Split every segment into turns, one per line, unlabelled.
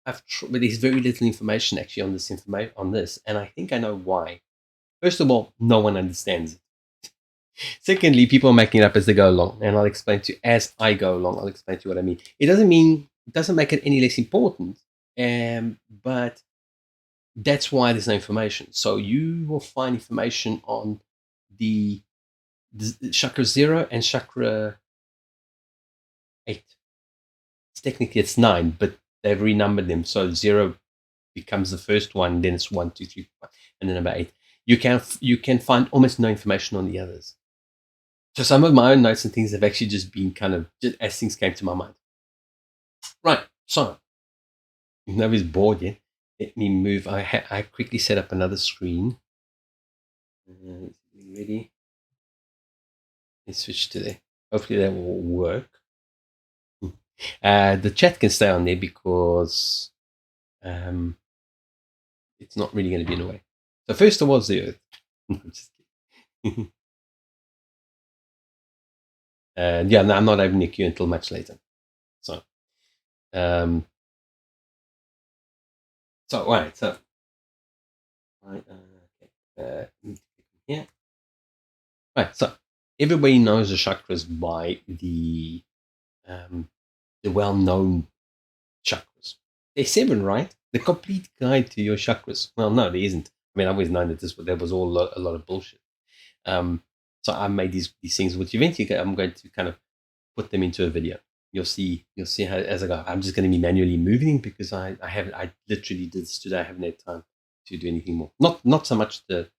but there's very little information actually on this, and I think I know why. First of all, no one understands it. Secondly, people are making it up as they go along, and I'll explain to you as I go along. I'll explain to you what I mean. It doesn't make it any less important, but that's why there's no information. So you will find information on the, the chakra 0 and chakra 8. Technically it's 9, but they've renumbered them. So 0 becomes the first one, then it's 1, 2, 3, 4, and then number 8. You can find almost no information on the others. So some of my own notes and things have actually just been kind of just as things came to my mind. Right. So if nobody's bored yet, let me move. I quickly set up another screen. Ready? Let's switch to there. Hopefully that will work. The chat can stay on there because it's not really going to be in the way. So first there was the Earth. Just kidding. Yeah, no, I'm not having a queue until much later. So, all right. So, right. Yeah. Right. So everybody knows the chakras by the well-known chakras. There's 7, right? The complete guide to your chakras. Well, no, there isn't. I mean, I've always known that there was all a lot of bullshit. So I made these things, which eventually I'm going to kind of put them into a video. You'll see how as I go. I'm just going to be manually moving because I literally did this today. I haven't had time to do anything more. Not so much the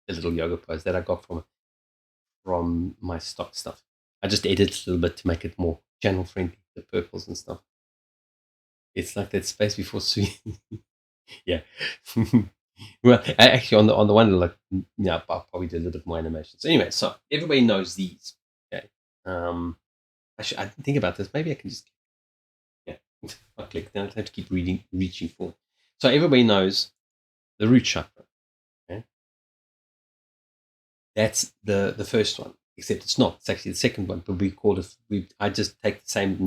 little yoga pose that I got from my stock stuff. I just edited a little bit to make it more channel friendly, the purples and stuff. It's like that space before sweet. Yeah. Well, actually, on the one, like, yeah, I'll probably do a little bit more animation. So anyway, so everybody knows these. Okay. I didn't think about this. Maybe I can just, yeah, I'll click. Then I have to keep reaching for. So everybody knows the root chakra. Okay. That's the first one, except it's not. It's actually the second one, but we call it. I just take the same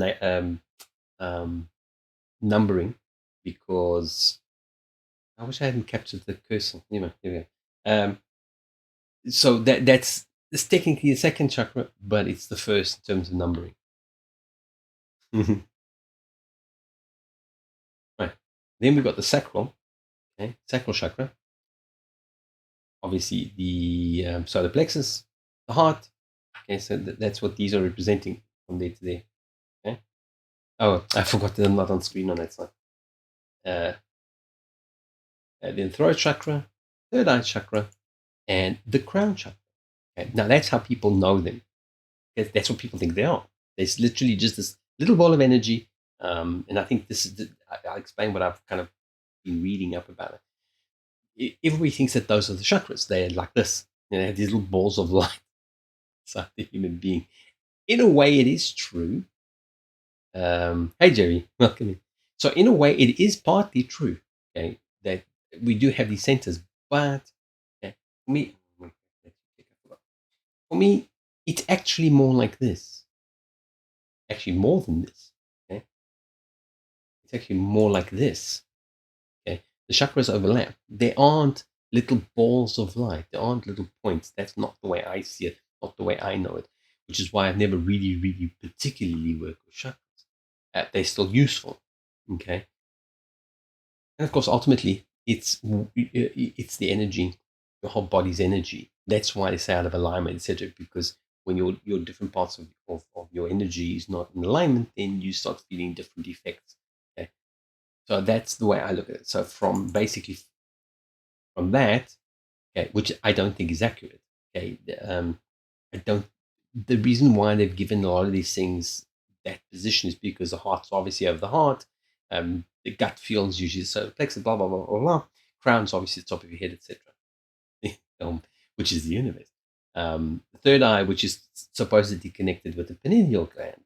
numbering because I wish I hadn't captured the cursor. Anyway, here we go. So that's it's technically the second chakra, but it's the first in terms of numbering. Right. Then we've got the sacral, okay, sacral chakra. Obviously, the solar plexus, the heart. Okay, so that's what these are representing from there to there. Okay. Oh, I forgot that I'm not on screen on that side. Then throat chakra, third eye chakra, and the crown chakra. Okay. Now that's how people know them. That's what people think they are. There's literally just this little ball of energy, and I think this is. I'll explain what I've kind of been reading up about it. Everybody thinks that those are the chakras. They're like this. You know, they have these little balls of light inside the human being. In a way, it is true. Hey, Jerry, welcome in. So, in a way, it is partly true. Okay, that we do have these centers, but okay, for me, it's actually more like this. Actually, more than this. Okay, it's actually more like this. Okay, the chakras overlap. They aren't little balls of light. They aren't little points. That's not the way I see it. Not the way I know it. Which is why I've never really, really particularly worked with chakras. They're still useful. Okay, and of course, ultimately, it's the energy, your whole body's energy. That's why they say out of alignment, etc. Because when your different parts of your energy is not in alignment, then you start feeling different effects. Okay, so that's the way I look at it. So from basically from that, okay, which I don't think is accurate. Okay, I don't. The reason why they've given a lot of these things that position is because the heart's obviously over the heart. The gut feels usually the solar plexus, blah blah blah blah blah. Crown's obviously the top of your head, etc. Which is the universe. The third eye, which is supposedly connected with the pineal gland.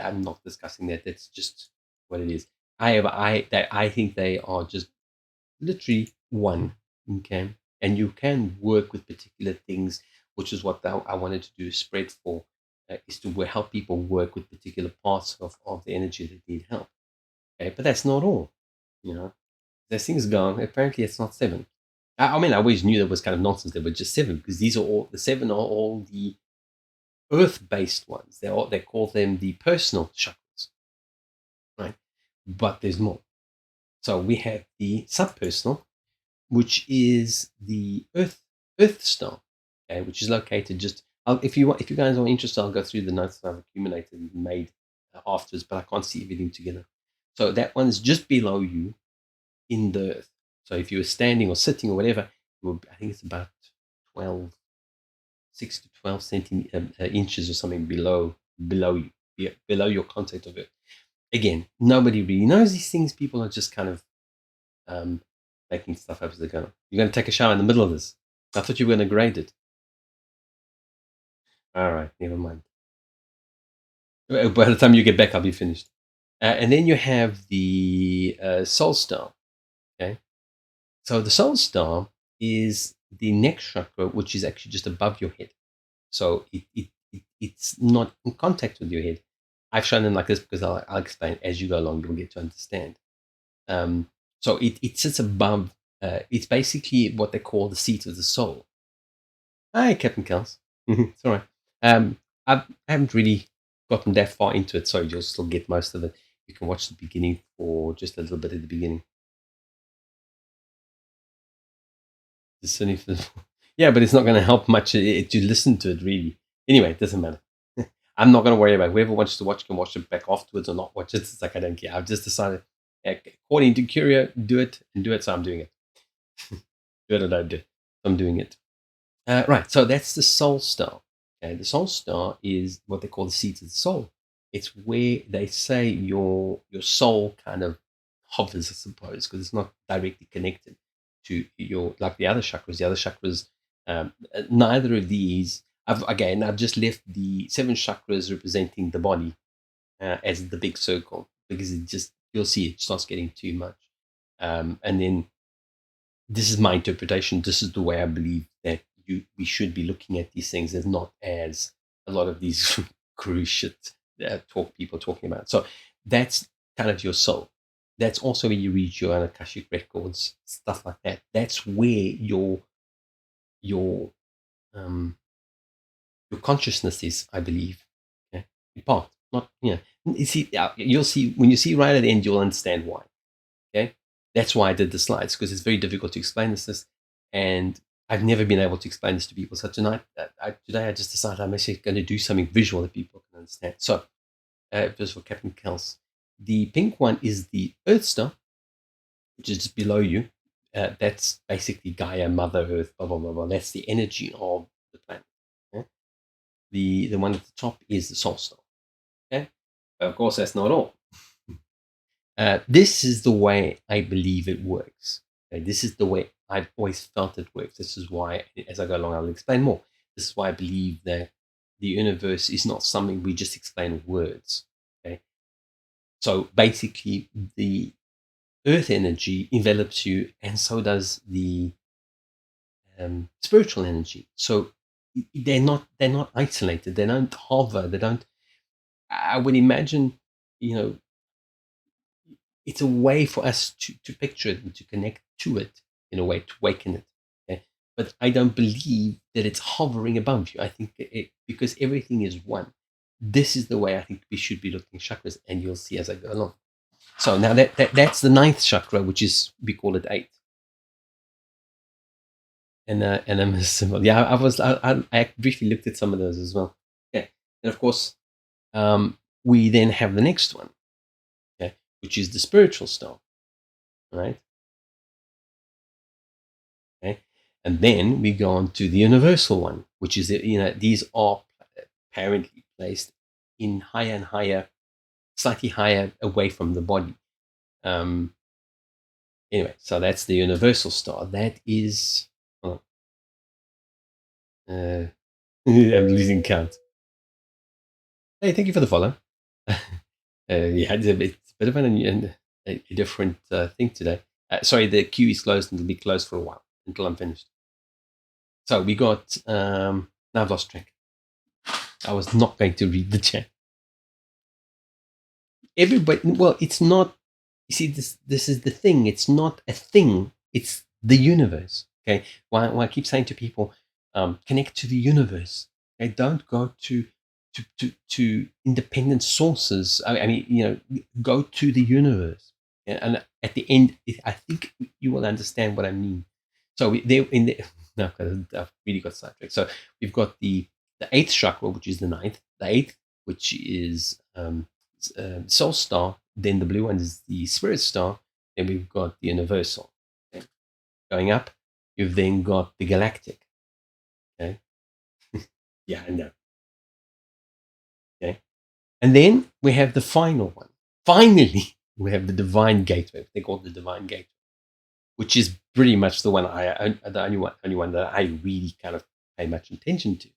I'm not discussing that. That's just what it is. I think they are just literally one. Okay, and you can work with particular things, which is what I wanted to do. Spread for is to help people work with particular parts of the energy that need help. Okay, but that's not all. You know, there's things going. Apparently, it's not seven. I mean, I always knew that was kind of nonsense. They were just seven because these are all the seven are all the earth-based ones. They call them the personal chakras, right? But there's more. So we have the subpersonal, which is the Earth star, okay, which is located just. If you guys are interested, I'll go through the notes that I've accumulated and made afterwards, but I can't see everything together. So that one's just below you in the Earth. So if you were standing or sitting or whatever, I think it's about 12, 6 to 12 inches or something below you, below your contact of Earth. Again, nobody really knows these things. People are just kind of um, making stuff up as they go. You're going to take a shower in the middle of this. I thought you were going to grade it. All right, never mind. By the time you get back, I'll be finished. And then you have the soul star. Okay, so the soul star is the next chakra, which is actually just above your head. So it's not in contact with your head. I've shown them like this because I'll explain as you go along. You'll get to understand. So it sits above. It's basically what they call the seat of the soul. Hi, Captain Kels. It's all right. I haven't really gotten that far into it, so you'll still get most of it. You can watch the beginning for just a little bit at the beginning. Yeah, but it's not going to help much to listen to it, really. Anyway, it doesn't matter. I'm not going to worry about it. Whoever wants to watch can watch it back afterwards or not watch it. It's like I don't care. I've just decided, according to Curio, do it and do it, so I'm doing it. Do it or don't do it. I'm doing it. Right, so that's the soul star. Okay, the soul star is what they call the seat of the soul. It's where they say your soul kind of hovers, I suppose, because it's not directly connected to your like the other chakras. The other chakras, neither of these. I've just left the seven chakras representing the body as the big circle because it just you'll see it starts getting too much, and then this is my interpretation. This is the way I believe that we should be looking at these things as not as a lot of these cruise shit people talking about. So that's kind of your soul. That's also where you read your Akashic records, stuff like that. That's where your um, your consciousness is, I believe. Okay? In part, not You see, you'll see when you see right at the end, you'll understand why. Okay, that's why I did the slides because it's very difficult to explain this, and I've never been able to explain this to people. So tonight, today, I just decided I'm actually going to do something visual that people can understand. So, just for Captain Kels, the pink one is the Earth star, which is just below you. That's basically Gaia, Mother Earth, blah blah blah blah. That's the energy of the planet. Okay? The one at the top is the Soul star. Okay, but of course that's not all. This is the way I believe it works. Okay? This is the way I've always felt it works. This is why, as I go along, I'll explain more. This is why I believe that the universe is not something we just explain with words. Okay? So basically, the earth energy envelops you, and so does the spiritual energy. So they're not isolated. They don't hover. They don't. I would imagine, you know, it's a way for us to picture it and to connect to it in a way to awaken it. Okay? But I don't believe that it's hovering above you. I think because everything is one. This is the way I think we should be looking at chakras, and you'll see as I go along. So now that's the ninth chakra, which is we call it eight, and I'm a symbol. Yeah, I briefly looked at some of those as well. Okay, and of course, we then have the next one, okay, which is the spiritual star, right? Okay? And then we go on to the universal one, which is these are apparently placed in higher and higher, slightly higher away from the body. Anyway, so that's the universal star. That is, oh, I'm losing count. Hey, thank you for the follow. Yeah, it's a bit of a different thing today. Sorry, the queue is closed and it'll be closed for a while until I'm finished. So we got, now I've lost track. I was not going to read the chat. Everybody, well, it's not You see, this is the thing. It's not a thing. It's the universe. Okay. Why I keep saying to people, connect to the universe. Okay. Don't go to independent sources. I mean, go to the universe. And at the end, I think you will understand what I mean. So there in the no, I've really got sidetracked. So we've got the eighth chakra, which is the ninth. The eighth, which is soul star. Then the blue one is the spirit star. Then we've got the universal. Okay. Going up, you've then got the galactic. Okay. Yeah, I know. Okay. And then we have the final one. Finally, we have the divine gateway. They call it the divine gateway, which is pretty much the one the only one that I really kind of pay much attention to.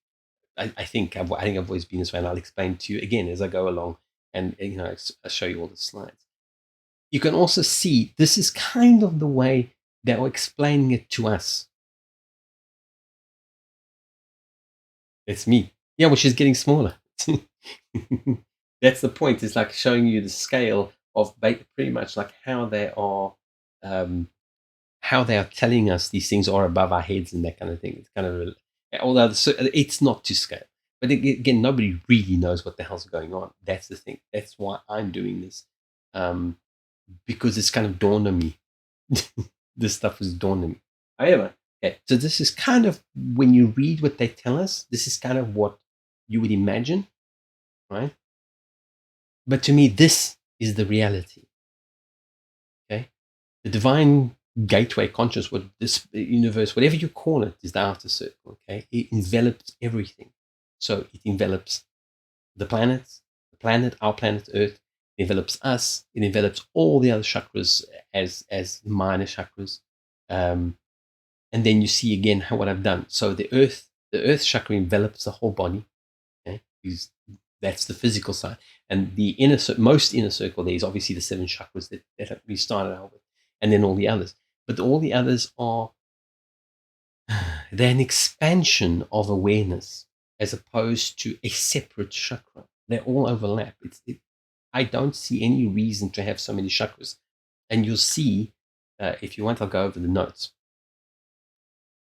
I think I've always been this way, and I'll explain to you again as I go along, and I'll show you all the slides. You can also see this is kind of the way they're explaining it to us. It's me. Yeah, well, she's getting smaller. That's the point. It's like showing you the scale of pretty much like um, how they are telling us these things are above our heads and that kind of thing. It's kind of, although it's not to scale. But again, nobody really knows what the hell's going on. That's the thing. That's why I'm doing this, because it's kind of dawned on me. This stuff has dawned on me. However, okay, so this is kind of when you read what they tell us, this is kind of what you would imagine, right? But to me, this is the reality. Okay, the divine gateway conscious, what this universe, whatever you call it, is the outer circle. Okay, it envelops everything. So it envelops the planets, our planet Earth. It envelops us. It envelops all the other chakras as minor chakras. And then you see again what I've done. So the earth chakra envelops the whole body. Okay, that's the physical side, and the most inner circle there is obviously the seven chakras that we started out with, and then all the others. But all the others are they're an expansion of awareness as opposed to a separate chakra. They all overlap. I don't see any reason to have so many chakras, and you'll see if you want, I'll go over the notes.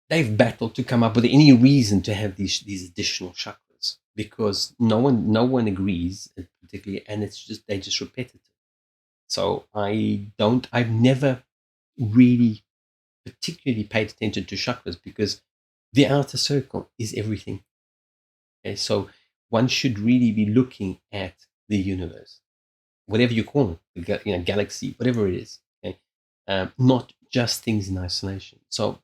They've battled to come up with any reason to have these additional chakras because no one agrees particularly, and they're just repetitive. So I've never really particularly paid attention to chakras because the outer circle is everything. Okay, so one should really be looking at the universe, whatever you call it, galaxy, whatever it is. Okay, not just things in isolation. So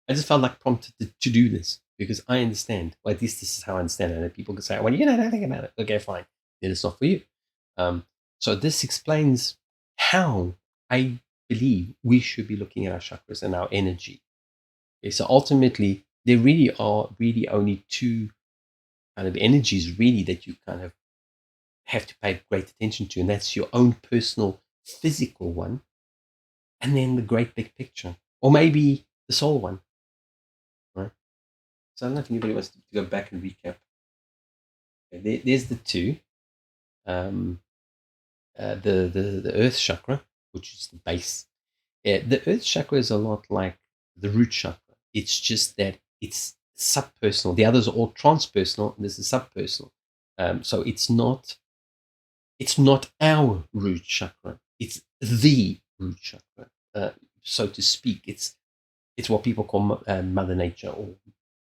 I just felt like prompted to do this because I understand. Well, at least this is how I understand it. And people can say, "Well, you know nothing about it." Okay, fine. Then it's not for you. So this explains how I believe we should be looking at our chakras and our energy. Okay, so ultimately, there really are only two kind of energies really that you kind of have to pay great attention to, and that's your own personal physical one, and then the great big picture, or maybe the soul one, right? So I don't know if anybody wants to go back and recap. Okay, there's the two. The earth chakra, which is the base. The earth chakra is a lot like the root chakra. It's just that it's subpersonal. The others are all transpersonal, and this is subpersonal. So it's not our root chakra. It's the root chakra, so to speak. It's what people call Mother Nature or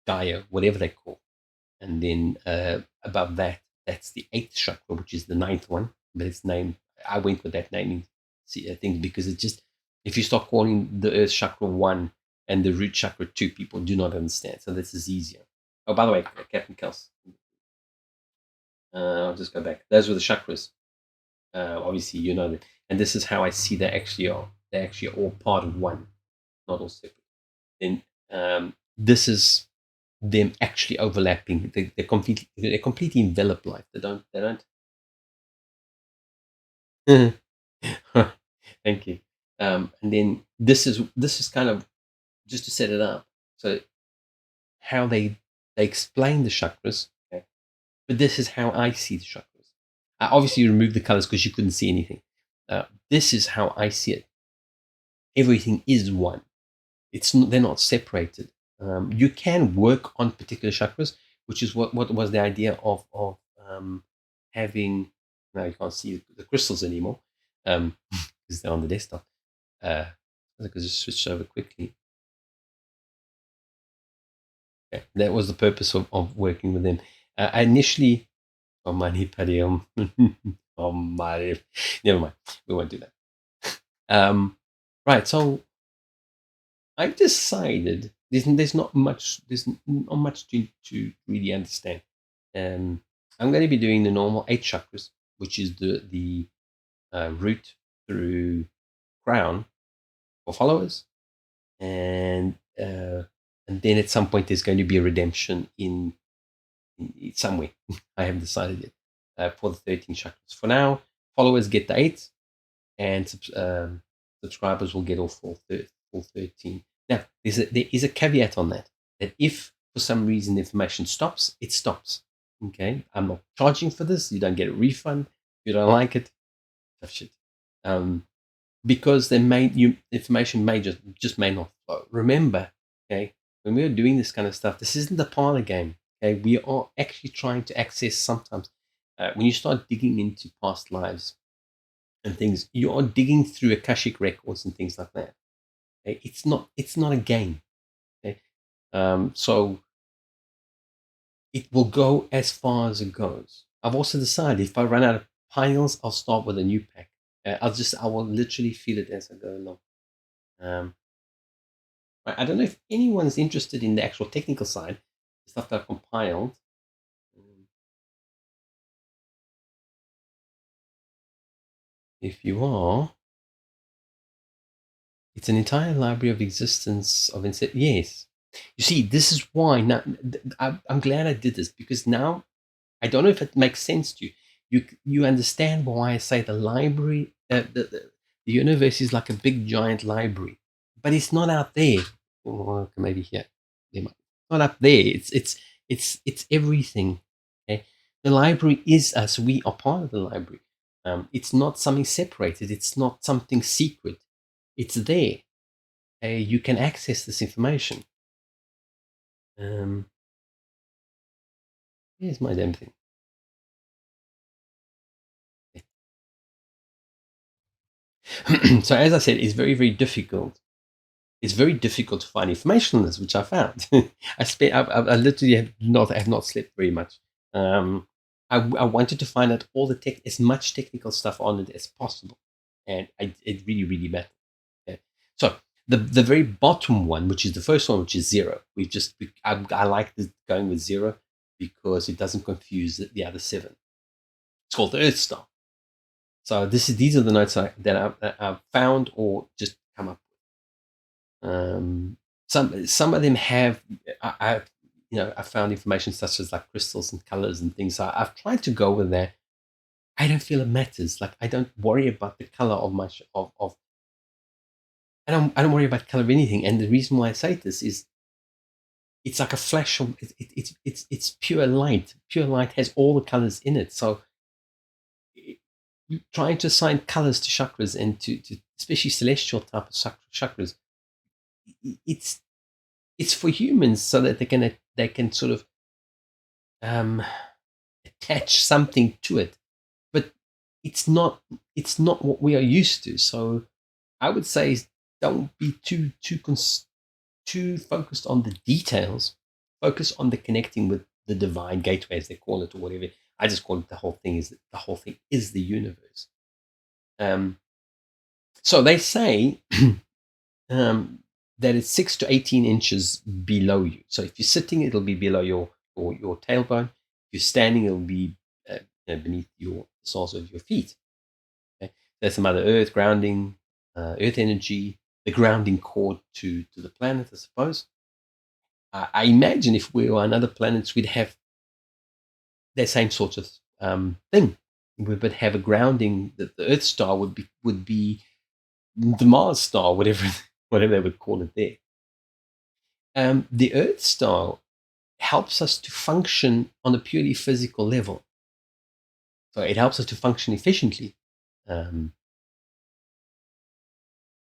Gaia, whatever they call. And then above that, that's the eighth chakra, which is the ninth one. But it's named. I went with that naming thing because it just if you start calling the earth chakra one and the root chakra two, people do not understand. So this is easier. Oh, by the way, Captain Kels. I'll just go back. Those were the chakras. Obviously, you know that. And this is how I see they actually are. They're actually all part of one, not all separate. Then this is them actually overlapping. They completely envelop life. They don't. Thank you. And then this is kind of just to set it up. So how they explain the chakras, okay? But this is how I see the chakras. I obviously removed the colors because you couldn't see anything. This is how I see it. Everything is one. They're not separated. You can work on particular chakras, which is what was the idea of having. Now you can't see the crystals anymore because they're on the desktop. I could just switch over quickly. Yeah, that was the purpose of working with them. I initially, oh money, Paddy, oh money, never mind. We won't do that. Right, so I decided there's not much to really understand. I'm going to be doing the normal 8 chakras, which is the root through crown for followers, and then at some point there's going to be a redemption in somewhere. I haven't decided yet for the 13 chakras. For now, followers get the 8, and subscribers will get all full 13. Now, there is a caveat on that if for some reason the information stops, it stops. Okay, I'm not charging for this. You don't get a refund. If you don't like it, tough shit. Because information may just may not flow. Remember, okay, when we are doing this kind of stuff, this isn't the parlor game. Okay, we are actually trying to access sometimes. When you start digging into past lives and things, you are digging through Akashic records and things like that. Okay? It's not a game. Okay? So it will go as far as it goes. I've also decided if I run out of piles, I'll start with a new pack. I will literally feel it as I go along. I don't know if anyone's interested in the actual technical side, the stuff that I've compiled. If you are, it's an entire library of existence of yes. You see, this is why now I'm glad I did this, because now I don't know if it makes sense to you. You understand why I say the library, the universe is like a big giant library, but it's not out there. Or maybe here, not up there. It's everything. Okay, the library is us. We are part of the library. It's not something separated. It's not something secret. It's there. You can access this information. Here's my damn thing. So as I said, it's very, very difficult. It's very difficult to find information on this, which I found. I literally have not slept very much. I wanted to find out all the as much technical stuff on it as possible, and it really, really mattered. Okay. So the very bottom one, which is the first one, which is 0, I like going with 0 because it doesn't confuse the other 7. It's called the Earth Star. So these are the notes that I've found or just come up with. Some of them have I found information such as like crystals and colors and things. So I've tried to go with that. I don't feel it matters. Like I don't worry about the color of my of I don't worry about color of anything. And the reason why I say this is it's like a flash of it's pure light. Pure light has all the colors in it. So trying to assign colors to chakras and to especially celestial type of chakras, it's for humans so that they can sort of attach something to it, but it's not what we are used to. So I would say don't be too focused on the details. Focus on the connecting with the divine gateway, as they call it, or whatever. I just call it the whole thing is the universe. So they say that it's 6 to 18 inches below you. So if you're sitting, it'll be below your tailbone. If you're standing, it'll be beneath your soles of your feet. Okay? There's some other earth grounding, earth energy, the grounding cord to the planet, I suppose. I imagine if we were on other planets, we'd have the same sort of thing. We would have a grounding that the Earth star would be the Mars star, whatever they would call it there. The Earth star helps us to function on a purely physical level. So it helps us to function efficiently.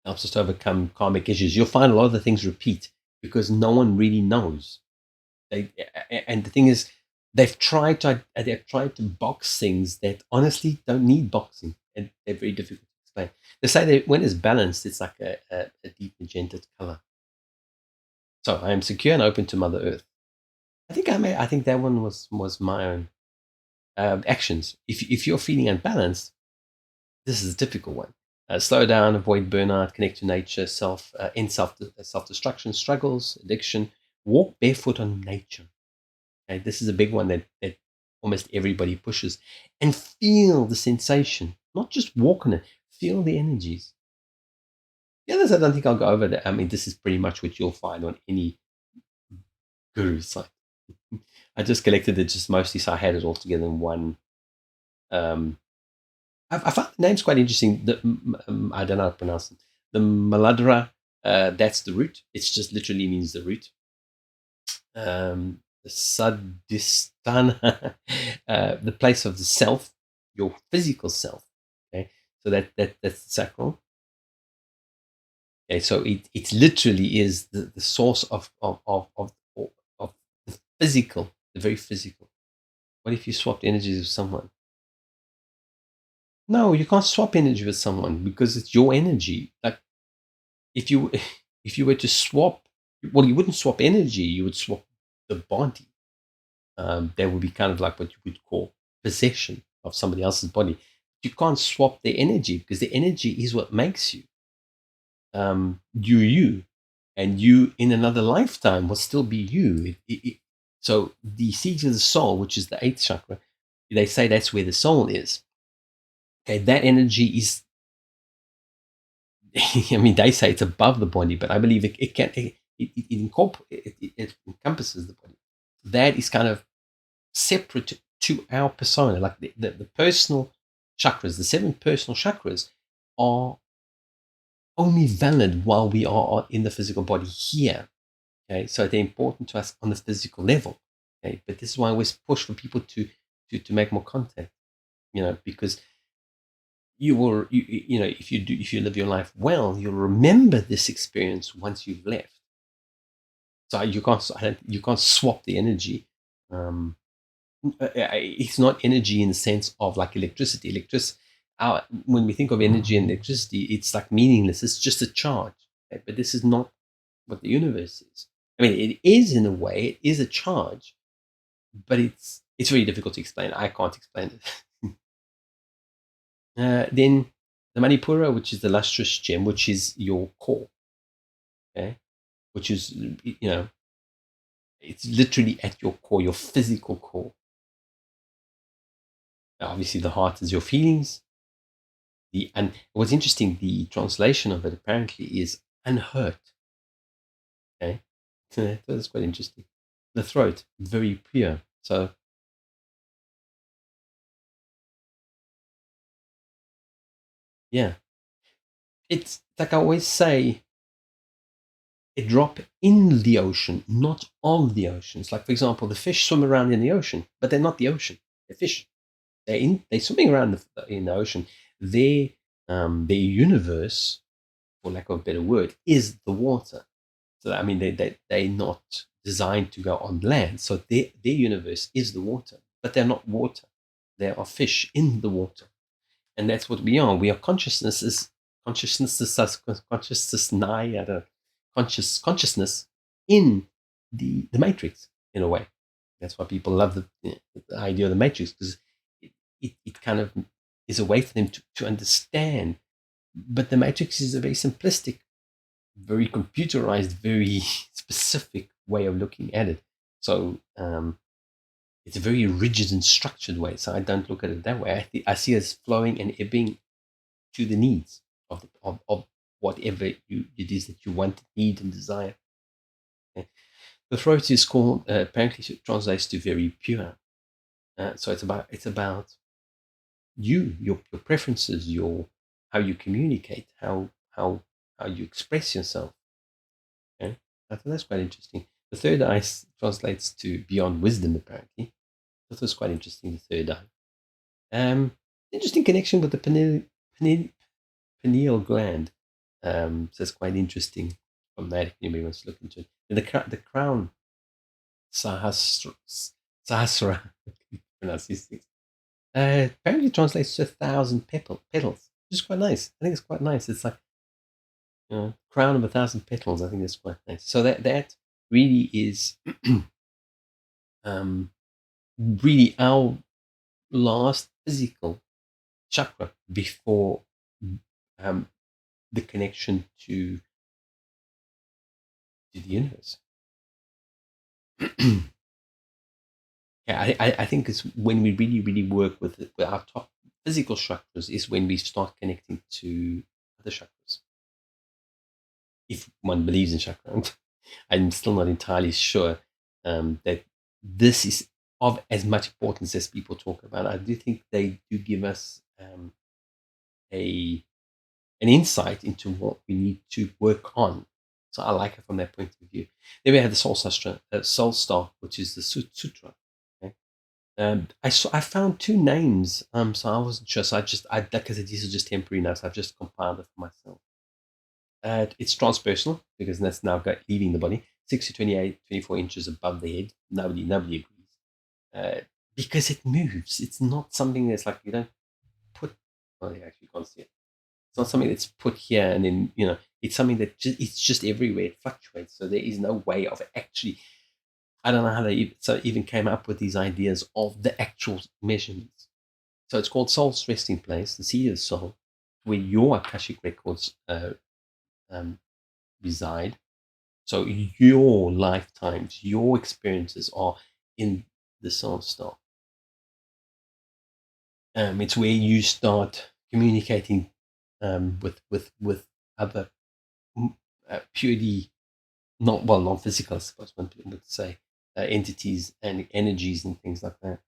helps us to overcome karmic issues. You'll find a lot of the things repeat because no one really knows. And the thing is, they've tried to box things that honestly don't need boxing, and they're very difficult to explain. They say that when it's balanced, it's like a deep magenta color. So I am secure and open to Mother Earth. I think that one was my own actions. If you're feeling unbalanced, this is a typical one. Slow down, avoid burnout, connect to nature, self destruction, struggles, addiction. Walk barefoot on nature. Okay, this is a big one that almost everybody pushes, and feel the sensation. Not just walk on it. Feel the energies. The others, I don't think I'll go over that. I mean, this is pretty much what you'll find on any guru site. I just collected it just mostly, so I had it all together in one. I found the name's quite interesting. I don't know how to pronounce it. The Maladra, that's the root. It just literally means the root. The Sadhisthana, the place of the self, your physical self. Okay, so that's the sacral. Okay, so it literally is the source of the physical, the very physical. What if you swapped energies with someone? No, you can't swap energy with someone because it's your energy. Like if you if you were to swap, well, you wouldn't swap energy. You would swap the body. That would be kind of like what you would call possession of somebody else's body. You can't swap their energy because the energy is what makes you. You, and you in another lifetime will still be you. So the seat of the soul, which is the eighth chakra, they say that's where the soul is. Okay, that energy is. I mean, they say it's above the body, but I believe it encompasses the body. That is kind of separate to our persona. Like the personal chakras, the seven personal chakras are only valid while we are in the physical body here. Okay, so they're important to us on the physical level. Okay, but this is why I always push for people to make more contact. Because if you live your life well, you'll remember this experience once you've left. So you can't swap the energy. It's not energy in the sense of like electricity. When we think of energy and electricity, it's like meaningless. It's just a charge. Okay? But this is not what the universe is. I mean, it is in a way. It is a charge, but it's very difficult to explain. I can't explain it. Then the Manipura, which is the lustrous gem, which is your core. Okay, which is it's literally at your core, your physical core. Now, obviously, the heart is your feelings. And what's interesting, the translation of it apparently is unhurt. Okay, so that's quite interesting. The throat, very pure. So yeah, it's like I always say, a drop in the ocean, not on the ocean. It's like, for example, the fish swim around in the ocean, but they're not the ocean. They're fish. They're swimming around in the ocean. Their universe, for lack of a better word, is the water. So I mean, they're not designed to go on land. So their universe is the water, but they're not water. They are fish in the water, and that's what we are. We are consciousness in the matrix in a way. That's why people love the idea of the matrix, because it kind of is a way for them to understand. But the matrix is a very simplistic, very computerized, very specific way of looking at it. So it's a very rigid and structured way. So I don't look at it that way. I see it as flowing and ebbing to the needs of whatever it is that you want, need, and desire. Okay. The throat is called, apparently it translates to very pure. So it's about your preferences, your how you communicate, how you express yourself. Okay, I thought that's quite interesting. The third eye translates to beyond wisdom. Apparently, that was quite interesting. The third eye, interesting connection with the pineal gland. So it's quite interesting from that if anybody wants to look into it. And the crown Sahasra, Sahasra, I can pronounce these things. Apparently translates to 1,000 petals, which is quite nice. I think it's quite nice. It's like crown of 1,000 petals. I think that's quite nice. So that really is um, really our last physical chakra before um, the connection to the universe. Yeah, I think it's when we really work with our top physical chakras is when we start connecting to other chakras. If one believes in chakra, I'm still not entirely sure that this is of as much importance as people talk about. I do think they do give us a an insight into what we need to work on. So I like it from that point of view. Then we have the Soul Star, which is the Sutra. Okay? I found two names, so I wasn't sure. So like I said, these are just temporary notes. I've just compiled it for myself. It's transpersonal because that's now leaving the body. 6 to 28, 24 inches above the head. Nobody agrees. Because it moves. It's not something that's like you don't put. Well, you actually can't see it. It's not something that's put here and then it's something that it's just everywhere. It fluctuates. So there is no way of actually. I don't know how they even came up with these ideas of the actual measurements. So it's called Soul's Resting Place, the seat of the soul, where your Akashic records um, reside. So your lifetimes, your experiences are in the soul star. It's where you start communicating with other purely non-physical, I suppose one would say, entities and energies and things like that.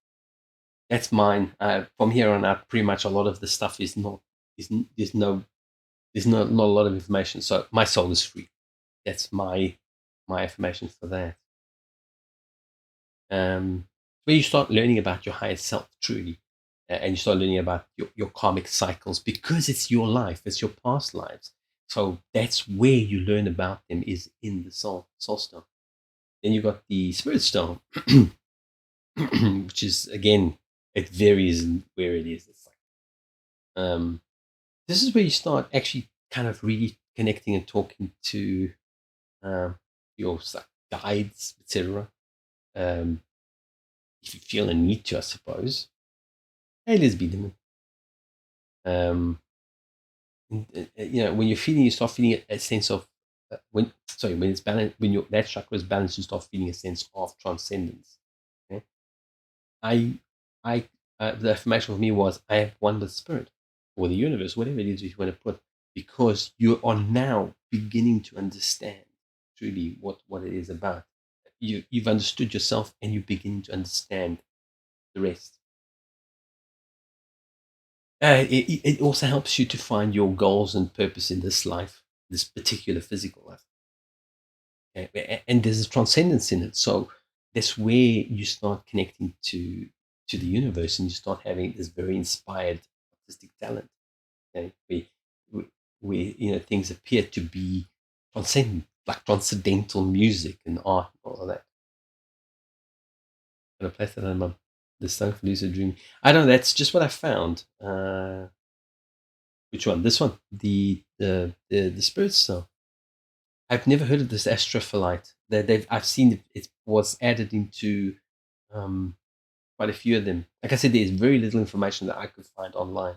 That's mine. From here on out, pretty much a lot of the stuff is not is there's not a lot of information. So my soul is free. That's my affirmation for that. Where you start learning about your higher self truly, and you start learning about your karmic cycles because it's your life, it's your past lives. So that's where you learn about them is in the soul stone. Then you got the spirit stone, which is again it varies in where it is. It's like this is where you start actually kind of really connecting and talking to um, your guides, etc. Um, if you feel a need to, I suppose. Hey, lesbian. When you're feeling, you start feeling a sense of when it's balanced, when your that chakra is balanced, you start feeling a sense of transcendence. Okay? I, I, the affirmation for me was I have one with spirit or the universe, whatever it is you want to put, because you are now beginning to understand truly what it is about. You've understood yourself, and you begin to understand the rest. It also helps you to find your goals and purpose in this life, this particular physical life. Okay? And there's a transcendence in it. So that's where you start connecting to the universe, and you start having this very inspired artistic talent. Okay? Where things appear to be transcendent, like transcendental music and art and all of that. And I place that on the song for lucid dreaming. I don't know. That's just what I found. Which one? This one, the spirit stone. I've never heard of this astrophyllite. I've seen it was added into um, quite a few of them. Like I said, there's very little information that I could find online.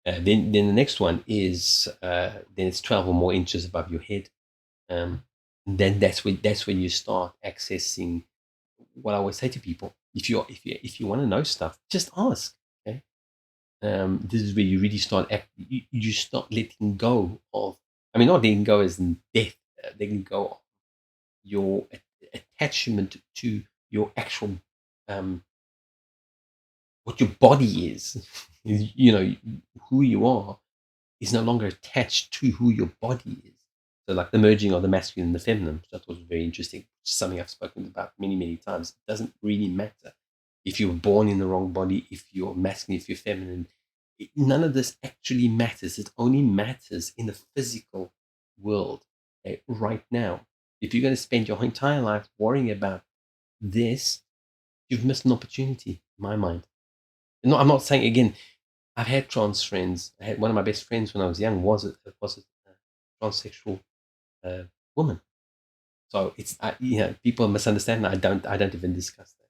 Then the next one is then it's 12 or more inches above your head. Then that's when you start accessing what I always say to people. If you want to know stuff, just ask. Okay. This is where you really you start letting go of, I mean, not letting go as in death, letting go of your attachment to your actual, what your body is. Who you are is no longer attached to who your body is. So, like the merging of the masculine and the feminine, which I thought was very interesting, something I've spoken about many, many times. It doesn't really matter if you were born in the wrong body, if you're masculine, if you're feminine. none of this actually matters. It only matters in the physical world, okay, right now. If you're going to spend your entire life worrying about this, you've missed an opportunity, in my mind. No, I'm not saying, again, I've had trans friends. I had one of my best friends when I was young was a transsexual uh, woman. So it's people misunderstand that. I don't even discuss that.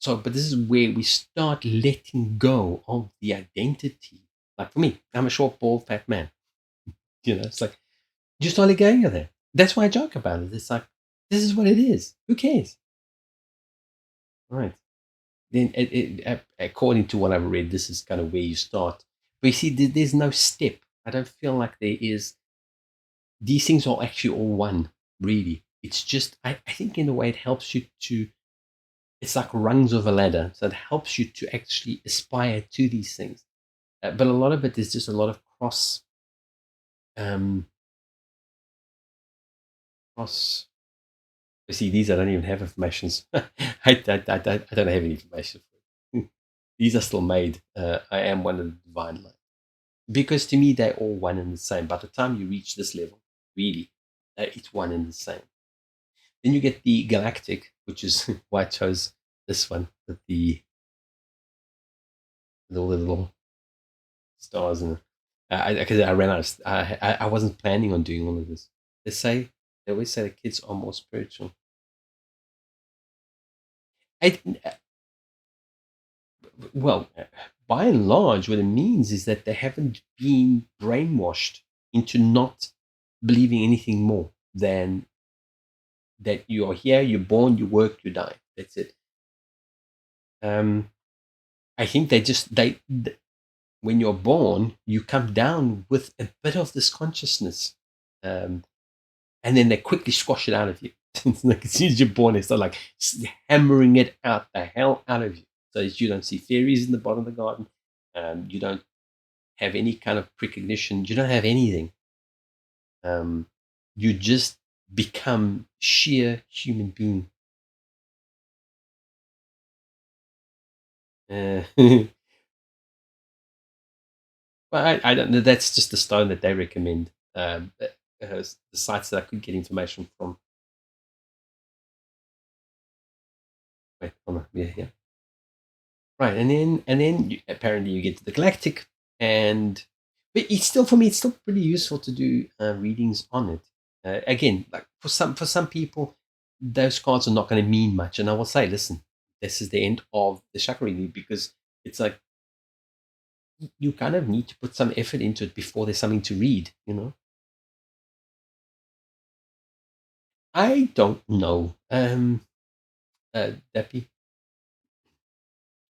So, but this is where we start letting go of the identity. Like for me, I'm a short, bald, fat man. It's like you start letting go of that. That's why I joke about it. It's like this is what it is. Who cares, right? Then, according to what I've read, this is kind of where you start. But you see, there's no step. I don't feel like there is. These things are actually all one, really. It's just, I think in a way it helps you to, it's like rungs of a ladder. So it helps you to actually aspire to these things. But a lot of it is just a lot of um, cross. You see, these I don't even have informations. I don't have any information for it. These are still made. I am one of the divine light. Because to me, they're all one and the same. By the time you reach this level, really, it's one and the same. Then you get the galactic, which is why I chose this one with all the little stars in it. Because I ran out. I wasn't planning on doing all of this. They always say the kids are more spiritual. I, well, by and large, what it means is that they haven't been brainwashed into not believing anything more than that you are here, you're born, you work, you die. That's it. I think when you're born, you come down with a bit of this consciousness, um, and then they quickly squash it out of you. It's like as soon as you're born, they start like hammering it out the hell out of you, so that you don't see fairies in the bottom of the garden. You don't have any kind of precognition. You don't have anything. You just become sheer human being. Well, I don't know. That's just the stone that they recommend. The sites that I could get information from. Wait, hold on. Yeah. Right, and then apparently you get to the galactic, and but it's still, for me, it's still pretty useful to do readings on it. Again, like for some people, those cards are not going to mean much, and I will say, listen, this is the end of the chakra reading, because it's like you kind of need to put some effort into it before there's something to read. I don't know. Deppy,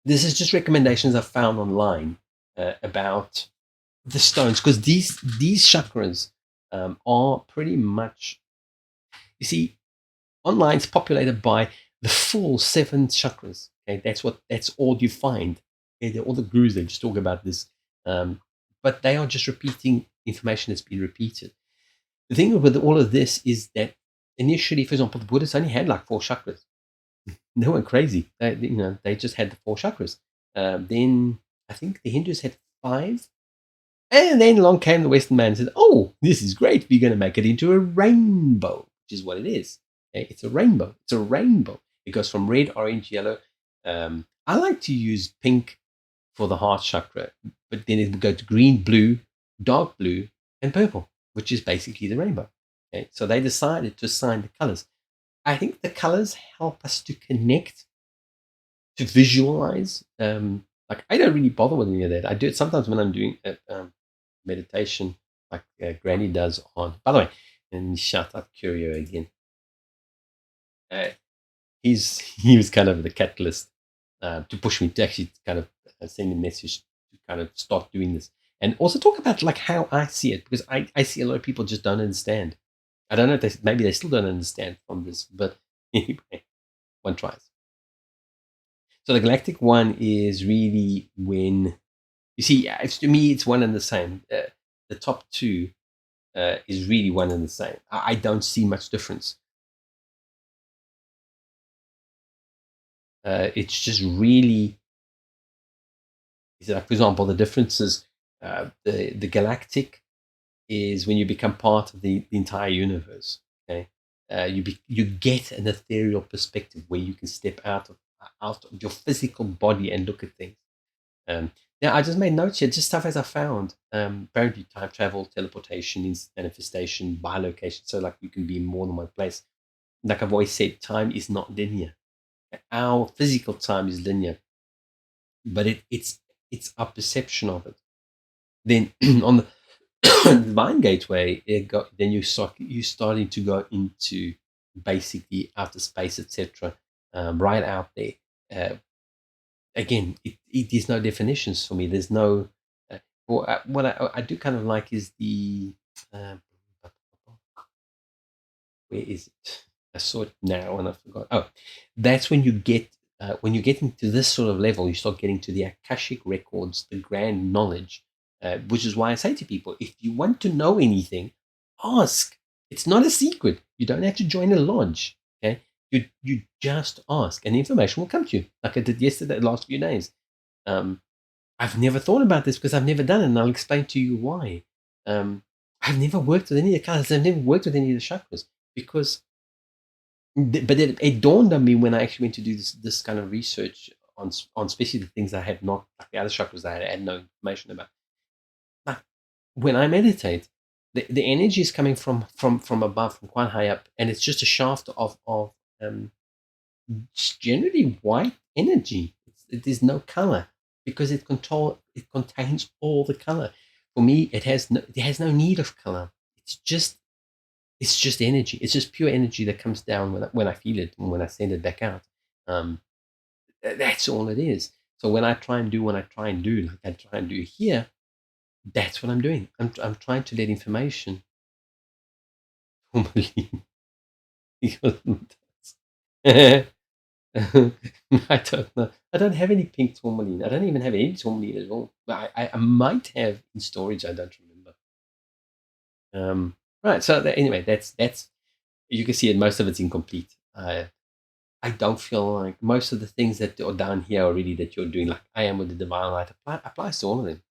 this is just recommendations I found online about the stones, because these chakras are pretty much, you see, online it's populated by the full seven chakras. Okay, that's all you find. Okay, all the gurus, they just talk about this, but they are just repeating information that's been repeated. The thing with all of this is that initially, for example, the Buddhists only had like four chakras. They weren't crazy. They just had the four chakras. Then I think the Hindus had five. And then along came the Western man and said, "Oh, this is great. We're going to make it into a rainbow," which is what it is. Okay? It's a rainbow. It's a rainbow. It goes from red, orange, yellow. I like to use pink for the heart chakra, but then it would go to green, blue, dark blue, and purple, which is basically the rainbow. Okay? So they decided to assign the colors. I think the colors help us to connect, to visualize. Like I don't really bother with any of that. I do it sometimes when I'm doing meditation, like Granny does on. By the way, and shout out Curio again. Uh, he was kind of the catalyst to push me to actually kind of send a message to kind of start doing this, and also talk about like how I see it, because I see a lot of people just don't understand. I don't know if maybe they still don't understand from this, but anyway, one tries. So the galactic one is really when you see, to me, it's one and the same. The top two is really one and the same. I don't see much difference. It's just really Is like, for example, the differences, the galactic is when you become part of the entire universe. Okay, you get an ethereal perspective where you can step out of your physical body and look at things. Um, yeah, I just made notes here, just stuff as I found. Apparently, time travel, teleportation, instant manifestation, bilocation. So, like, you can be in more than one place. Like I've always said, time is not linear. Our physical time is linear, but it's our perception of it. Then on the divine gateway, then you starting to go into basically outer space, etc. Right out there. Uh, Again, it is no definitions for me. There's no. What I do kind of like is the. Um, where is it? I saw it now and I forgot. Oh, that's when you get into this sort of level, you start getting to the Akashic records, the grand knowledge, which is why I say to people, if you want to know anything, ask. It's not a secret. You don't have to join a lodge. Okay, you just ask, and the information will come to you, like I did yesterday, the last few days. Um, I've never thought about this because I've never done it, and I'll explain to you why. I've never worked with any of the colors. I've never worked with any of the chakras because but it dawned on me when I actually went to do this kind of research on especially the things I had not, like the other chakras that I had no information about. Like when I meditate, the energy is coming from above, from quite high up, and it's just a shaft of generally white energy. It is no color because it contains all the color. For me, it has no need of color. It's just energy. It's just pure energy that comes down when I feel it and when I send it back out. Um, that's all it is. So when I try and do what I try and do, like I try and do here, that's what I'm doing. I'm trying to let information formally. I don't know. I don't have any pink tourmaline. I don't even have any tourmaline at all. But I might have in storage. I don't remember. Right. So anyway, that's you can see it. Most of it's incomplete. I don't feel like most of the things that are down here already that you're doing, like I am with the divine light, applies to all of them.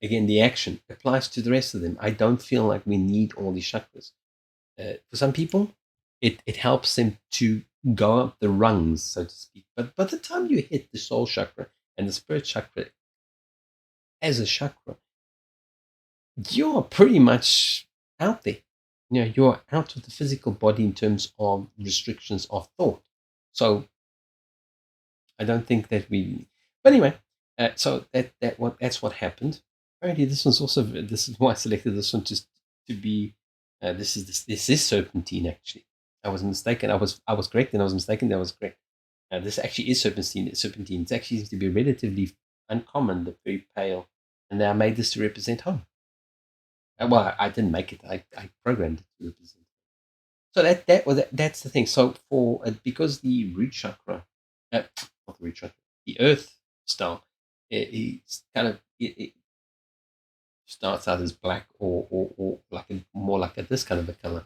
Again, the action applies to the rest of them. I don't feel like we need all these chakras. For some people, it helps them to go up the rungs, so to speak. But by the time you hit the soul chakra and the spirit chakra as a chakra, you're pretty much out there. You know, you're out of the physical body in terms of restrictions of thought. So I don't think that we. But anyway, so that's what happened. Apparently, this is why I selected this one to be. This is serpentine actually. I was mistaken. I was correct, and I was mistaken. I was correct. This actually is serpentine. Serpentine. It actually seems to be relatively uncommon. They're very pale, and I made this to represent home. Well, I didn't make it. I programmed it to represent. So that's the thing. So for because the root chakra, not the root chakra, the earth star, it's kind of it starts out as black or like more like this kind of a color.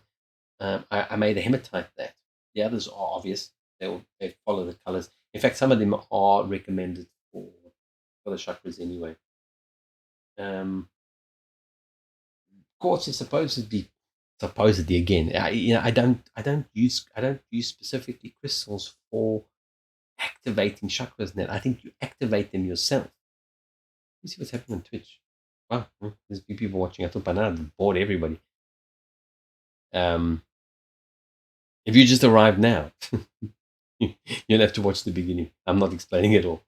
I made a hematite that. The others are obvious. They follow the colors. In fact, some of them are recommended for the chakras anyway. Quartz is supposedly again. I don't use specifically crystals for activating chakras. Net. I think you activate them yourself. Let me see what's happening on Twitch. Wow, there's people watching. I thought by now they've bored everybody. If you just arrived now, you'll have to watch the beginning. I'm not explaining it all.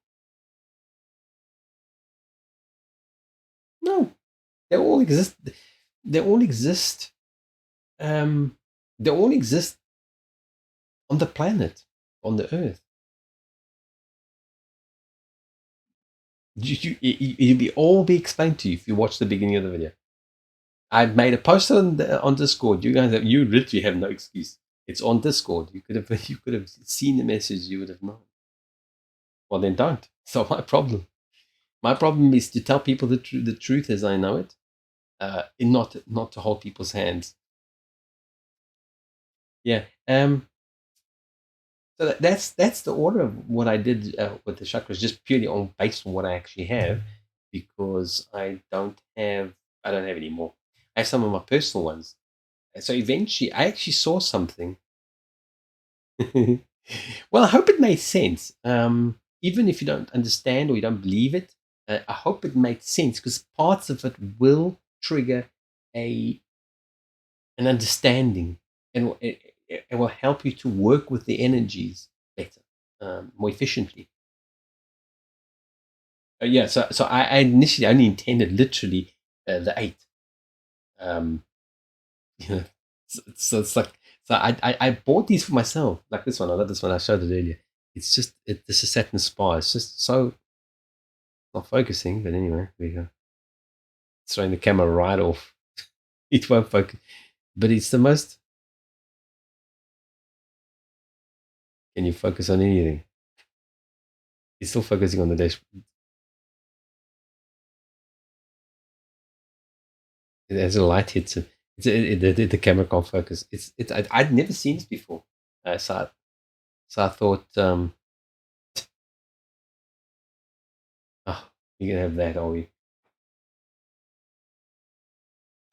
No, they all exist. They all exist. They all exist on the planet, on the Earth. It'll all be explained to you if you watch the beginning of the video. I've made a post on Discord. You literally have no excuse. It's on Discord. You could have seen the message. You would have known. Well, then don't. So my problem. My problem is to tell people the truth as I know it, and not to hold people's hands. Yeah. So that's the order of what I did with the chakras, just purely on based on what I actually have, because I don't have any more. I have some of my personal ones. And so eventually, I actually saw something. Well, I hope it made sense. Even if you don't understand or you don't believe it, I hope it made sense because parts of it will trigger a an understanding, and it will help you to work with the energies better, more efficiently. Yeah, so I initially only intended literally the eight. Um, you know, so it's like I bought these for myself, like this one. I love this one. I showed it earlier. It's just this is satin spa. It's just so not focusing, but anyway, there you go. Throwing the camera right off. It won't focus, but it's the most. Can you focus on anything? It's still focusing on the dash. As a light hits it, the camera can't focus. I'd never seen this before. So I thought, oh, you can have that, are we?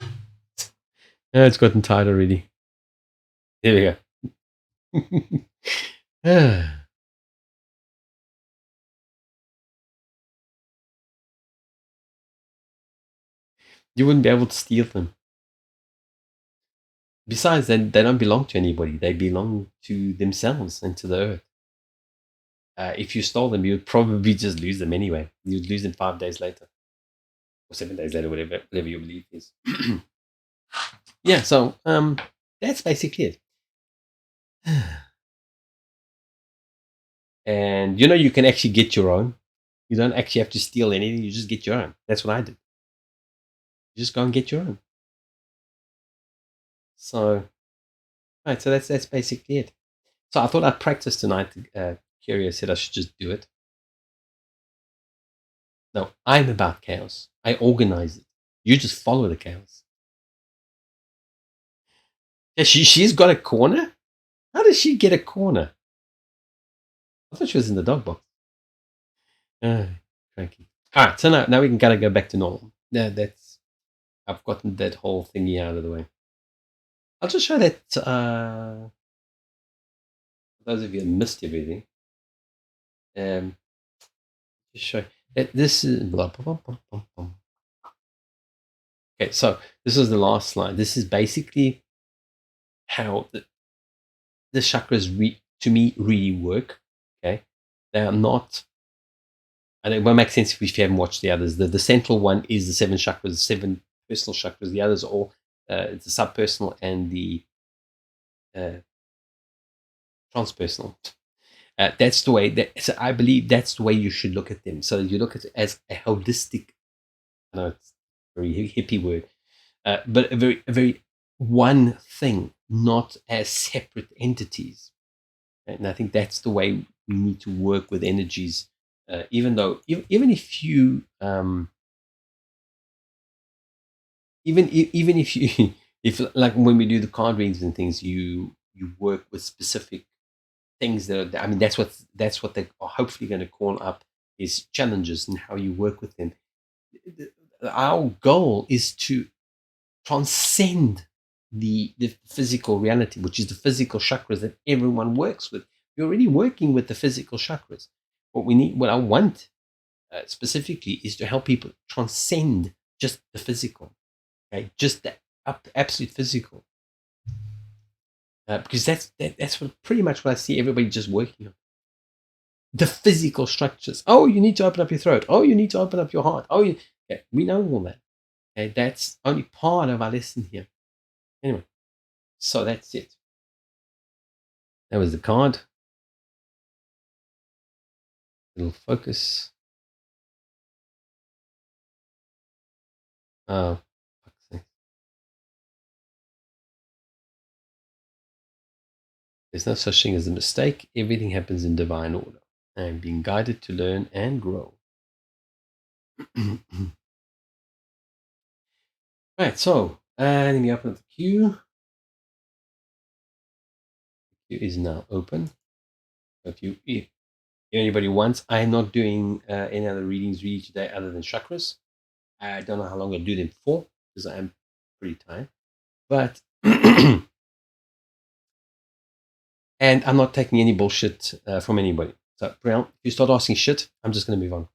Oh, it's gotten tired already. There we go. Ah, you wouldn't be able to steal them. Besides, they don't belong to anybody. They belong to themselves and to the earth. If you stole them, you'd probably just lose them anyway. You'd lose them 5 days later or 7 days later, whatever your belief is. Yeah, so that's basically it. And you can actually get your own. You don't actually have to steal anything. You just get your own. That's what I did. You just go and get your own. So, right. So that's basically it. So I thought I'd practice tonight. Curious said I should just do it. No, I'm about chaos. I organize it. You just follow the chaos. Yeah, she's got a corner. How does she get a corner? I thought she was in the dog box. Ah, cranky. All right. So now we can kind of go back to normal. Yeah, that's I've gotten that whole thingy out of the way. I'll just show that. Those of you that missed everything, um, just show that this is blah, blah, blah, blah, blah. Okay, so this is the last slide. This is basically how the chakras to me really work. Okay, they are not, and it won't make sense if you haven't watched the others. The central one is the seven chakras, the seven personal chakras. The others are all it's the subpersonal and the uh, transpersonal. That's the way that so I believe that's the way you should look at them. So you look at it as a holistic. I know it's a very hippie word, but a very one thing, not as separate entities. And I think that's the way we need to work with energies. Even if you even if you if like when we do the card readings and things, you work with specific things that I mean that's what they are hopefully going to call up is challenges and how you work with them. Our goal is to transcend the physical reality, which is the physical chakras that everyone works with. You're already working with the physical chakras. What I want specifically, is to help people transcend just the physical, okay? Just the absolute physical, because that's what pretty much what I see everybody just working on. The physical structures. Oh, you need to open up your throat. Oh, you need to open up your heart. Yeah, we know all that. Okay, that's only part of our lesson here. Anyway, so that's it. That was the card. Little focus. Oh, fuck's sake. There's no such thing as a mistake. Everything happens in divine order. I am being guided to learn and grow. Right, so let me open up the queue. The queue is now open. If anybody wants, I'm not doing any other readings really today other than chakras. I don't know how long I'll do them for because I'm pretty tired. But and I'm not taking any bullshit from anybody. So, Brown, if you start asking shit, I'm just going to move on.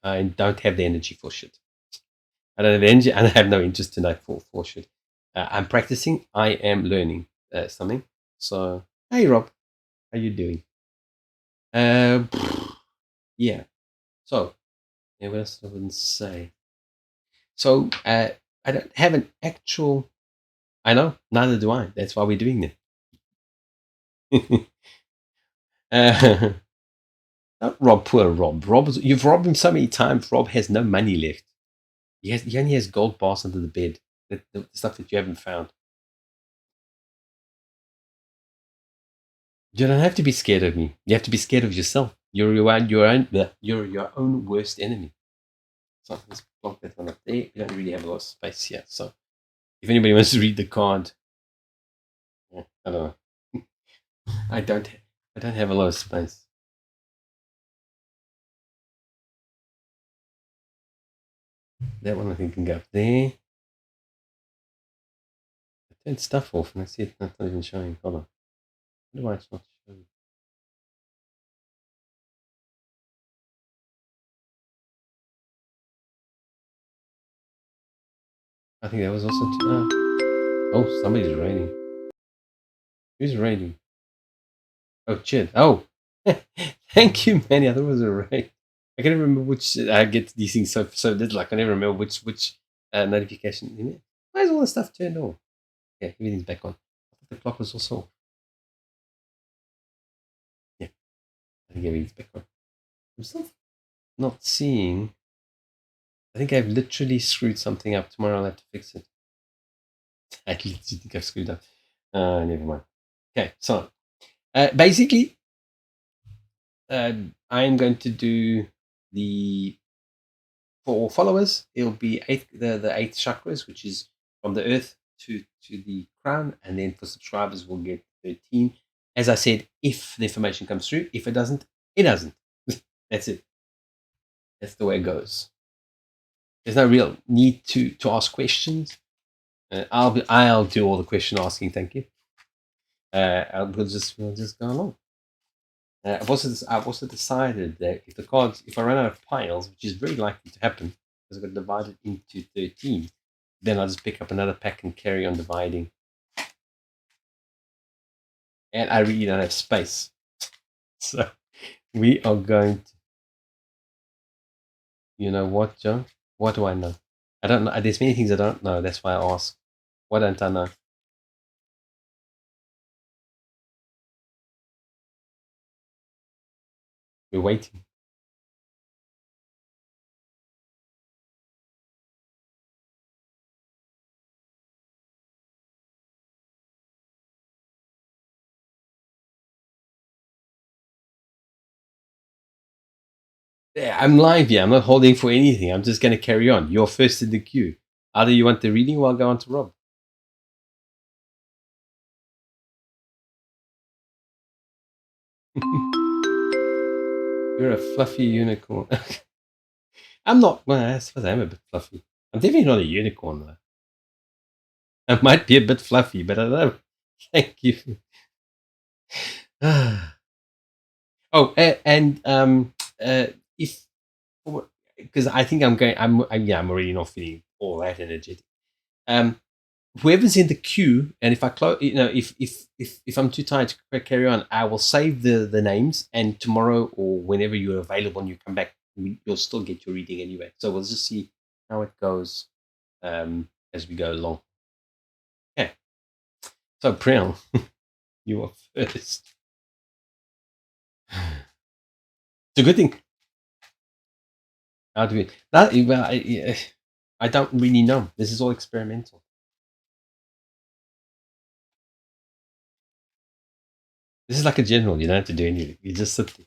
I don't have the energy for shit. I don't have energy, and I have no interest tonight for shit. I'm practicing. I am learning something. So, hey, Rob, how you doing? Uh, yeah. So, yeah, what else I wouldn't say? So, I don't have an actual. I know, neither do I. That's why we're doing it. uh, Not Rob, poor Rob. You've robbed him so many times. Rob has no money left. He only has gold bars under the bed. The stuff that you haven't found. You don't have to be scared of me. You have to be scared of yourself. You're your own worst enemy. So let's block that one up there. You don't really have a lot of space here. So if anybody wants to read the card, yeah, I don't know. I don't. I don't have a lot of space. That one I think can go up there. I turned stuff off and I see it's not even showing. Hold on. Why it's not showing? I think that was also. Oh, somebody's raiding. Who's raiding? Oh, shit. Oh, thank you, Manny. I thought it was a raid. I can't remember which. I get these things so little. I can never remember which notification. Why is all the stuff turned on? Yeah, everything's back on. I thought the clock was also off. Yeah, I think everything's back on. I'm still not seeing. I think I've literally screwed something up. Tomorrow I'll have to fix it. I literally think I've screwed up. Never mind. Okay, so basically, I'm going to do the for followers. It'll be the eighth chakras, which is from the earth to the crown, and then for subscribers, we'll get 13. As I said, if the information comes through, if it doesn't, it doesn't. That's it. That's the way it goes. There's no real need to ask questions. I'll do all the question asking. Thank you. We'll just go along. I've also decided that if I run out of piles, which is very likely to happen, because I've got divided into 13, then I'll just pick up another pack and carry on dividing. And I really don't have space. So we are going to, you know what, Joe? What do I know? I don't know. There's many things I don't know. That's why I ask. What don't I know? We're waiting. Yeah, I'm live here. I'm not holding for anything. I'm just going to carry on. You're first in the queue. Either you want the reading or I'll go on to Rob. You're a fluffy unicorn. I'm not. Well, I suppose I am a bit fluffy. I'm definitely not a unicorn, though. I might be a bit fluffy, but I don't know. Thank you. Oh, and if because I think I'm already not feeling all that energetic. Whoever's in the queue, and if I close, if I'm too tired to carry on, I will save the names, and tomorrow or whenever you're available and you come back, you'll still get your reading anyway. So we'll just see how it goes as we go along. Yeah. So Priel, you are first. It's a good thing. How do we? That well, I don't really know. This is all experimental. This is like a general. You don't have to do anything. You just sit there.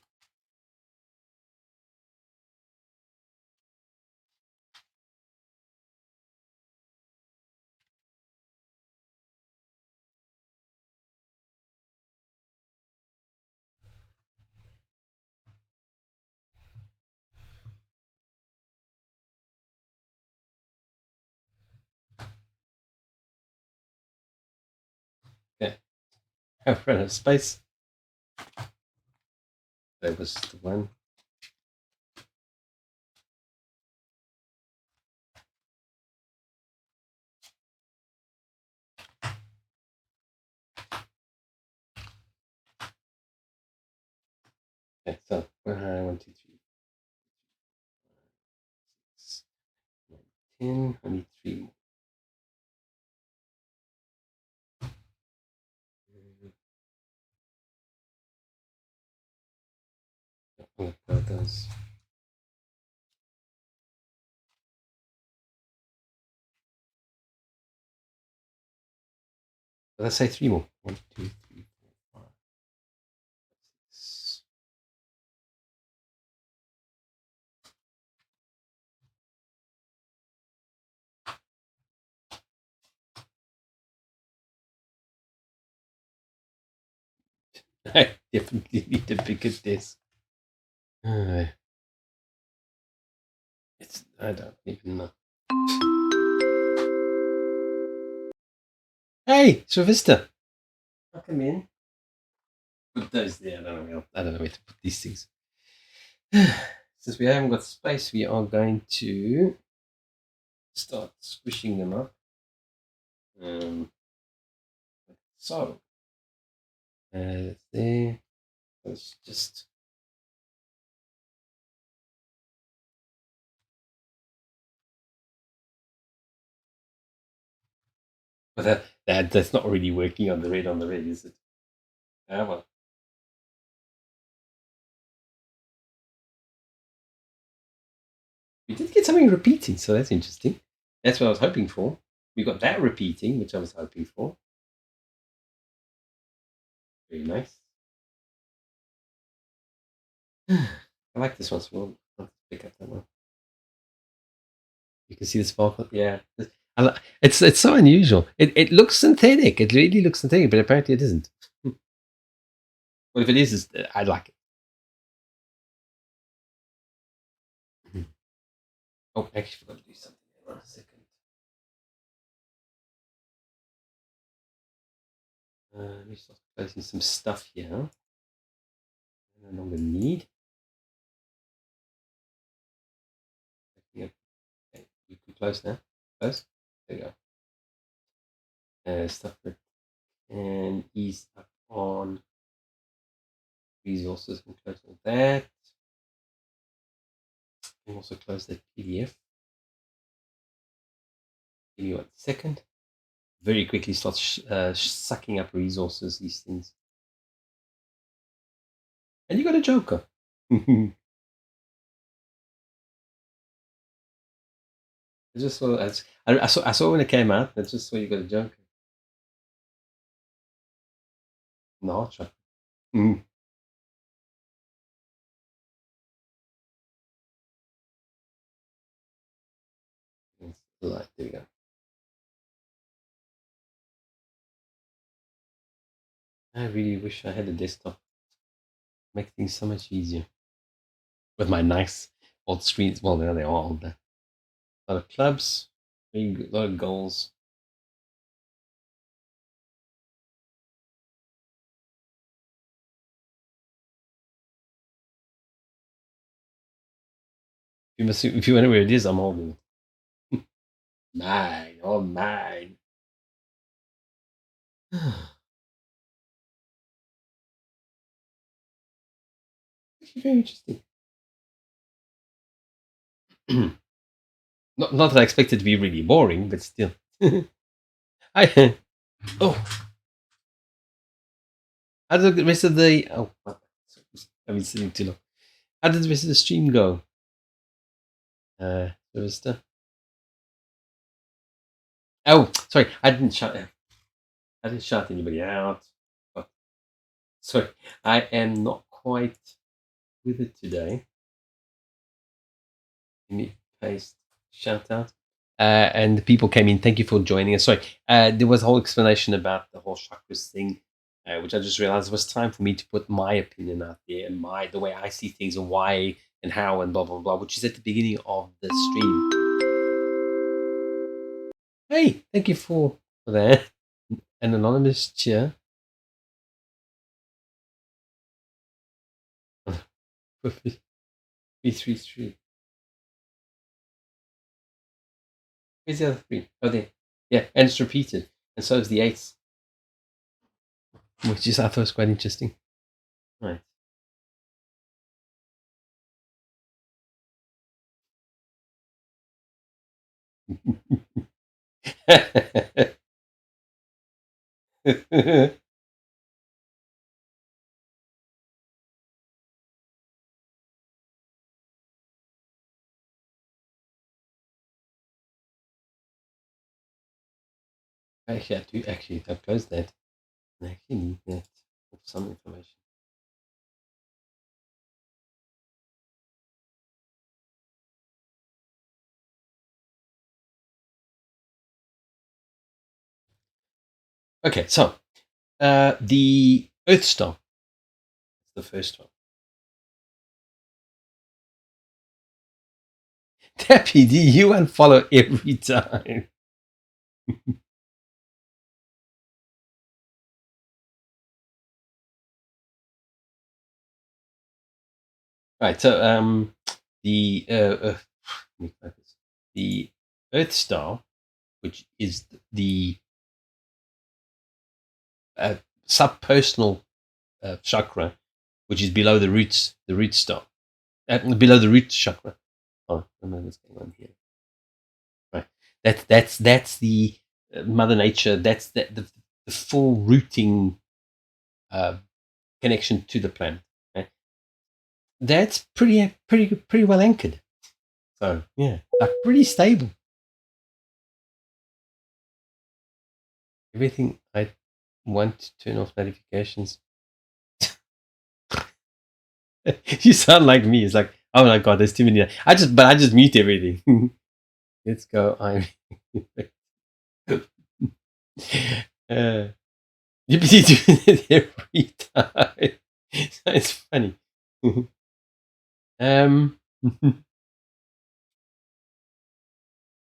Okay. I've run out of space. That was the one. Okay, so 1, 2, 3, 6, 9, 10. I need 3 more. I'm going to those. Let's say 3 more. 1, 2, 3, 4, 5, 6. I definitely need a bigger desk. I don't even know. Hey, Sylvester. Come in. Put those there. I don't know where to put these things. Since we haven't got space, we are going to start squishing them up. So, there. Let's just. But that's not really working on the red, is it? Ah, well. We did get something repeating, so that's interesting. That's what I was hoping for. We got that repeating, which I was hoping for. Very nice. I like this one, so we'll pick up that one. You can see the sparkle. Yeah, it's so unusual. It looks synthetic. It really looks synthetic, but apparently it isn't. Well, if it is, I like it. Oh, I actually forgot to do something. Hold on a second. Let me start placing some stuff here. I no longer need. Okay, you can close now. Close. There you go. Stuff that can ease up on resources. And close all that. And also close that PDF. Give me 1 second. Very quickly start sucking up resources, these things. And you got a joker. I just saw I saw when it came out. I just saw you got a joker. No, chakra. Mm. There we go. I really wish I had a desktop. Make things so much easier. With my nice old screens. Well, now they're all old. A lot of clubs, a lot of goals. If you wonder where it is, I'm holding it. Mine, all mine. Actually, very interesting. Not that I expect it to be really boring, but still. I oh, how did the rest of the I've been sitting too long. How did the rest of the stream go? Rivista? Oh, sorry, I didn't shout anybody out. Oh, sorry, I am not quite with it today. Let me paste shout out. And the people came in. Thank you for joining us. Sorry, there was a whole explanation about the whole chakras thing, which I just realized it was time for me to put my opinion out there and the way I see things and why and how and blah blah blah, which is at the beginning of the stream. Hey, thank you for that. An anonymous cheer. 333. Where's the other three? Oh, there. Yeah, and it's repeated. And so is the eighth, which is, I thought, quite interesting. Right. Actually, I do actually have closed that. I actually need that for some information. Okay, so the Earth Star is the first one. Deputy, you unfollow every time. Right, so the the Earth Star, which is the subpersonal chakra, which is below the root star, below the root chakra. Oh, I don't know what's going on here. Right, that's the Mother Nature. That's the full rooting uh, connection to the planet. Right? That's pretty well anchored. So yeah, like pretty stable. Everything I want to turn off notifications. You sound like me. It's like, oh my god, there's too many. I just mute everything. Let's go. I'm. You're busy doing it every time. So it's funny. um.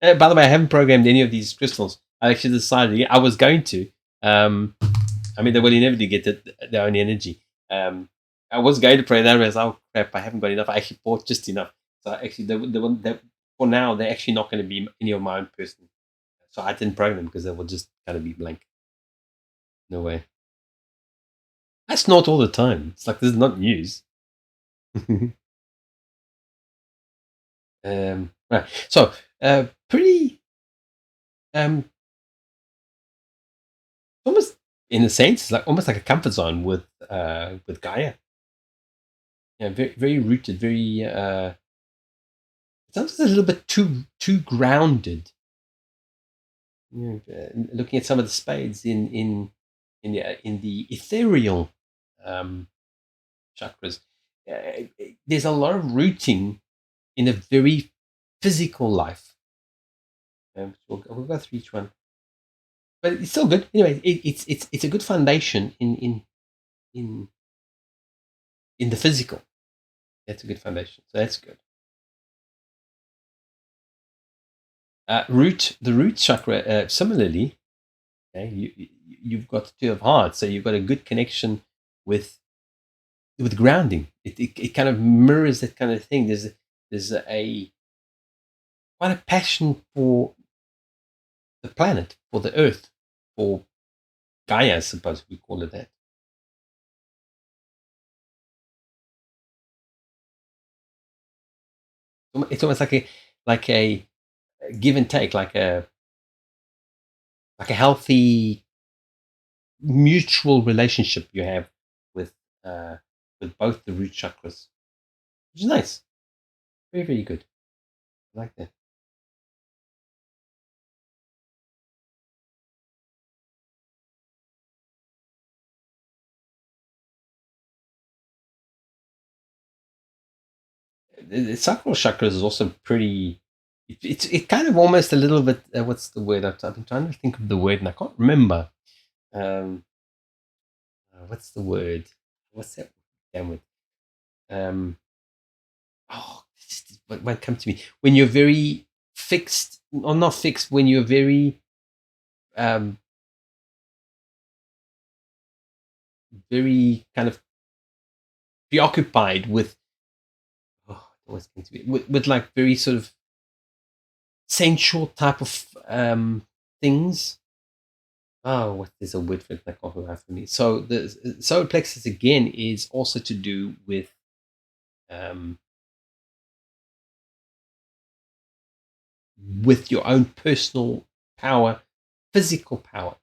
By the way, I haven't programmed any of these crystals. I actually decided I was going to. I mean, they will inevitably get their own energy. I was going to pray that, but oh crap, I haven't got enough. I actually bought just enough. So actually, for now, they're actually not going to be any of my own personal. So I didn't program them because they will just kind of be blank. No way. I snort all the time. It's like this is not news. Right. So, pretty, almost in a sense, it's like almost like a comfort zone with Gaia. Yeah, very rooted, very. Sometimes a little bit too grounded. You know, looking at some of the spades in the ethereal um, chakras, there's a lot of rooting in a very physical life. So we'll go through each one, but it's still good. Anyway, it's a good foundation in in the physical. That's a good foundation. So that's good. The root chakra, similarly, okay, you've got two of hearts, so you've got a good connection with grounding. It kind of mirrors that kind of thing. There's a quite a passion for the planet, for the earth, for Gaia, I suppose we call it that. It's almost like a give and take, like a healthy mutual relationship you have with uh, with both the root chakras, which is nice. Very good. I like that. The sacral chakras is also pretty. It kind of almost a little bit. What's the word? I've been trying to think of the word and I can't remember. Um, what's the word? What's that? Damn it. Um, oh, what won't come to me. When you're very fixed, or not fixed, when you're very very kind of preoccupied with, what's going to be, with like very sort of sensual type of things. Oh, what is a word for it that can't come out for me? So the solar plexus again is also to do um, with your own personal power, physical power.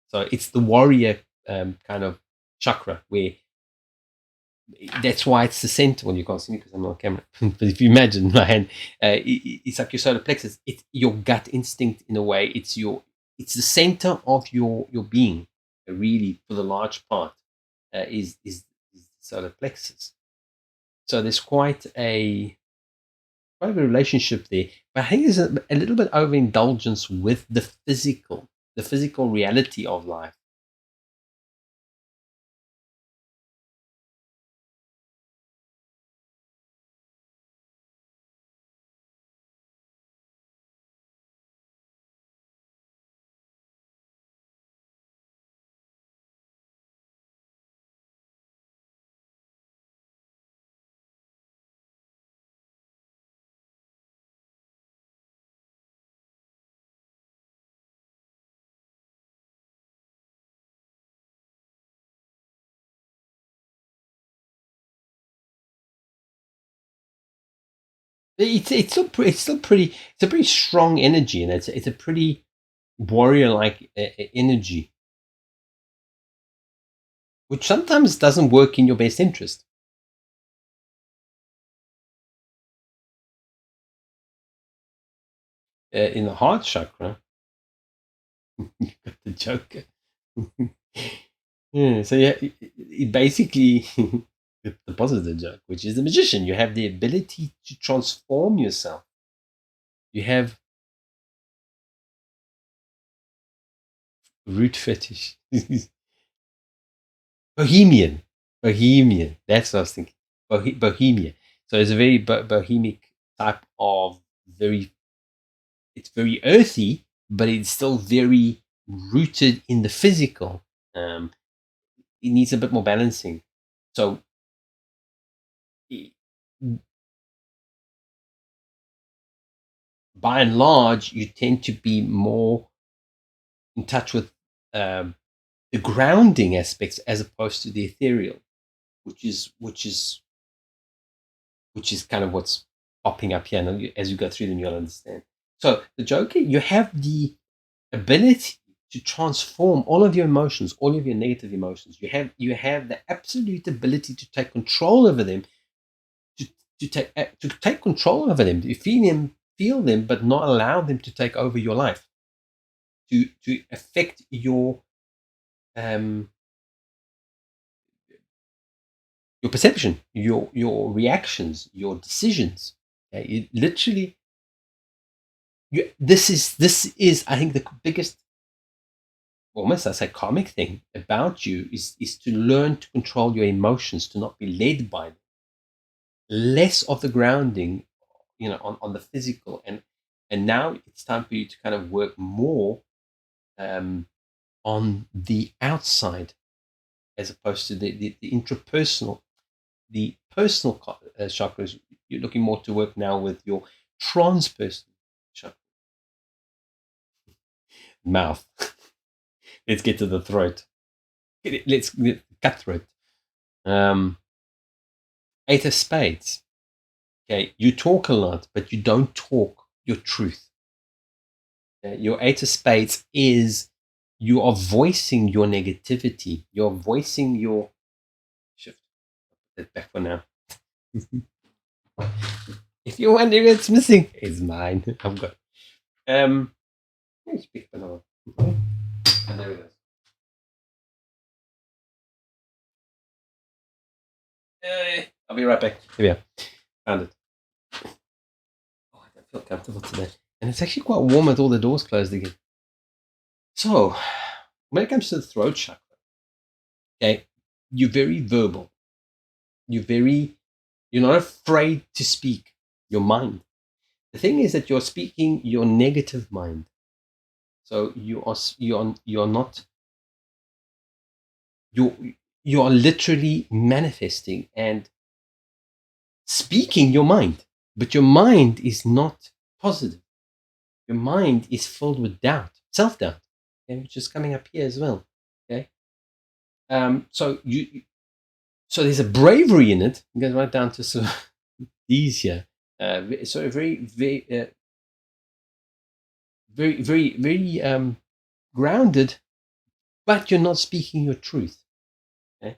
So it's the warrior kind of chakra where that's why it's the center. Well, you can't see me because I'm not on camera. But if you imagine my hand, it's like your solar plexus. It's your gut instinct in a way. It's the center of your being. Really, for the large part, is the solar plexus. So there's quite a good relationship there. But I think there's a little bit overindulgence with the physical reality of life. It's a pretty strong energy, and it's a pretty warrior like energy, which sometimes doesn't work in your best interest. In the heart chakra, you've got the Joker. Yeah, so yeah, it basically the positive joke, which is the magician. You have the ability to transform yourself. You have root fetish. Bohemian. Bohemian. That's what I was thinking. Bohemia. So it's a very bohemic type of very, it's very earthy, but it's still very rooted in the physical. It needs a bit more balancing. So by and large, you tend to be more in touch with um, the grounding aspects as opposed to the ethereal, which is kind of what's popping up here. And as you go through them, you'll understand. So the Joker, you have the ability to transform all of your emotions, all of your negative emotions. You have the absolute ability to take control over them, to take control over them, to feel them, but not allow them to take over your life, to affect um, your perception, your reactions, your decisions. You literally, this is I think the biggest, almost I say karmic thing about you is to learn to control your emotions, to not be led by them. Less of the grounding, on the physical, and now it's time for you to kind of work more on the outside as opposed to the intrapersonal, the personal chakras. You're looking more to work now with your transpersonal chakra. Mouth. Let's get to the throat. Let's cut throat. Um, Eight of Spades. Okay, you talk a lot, but you don't talk your truth. Your Eight of Spades is you are voicing your negativity. You're voicing your shift. Put that back for now. If you're wondering what's missing, it's mine. I've got. Let me pick another one. And there it is. I'll be right back. Here we are. Found it. Oh, I don't feel comfortable today. And it's actually quite warm with all the doors closed again. So, when it comes to the throat chakra, okay, you're very verbal. You're not afraid to speak your mind. The thing is that you're speaking your negative mind. So you're not, you're you are literally manifesting and speaking your mind, but your mind is not positive. Your mind is filled with doubt, self-doubt, okay, which is coming up here as well. Okay, so so there's a bravery in it. It goes right down to sort of these here. So very grounded, but you're not speaking your truth. Okay,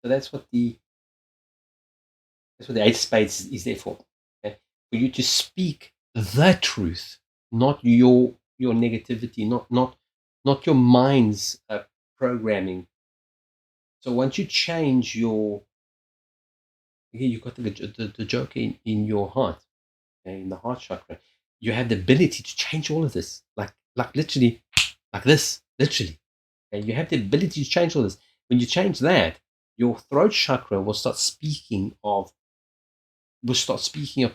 so that's what the Eight of Spades is there for. Okay, for you to speak the truth, not your negativity, not your mind's programming. So once you change your, here you've got the joker in your heart, okay, in the heart chakra, you have the ability to change all of this, like literally, like this, literally. Okay? You have the ability to change all this. When you change that, your throat chakra will start speaking of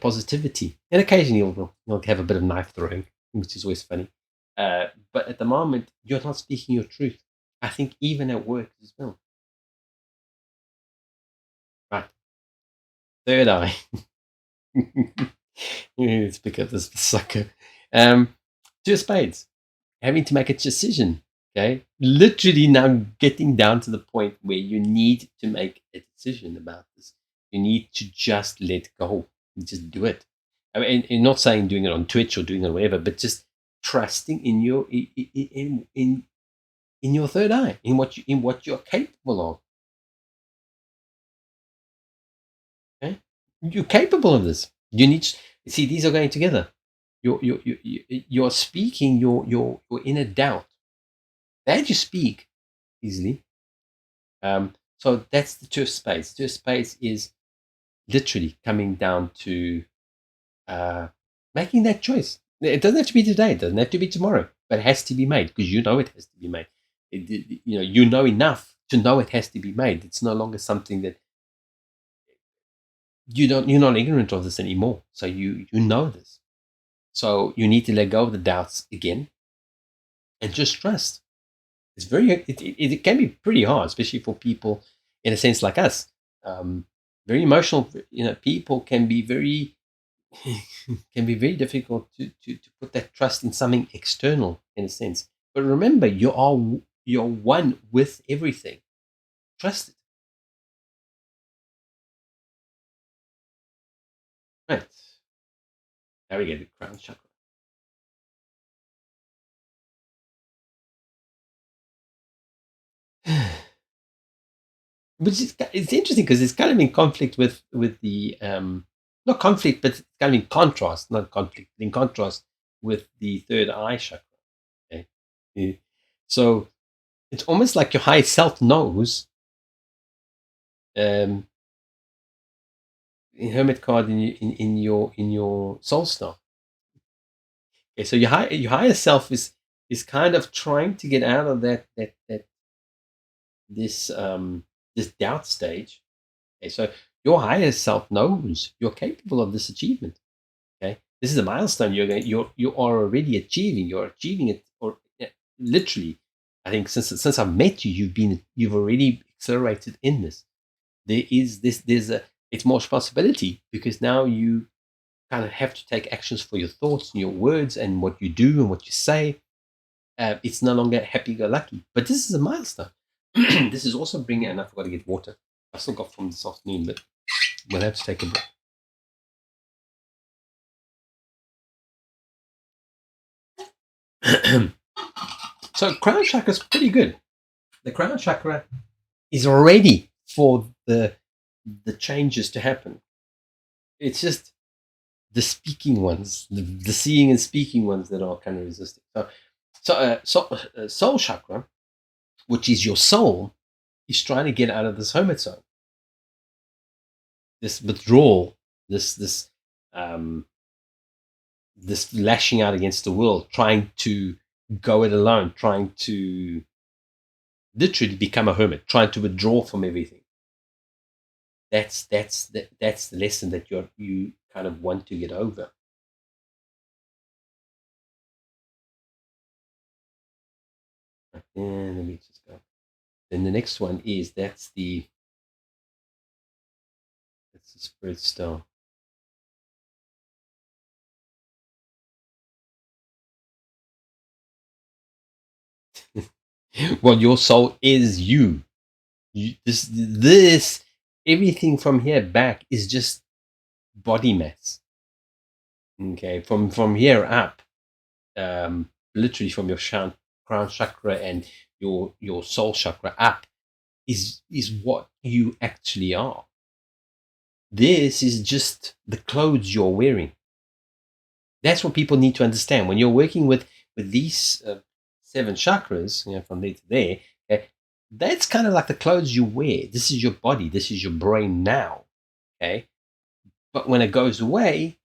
positivity. And occasionally you'll have a bit of knife throwing, which is always funny. But at the moment, you're not speaking your truth. I think even at work as well. Right. Third eye. Let's pick up this sucker. Two of spades. Having to make a decision. Okay. Literally now getting down to the point where you need to make a decision about this. You need to just let go. Just do it. I mean, and not saying doing it on Twitch or doing it whatever, but just trusting in your in your third eye, in what you're capable of. Okay? You're capable of this. You need to see, these are going together. You're speaking your inner doubt. That you speak easily. So that's the two of spades. Two of spades is literally coming down to making that choice. It doesn't have to be today. It doesn't have to be tomorrow, but it has to be made because you know it has to be made. You know enough to know it has to be made. It's no longer something that you're not ignorant of this anymore. So you know this. So you need to let go of the doubts again and just trust. It's it can be pretty hard, especially for people in a sense like us. Very emotional, people can be very can be very difficult to put that trust in something external in a sense. But remember, you're one with everything. Trust it. Right. Now we get the crown chakra. Which is it's interesting because it's kind of in conflict with the not conflict, but it's kind of in contrast, not conflict, in contrast with the third eye chakra. Okay? Yeah. So it's almost like your higher self knows. Um, Hermit card in your soul star. Okay, so your higher self is kind of trying to get out of that this this doubt stage. Okay, so your higher self knows you're capable of this achievement. Okay, this is a milestone you are already achieving. You're achieving it, or literally, I think since I've met you, you've already accelerated in this. There's a it's more responsibility because now you kind of have to take actions for your thoughts and your words and what you do and what you say. It's no longer happy-go-lucky, but this is a milestone. This is also bringing, and I forgot to get water. I still got from this afternoon, but we'll have to take a break. So crown chakra is pretty good. The crown chakra is ready for the changes to happen. It's just the speaking ones, the seeing and speaking ones that are kind of resisting. Soul chakra, which is your soul, is trying to get out of this hermit zone, this withdrawal, this um, this lashing out against the world, trying to go it alone, trying to literally become a hermit, trying to withdraw from everything. That's the lesson that you kind of want to get over. And let me just go. Then the next one is that's the spirit star. Well, your soul is you. This everything from here back is just body mass. Okay, from here up, literally from your crown chakra and your soul chakra up is what you actually are. This is just the clothes you're wearing. That's what people need to understand when you're working with these 7 chakras, from there to there. Okay, that's kind of like the clothes you wear. This is your body. This is your brain now. Okay, but when it goes away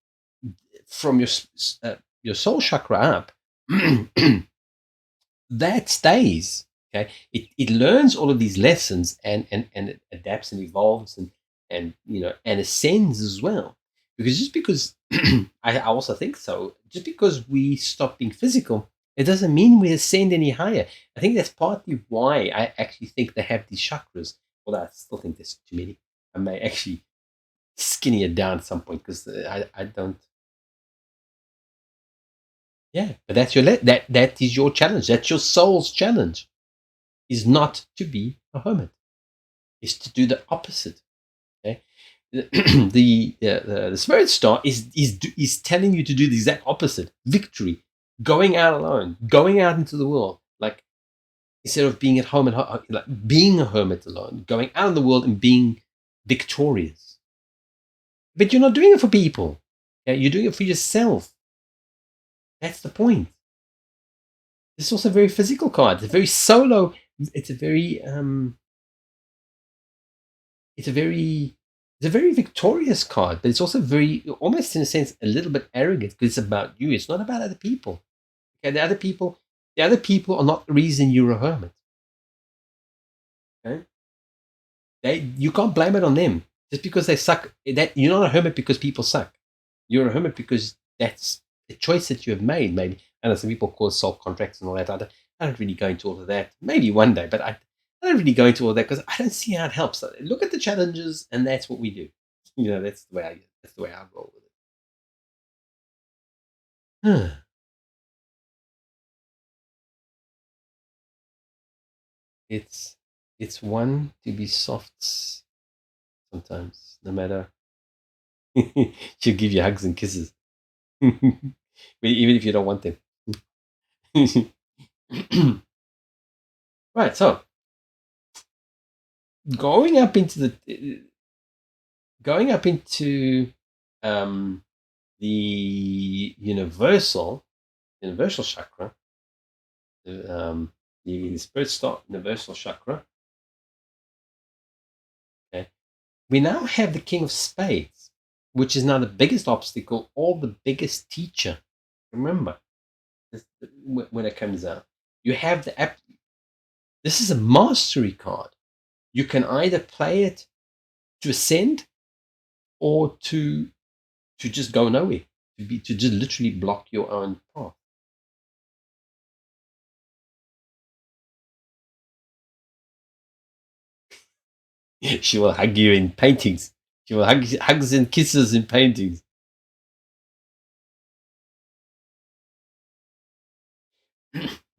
from your soul chakra up, that stays. Okay, it learns all of these lessons and it adapts and evolves and and ascends as well. Because just because I also think so, just because we stop being physical, it doesn't mean we ascend any higher. I think that's partly why I actually think they have these chakras. Well, I still think there's too many. I may actually skinny it down at some point because I don't. Yeah, but that's that is your challenge. That's your soul's challenge. Is not to be a hermit. Is to do the opposite. Okay, the spirit star is telling you to do the exact opposite. Victory, going out alone, going out into the world, like instead of being at home and like being a hermit alone, going out in the world and being victorious. But you're not doing it for people. Yeah, you're doing it for yourself. That's the point. It's also a very physical card. It's a very solo. It's a very it's a very victorious card, but it's also very almost in a sense a little bit arrogant because it's about you. It's not about other people. Okay, the other people are not the reason you're a hermit. Okay, you can't blame it on them just because they suck. That you're not a hermit because people suck. You're a hermit because that's the choice that you have made. Maybe I know some people call soul contracts and all that. I don't really go into all of that. Maybe one day, but I don't really go into all that because I don't see how it helps. Look at the challenges, and that's what we do. That's the way I roll with it. It's one to be soft sometimes, no matter. She'll give you hugs and kisses, even if you don't want them. Right, so going up into the going up into the universal chakra, the spirit star universal chakra. Okay, we now have the King of Spades, which is now the biggest obstacle or the biggest teacher. Remember, when it comes out, you have the app. This is a mastery card. You can either play it to ascend or to just go nowhere, to just literally block your own path. She will hug you in paintings. She will hugs and kisses in paintings.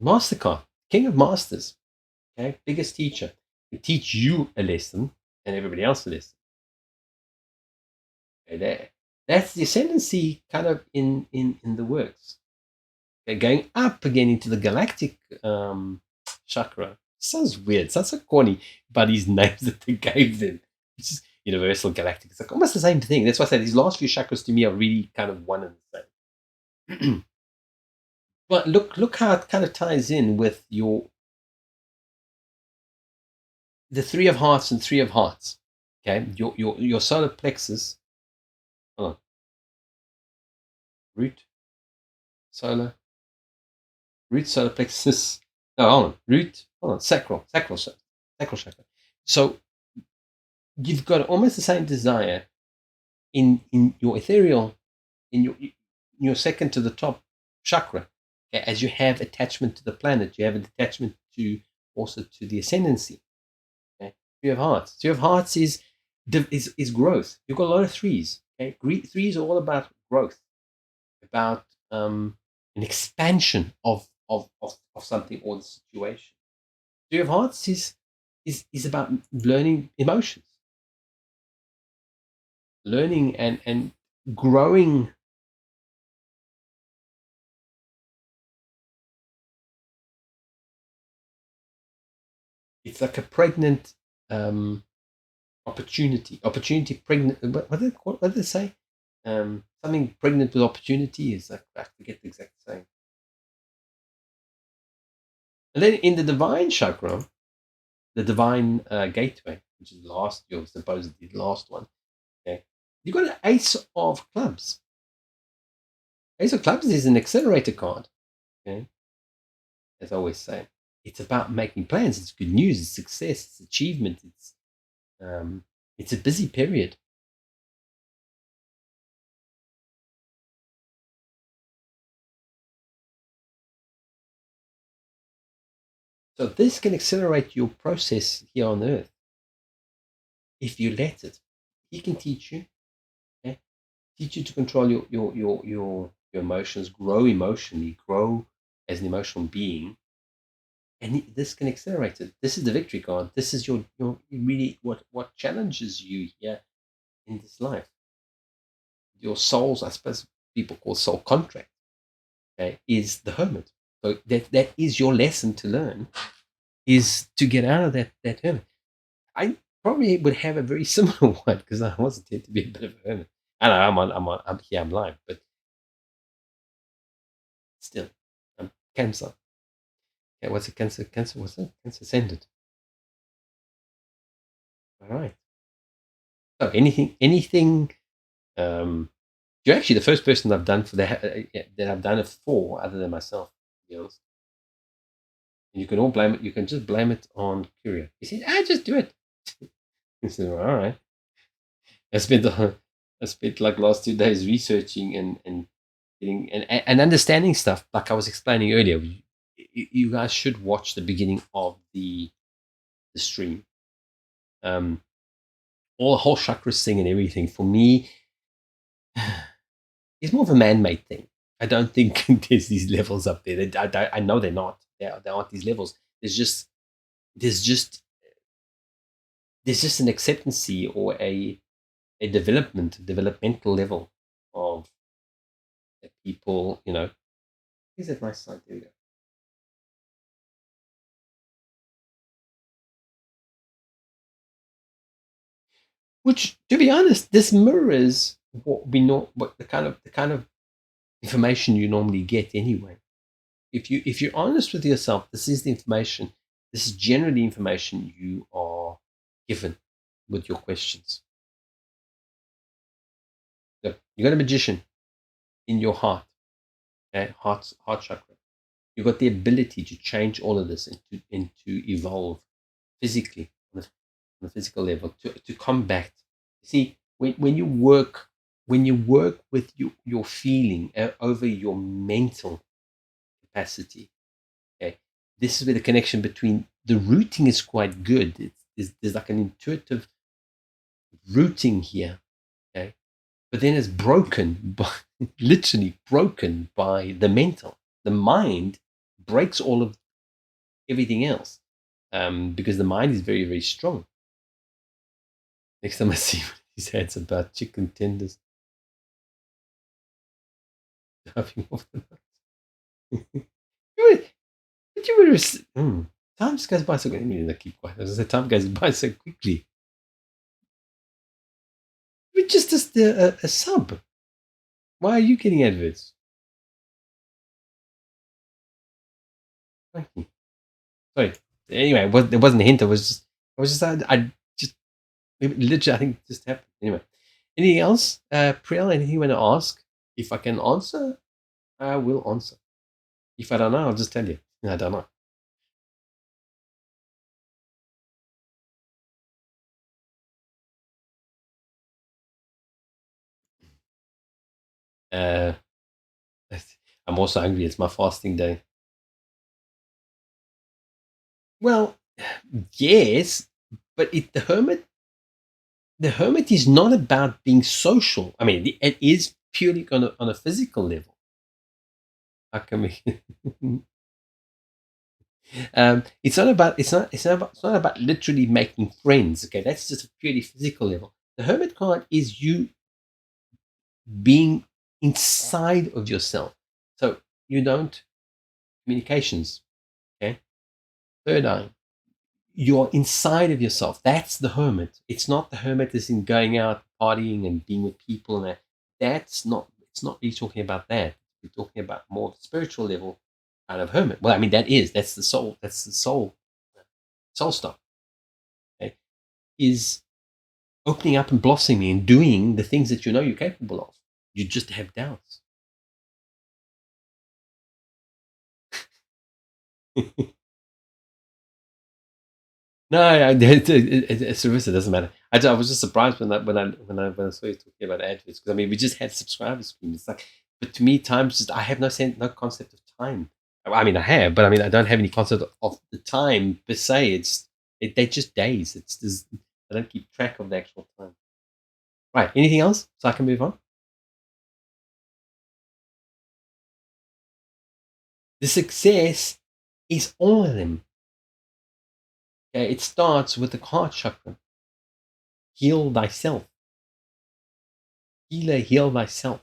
Master card, King of Masters. Okay, biggest teacher. They teach you a lesson and everybody else a lesson. Okay, there. That's the ascendancy kind of in the works. Okay, going up again into the galactic chakra. Sounds weird. Sounds so corny, but these names that they gave them. It's just universal galactic. It's like almost the same thing. That's why I said these last few chakras to me are really kind of one and the same. But look how it kind of ties in with the 3 of Hearts and 3 of Hearts. Okay, your solar plexus. Hold on. Root, solar, solar plexus. No, hold on. Root, hold on. Sacral chakra. So you've got almost the same desire in your ethereal, in your second to the top chakra, okay, as you have attachment to the planet. You have an attachment to also to the ascendancy. Three of Hearts. Three of Hearts is growth. You've got a lot of threes. Okay, threes are all about growth, about an expansion of something or the situation. Three of Hearts is about learning emotions, learning and growing. It's like a pregnant opportunity pregnant. What did they say? Something pregnant with opportunity is like, I forget the exact saying. And then in the divine chakra, the divine gateway, which is the last, your supposedly the last one. Okay, you got an Ace of Clubs. Ace of Clubs is an accelerator card. Okay, as I always say, it's about making plans. It's good news. It's success. It's achievement. It's a busy period. So this can accelerate your process here on Earth if you let it. He can teach you. Okay? Teach you to control your emotions, grow emotionally, grow as an emotional being, and this can accelerate it. This is the victory card. This is your really what challenges you here in this life. Your soul's, I suppose people call soul contract, okay, is the hermit. So that is your lesson to learn, is to get out of that hermit. I probably would have a very similar one because I was tend to be a bit of a hermit. I know I'm here, I'm live, but still, I'm Cancer. Yeah, what's a Cancer? Cancer, what's that? Cancer ascendant. All right. So anything. You're actually the first person I've done for that I've done it for, other than myself. And you can all blame it. You can just blame it on Curio. He said, just do it." He said, "Well, all right." I spent I spent like last 2 days researching and getting and understanding stuff. Like I was explaining earlier, you guys should watch the beginning of the stream. All the whole chakras thing and everything for me is more of a man-made thing. I don't think there's these levels up there. I know they're not. There aren't these levels. There's just there's just an acceptancy or a developmental level of people. Is that my side? There we go. Which, to be honest, this mirrors what we know, what the kind of information you normally get anyway. If you're honest with yourself, this is the information. This is generally information you are given with your questions. So you got a magician in your heart, okay? Heart chakra. You've got the ability to change all of this and to evolve physically on the physical level to combat. See, when you work with your feeling over your mental capacity, okay, this is where the connection between the rooting is quite good. There's like an intuitive rooting here, okay, but then it's broken by literally broken by the mental. The mind breaks all of everything else, because the mind is very, very strong. Next time I see what he says about chicken tenders diving off the knife. But you would time goes by so quickly. I keep quiet. As I say, time goes by so quickly. But just as a sub. Why are you getting adverts? Thank you. Sorry. Anyway, it wasn't a hint. I just literally, I think it just happened. Anyway, anything else, Priel? Anything you want to ask? If I can answer, I will answer. If I don't know, I'll just tell you. I don't know. Uh, I'm also hungry. It's my fasting day. Well, yes, but the hermit is not about being social. I mean, it is purely on a physical level. How can we? It's not about literally making friends. Okay, that's just a purely physical level. The hermit card is you being inside of yourself. So you don't communications. Okay, third eye. You're inside of yourself. That's the hermit. It's not the hermit as in going out partying and being with people and that. That's not. It's not really talking about that. We're talking about more spiritual level kind of hermit. Well, I mean that's the soul. That's the soul. Soul stuff. Okay? Is opening up and blossoming and doing the things that you know you're capable of. You just have doubts. No, Sarissa doesn't matter. I was just surprised when I saw you talking about adverts because I mean we just had subscriber screen. It's like, but to me, time's just I have no concept of time. I mean I have, but I mean I don't have any concept of the time per se. They're just days. It's just I don't keep track of the actual time. Right. Anything else? So I can move on. The success is all of them. Okay, it starts with the heart chakra. Heal thyself. Healer, heal thyself.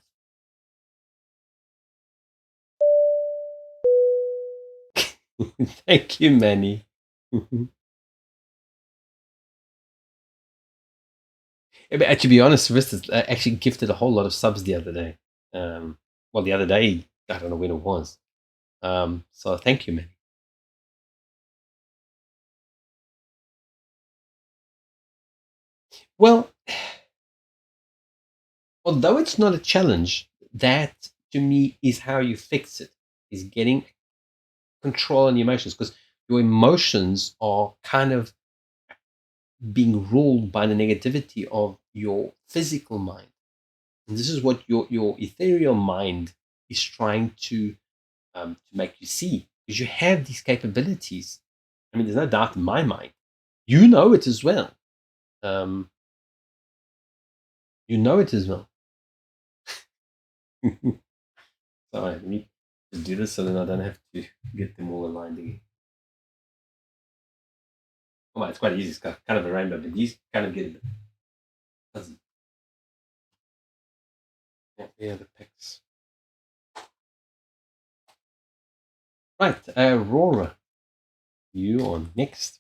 Thank you, Manny. To be honest, Rista's actually gifted a whole lot of subs the other day. Well, the other day, I don't know when it was. So thank you, Manny. Well, although it's not a challenge, that to me is how you fix it, is getting control on your emotions because your emotions are kind of being ruled by the negativity of your physical mind. And this is what your ethereal mind is trying to make you see because you have these capabilities. I mean, there's no doubt in my mind. You know it as well. Um, you know it as well. So I need to do this so then I don't have to get them all aligned again. Oh, it's quite easy. It's kind of a rainbow, but these kind of get a bit fuzzy. Yeah, the picks. Right, Aurora, you on next.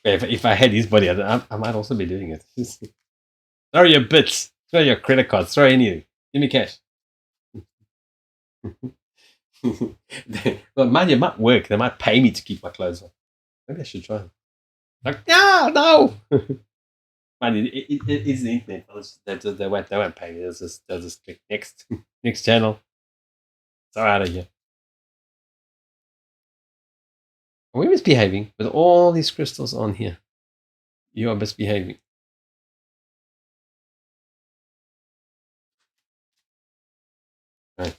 If I had his body, I might also be doing it. Throw your bits, throw your credit cards, throw anything. Give me cash. Well, mind you, it might work. They might pay me to keep my clothes on. Maybe I should try. Like, no. Man, it is the internet. They won't pay me. They'll just click next, next channel. So out of here. Are we misbehaving with all these crystals on here? You are misbehaving. Right.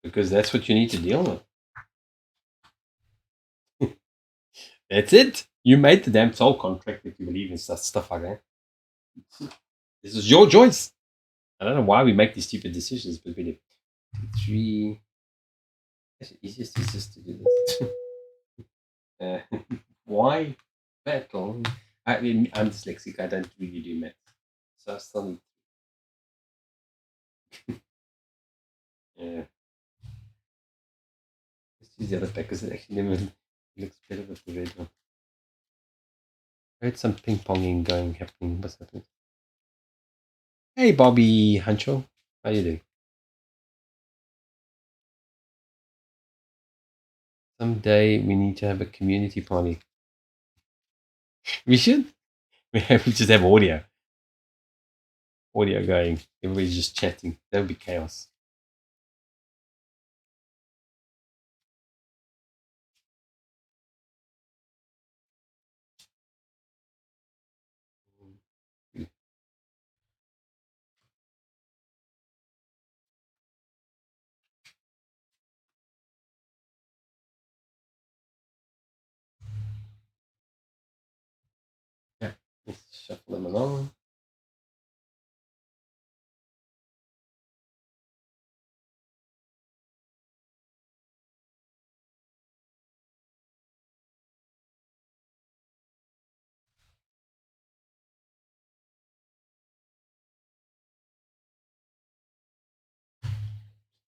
Because that's what you need to deal with. That's it. You made the damn soul contract if you believe in stuff like that. This is your choice. I don't know why we make these stupid decisions, but we do. 3. It's easiest is just to do this. Why battle? I mean, I'm dyslexic. I don't really do math. So I still need. Yeah. Let's use the other pack because it actually never looks better with the red one. I heard some ping ponging going happening. What's happening? Hey, Bobby Huncho. How you doing? Someday we need to have a community party. We should. We just have audio. Audio going. Everybody's just chatting. That would be chaos. Yeah. Let's shuffle them along.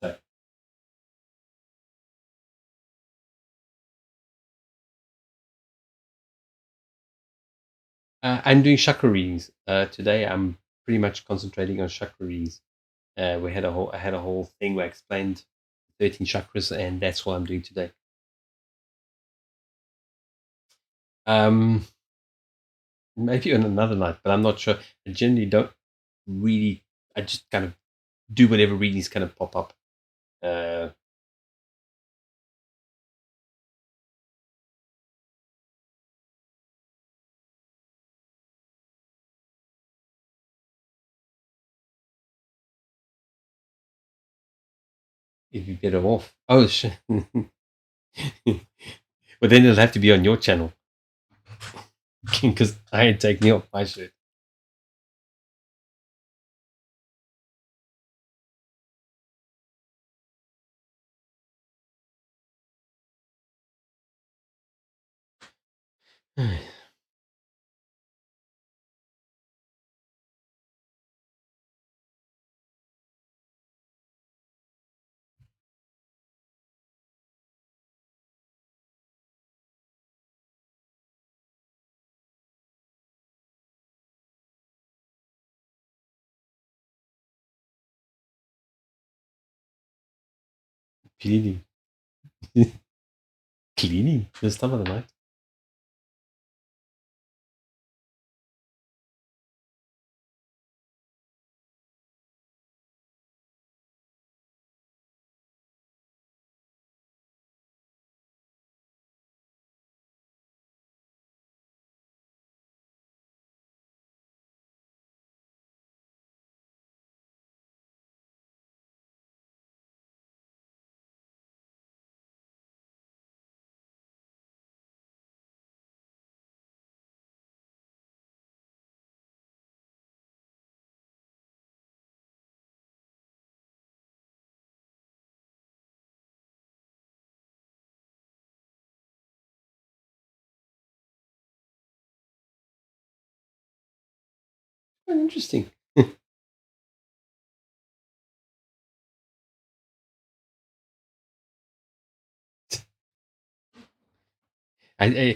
So, I'm doing chakra readings. Today I'm pretty much concentrating on chakra readings. I had a whole thing where I explained 13 chakras, and that's what I'm doing today. Um, Maybe on another night, but I'm not sure. I generally don't really. I just kind of do whatever readings kind of pop up. Uh, If you're better off. Oh shit! But then it'll have to be on your channel because I ain't taking off my shirt. Cleaning, cleaning this time of the night. Oh, interesting. You,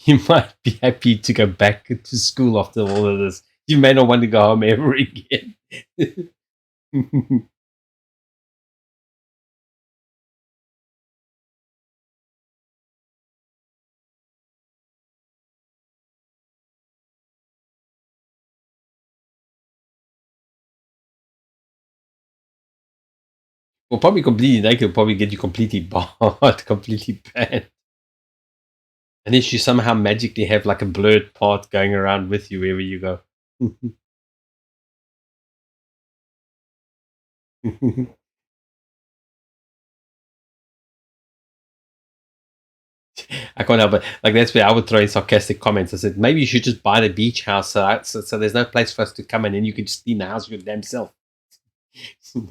you might be happy to go back to school after all of this. You may not want to go home ever again. Well, probably completely naked will probably get you completely barred, completely banned. Unless you somehow magically have like a blurred part going around with you wherever you go. I can't help it. Like that's where I would throw in sarcastic comments. I said maybe you should just buy the beach house so there's no place for us to come in, and you can just clean the house your damn self.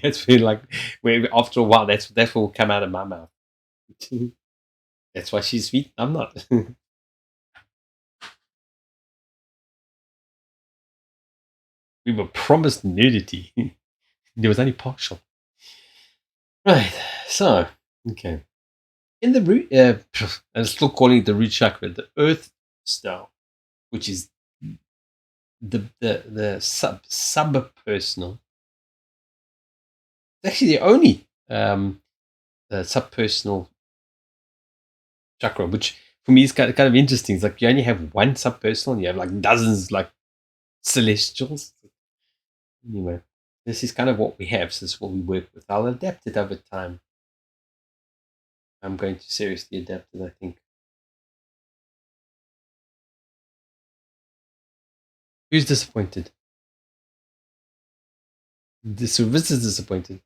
That's where like where after a while that's what will come out of my mouth. That's why she's sweet. I'm not. We were promised nudity. There was only partial. Right. So, okay. In the root, I'm still calling it the root chakra, the earth star, which is the sub personal. It's actually the only sub personal chakra, which for me is kind of interesting. It's like you only have one sub personal, you have like dozens like celestials. Anyway, this is kind of what we have. So this is what we work with. I'll adapt it over time. I'm going to seriously adapt it, I think. Who's disappointed? The service is disappointed.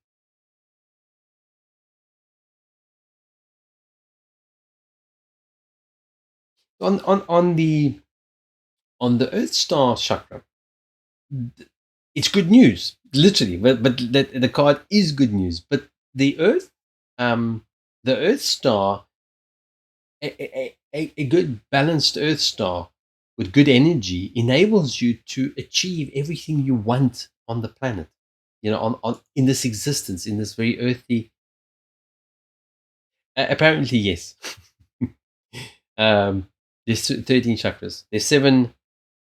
On the Earth Star chakra, it's good news, literally. But the card is good news. But the Earth, the Earth Star, a good balanced Earth Star with good energy enables you to achieve everything you want on the planet. You know, on in this existence, in this very earthy. Apparently, yes. There's 13 chakras. There's seven,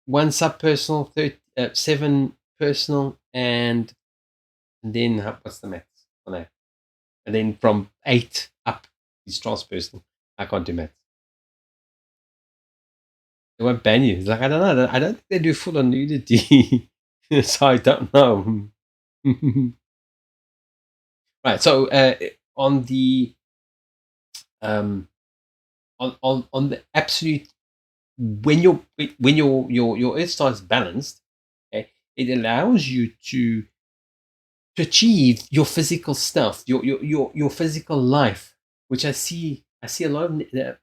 one subpersonal, 7 personal, and then what's the maths on that? And then from 8 up is transpersonal. I can't do maths. They won't ban you. It's like, I don't know. I don't think they do full on nudity. So I don't know. Right. So on the on the absolute, when your earth star is balanced, okay, it allows you to achieve your physical stuff, your physical life, which I see yeah,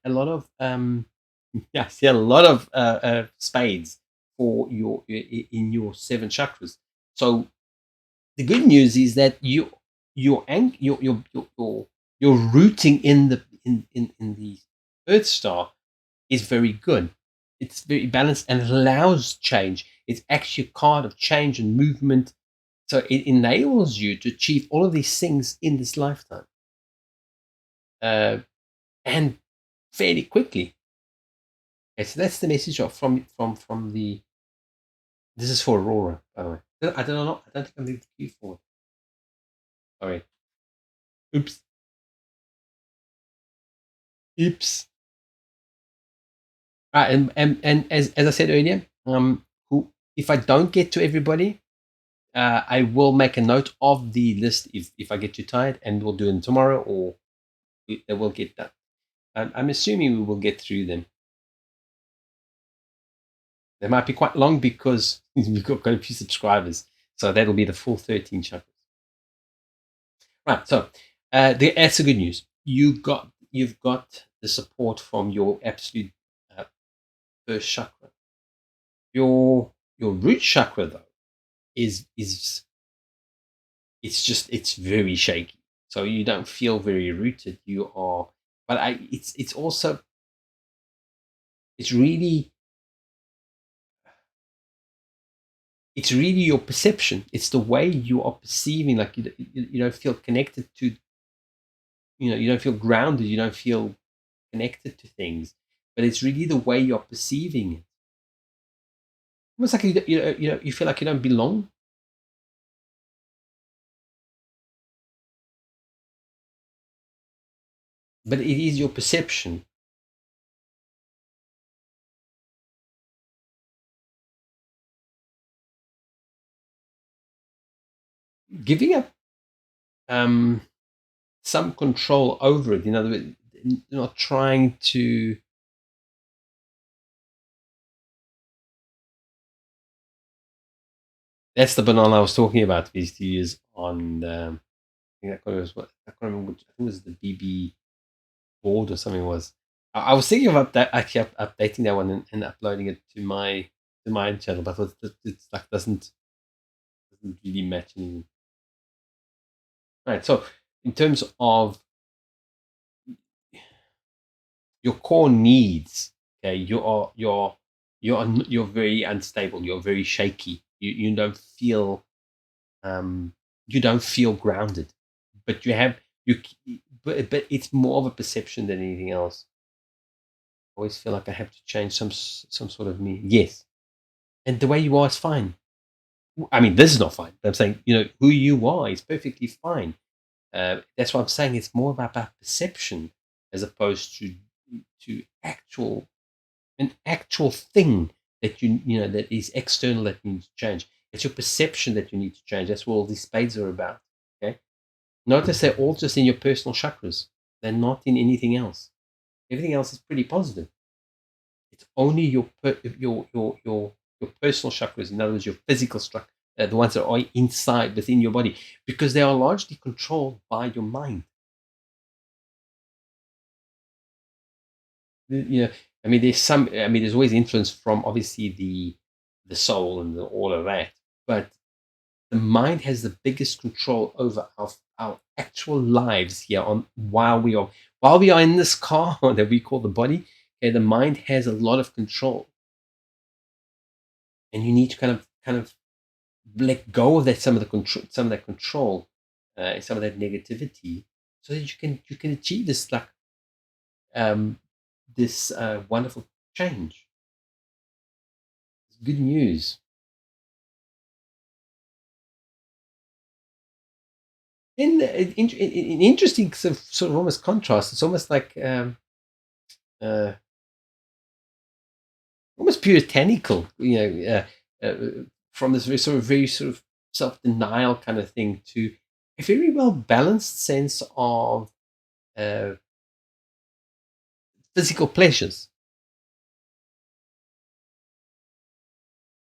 I see a lot of spades for in your 7 chakras. So the good news is that your rooting in the Earth Star is very good. It's very balanced and it allows change. It's actually a card of change and movement. So it enables you to achieve all of these things in this lifetime, and fairly quickly. Okay, so that's the message from the. This is for Aurora, by the way. I don't know. I don't think I'm moving the queue forward. Sorry. Oops. Oops. Right, and as I said earlier, if I don't get to everybody, I will make a note of the list if I get too tired, and we'll do them tomorrow, or they will get done. I'm assuming we will get through them. They might be quite long because we've got a few subscribers, so that'll be the full 13 chakras. Right, so that's the good news. You've got the support from your absolute first chakra. Your root chakra though is it's very shaky, so you don't feel very rooted. You are, but it's also, it's really your perception. It's the way you are perceiving. Like you don't feel connected to, you don't feel grounded. You don't feel connected to things, but it's really the way you're perceiving it. Almost like you feel like you don't belong. But it is your perception. Giving up some control over it. In other words, not trying to. That's the banana I was talking about these 2 years on. I think that was what I can't remember. I think it was the BB board or something. It was. I was thinking of actually updating that one and uploading it to my channel, but it's like doesn't really match anything. Right. So in terms of your core needs, okay, you're very unstable. You're very shaky. You don't feel you don't feel grounded, but you have you. But it's more of a perception than anything else. I always feel like I have to change some sort of me. Yes, and the way you are is fine. I mean, this is not fine. But I'm saying, who you are is perfectly fine. That's what I'm saying. It's more about perception as opposed to an actual thing that that is external that needs to change. It's your perception that you need to change. That's what all these spades are about. Okay. Notice they're all just in your personal chakras. They're not in anything else. Everything else is pretty positive. It's only your personal chakras, in other words, your physical structure, the ones that are inside within your body, because they are largely controlled by your mind. I mean, there's always influence from obviously the soul and all of that, but the mind has the biggest control over our actual lives here on while we are in this car that we call the body. Okay, the mind has a lot of control, and you need to kind of let go of that some of that control, some of that negativity, so that you can achieve this like um, this wonderful change. It's good news. In interesting sort of almost contrast, it's almost like uh, almost puritanical, from this very sort of self-denial kind of thing to a very well balanced sense of uh, physical pleasures.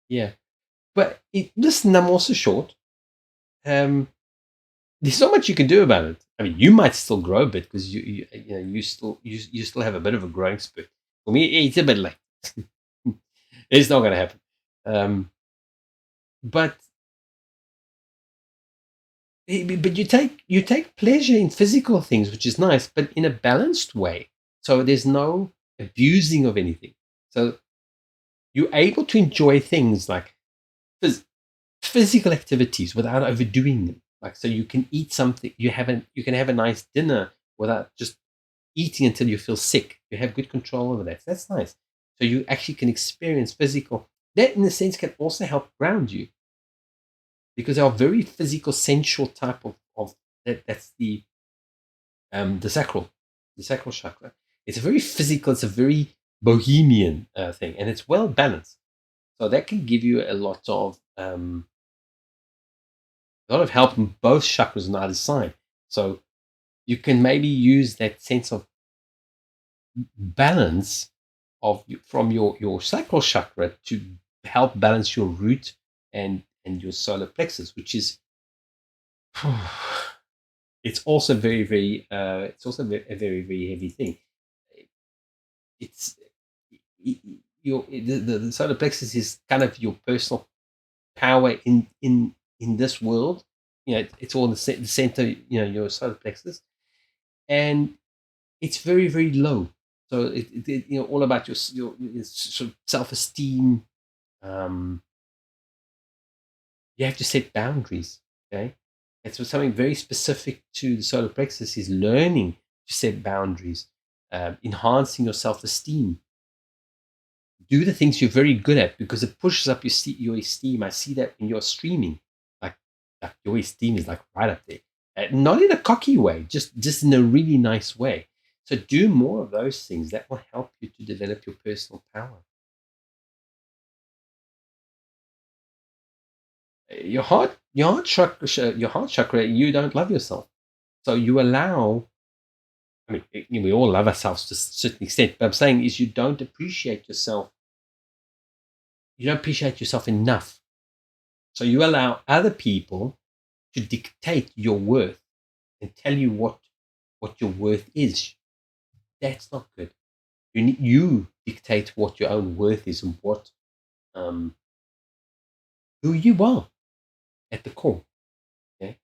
Yeah, but listen, I'm also short. Um, there's not much you can do about it. I mean, you might still grow a bit because you still have a bit of a growing spurt. For me, it's a bit late. It's not going to happen. But you take pleasure in physical things, which is nice, but in a balanced way. So there's no abusing of anything. So you're able to enjoy things like phys- physical activities without overdoing them. Like, so you can eat something, you can have a nice dinner without just eating until you feel sick. You have good control over that. So that's nice. So you actually can experience physical. That, in a sense, can also help ground you because they are very physical, sensual type of that's the sacral, the sacral chakra. It's a very physical. It's a very bohemian thing, and it's well balanced. So that can give you a lot of help in both chakras on either side. So you can maybe use that sense of balance from your sacral chakra to help balance your root and your solar plexus, which is it's also a very very heavy thing. It's the solar plexus is kind of your personal power in this world. It's all the center. Your solar plexus, and it's very very low. So all about your sort of self esteem. Um, you have to set boundaries. Okay, and so something very specific to the solar plexus is learning to set boundaries, enhancing your self esteem. Do the things you're very good at because it pushes up your esteem. I see that when you're streaming, like, your esteem is like right up there, not in a cocky way, just in a really nice way. So do more of those things. That will help you to develop your personal power. Your heart chakra. You don't love yourself, so you allow. I mean, we all love ourselves to a certain extent, but I'm saying is you don't appreciate yourself. You don't appreciate yourself enough. So you allow other people to dictate your worth and tell you what your worth is. That's not good. You dictate what your own worth is and um, who you are at the core. Okay,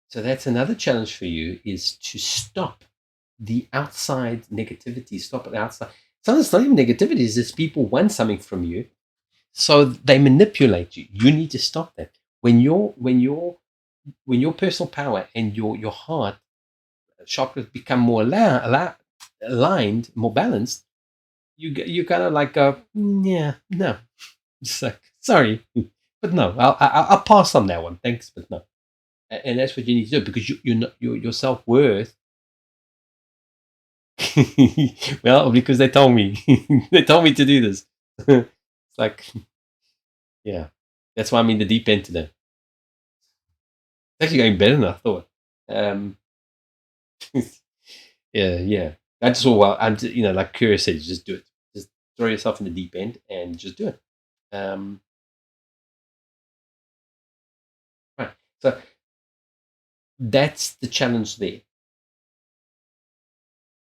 so that's another challenge for you is to stop the outside negativity. Stop it outside. Sometimes it's not even negativity. It's just people want something from you. So they manipulate you. You need to stop that. When your personal power and your heart chakras become more aligned, more balanced, you kind of like go, yeah, no, it's like, sorry, but no, I'll pass on that one. Thanks, but no. And that's what you need to do, because your self worth. Well, because they told me, they told me to do this. It's like, yeah, that's why I'm in the deep end today. It's actually going better than I thought. Um, yeah. I just thought, well, like Curious said, just do it. Just throw yourself in the deep end and just do it. Right. So that's the challenge there.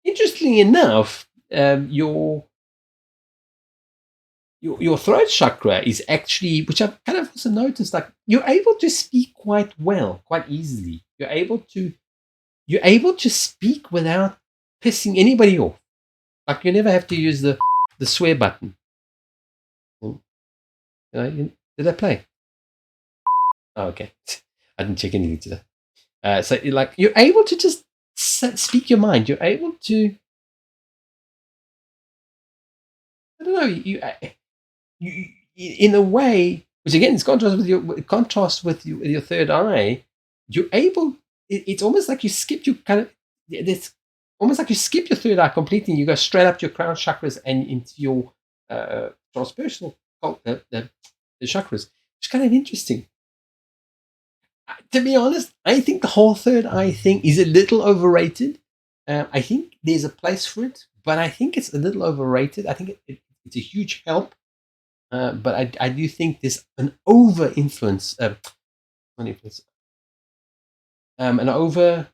Interestingly enough, your throat chakra is actually, which I've kind of also noticed, like you're able to speak quite well, quite easily. You're able to speak without pissing anybody off. Like you never have to use the swear button. Did I play? Oh, okay. I didn't check anything today. So you're able to just speak your mind. You're able to, I don't know, you in a way, which again is contrast with your third eye. You're able. It's almost like you skip your kind of. It's almost like you skip your third eye completely, and you go straight up to your crown chakras and into your transpersonal the chakras. It's kind of interesting. To be honest, I think the whole third eye thing is a little overrated. I think there's a place for it, but I think it's a little overrated. I think it's a huge help. But I do think there's an over influence, not influence, an over,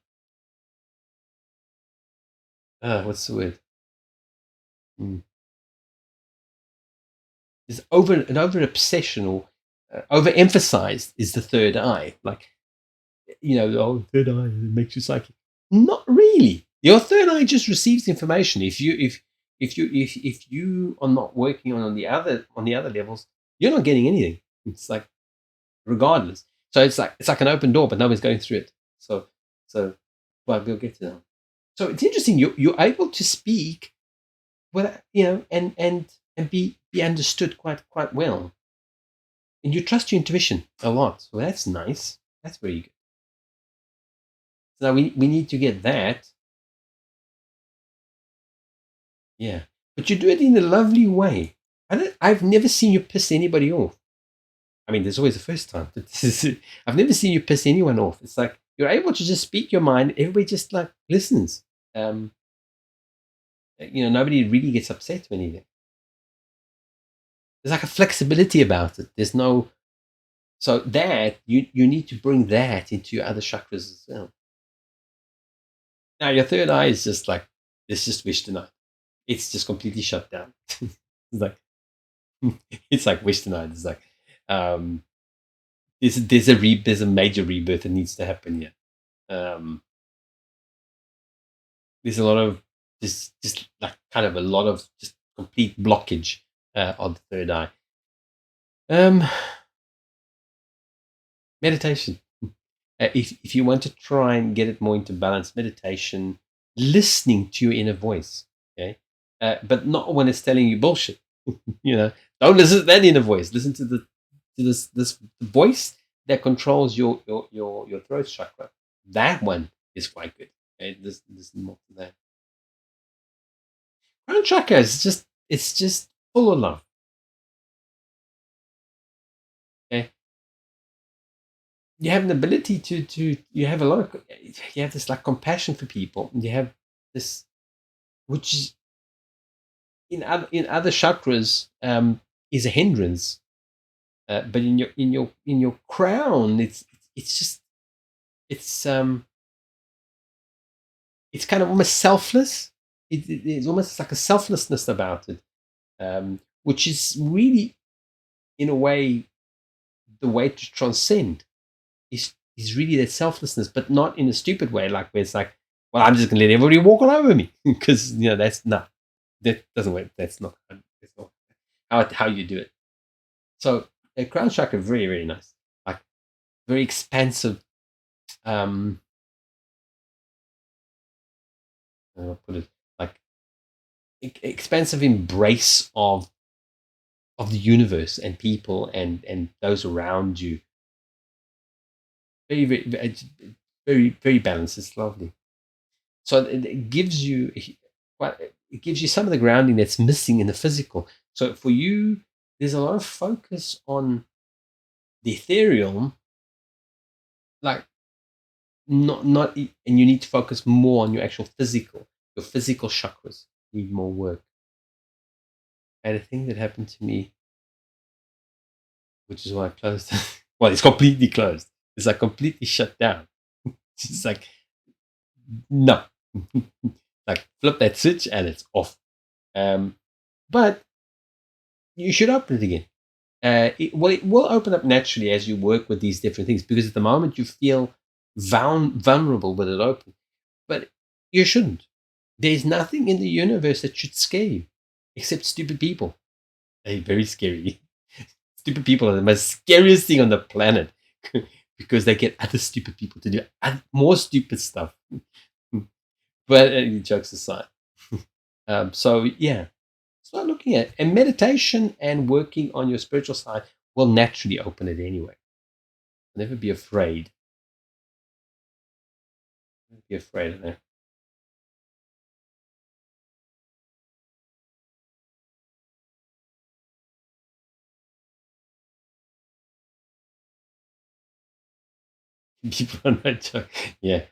what's the word? There's an over obsession or overemphasized is the third eye. Like, third eye makes you psychic. Not really. Your third eye just receives information. If you are not working on the other levels, you're not getting anything. It's like regardless. So it's like an open door, but nobody's going through it. So well, we'll get to that. So it's interesting. You're able to speak, without, and be understood quite well, and you trust your intuition a lot. So that's nice. That's very good. So we need to get that. Yeah, but you do it in a lovely way. I've never seen you piss anybody off. I mean, there's always a first time, but I've never seen you piss anyone off. It's like you're able to just speak your mind. Everybody just like listens. Nobody really gets upset when anything. There's like a flexibility about it. There's no, so that you need to bring that into your other chakras as well. Now your third eye is just like, it's just wish tonight. It's just completely shut down. It's like it's like wish tonight. It's like there's a major rebirth that needs to happen here. There's a lot of just like kind of a lot of just complete blockage on the third eye. Meditation. If you want to try and get it more into balance, meditation, listening to your inner voice, okay, but not when it's telling you bullshit. Don't listen to that inner voice. Listen to this voice that controls your throat chakra. That one is quite good. Okay? Listen more to that. Crown chakra is just full of love. Okay, you have an ability to you have a lot of you have this like compassion for people. You have this, which is in other chakras is a hindrance, but in your crown, it's just it's kind of almost selfless. It's almost like a selflessness about it, which is really, in a way, the way to transcend is really that selflessness, but not in a stupid way, like where it's like, well, I'm just gonna let everybody walk all over me, because that doesn't work. That's not how you do it. So a crown chakra, very, very nice. Like very expansive. How do I put it? Like expansive embrace of the universe and people and those around you. Very, very, very balanced. It's lovely. So it gives you it gives you some of the grounding that's missing in the physical. So for you, there's a lot of focus on the ethereal, like not, and you need to focus more on your physical chakras need more work. I had a thing that happened to me, which is why I closed. Well, it's completely closed. It's like completely shut down. It's like no, like flip that switch and it's off. But you should open it again. It will open up naturally as you work with these different things because at the moment you feel vulnerable with it open, but you shouldn't. There's nothing in the universe that should scare you except stupid people. They're very scary. Stupid people are the most scariest thing on the planet because they get other stupid people to do more stupid stuff. But jokes aside. So, yeah, start looking at it. And meditation and working on your spiritual side will naturally open it anyway. Never be afraid. Never be afraid of that. People are not joking. Yeah,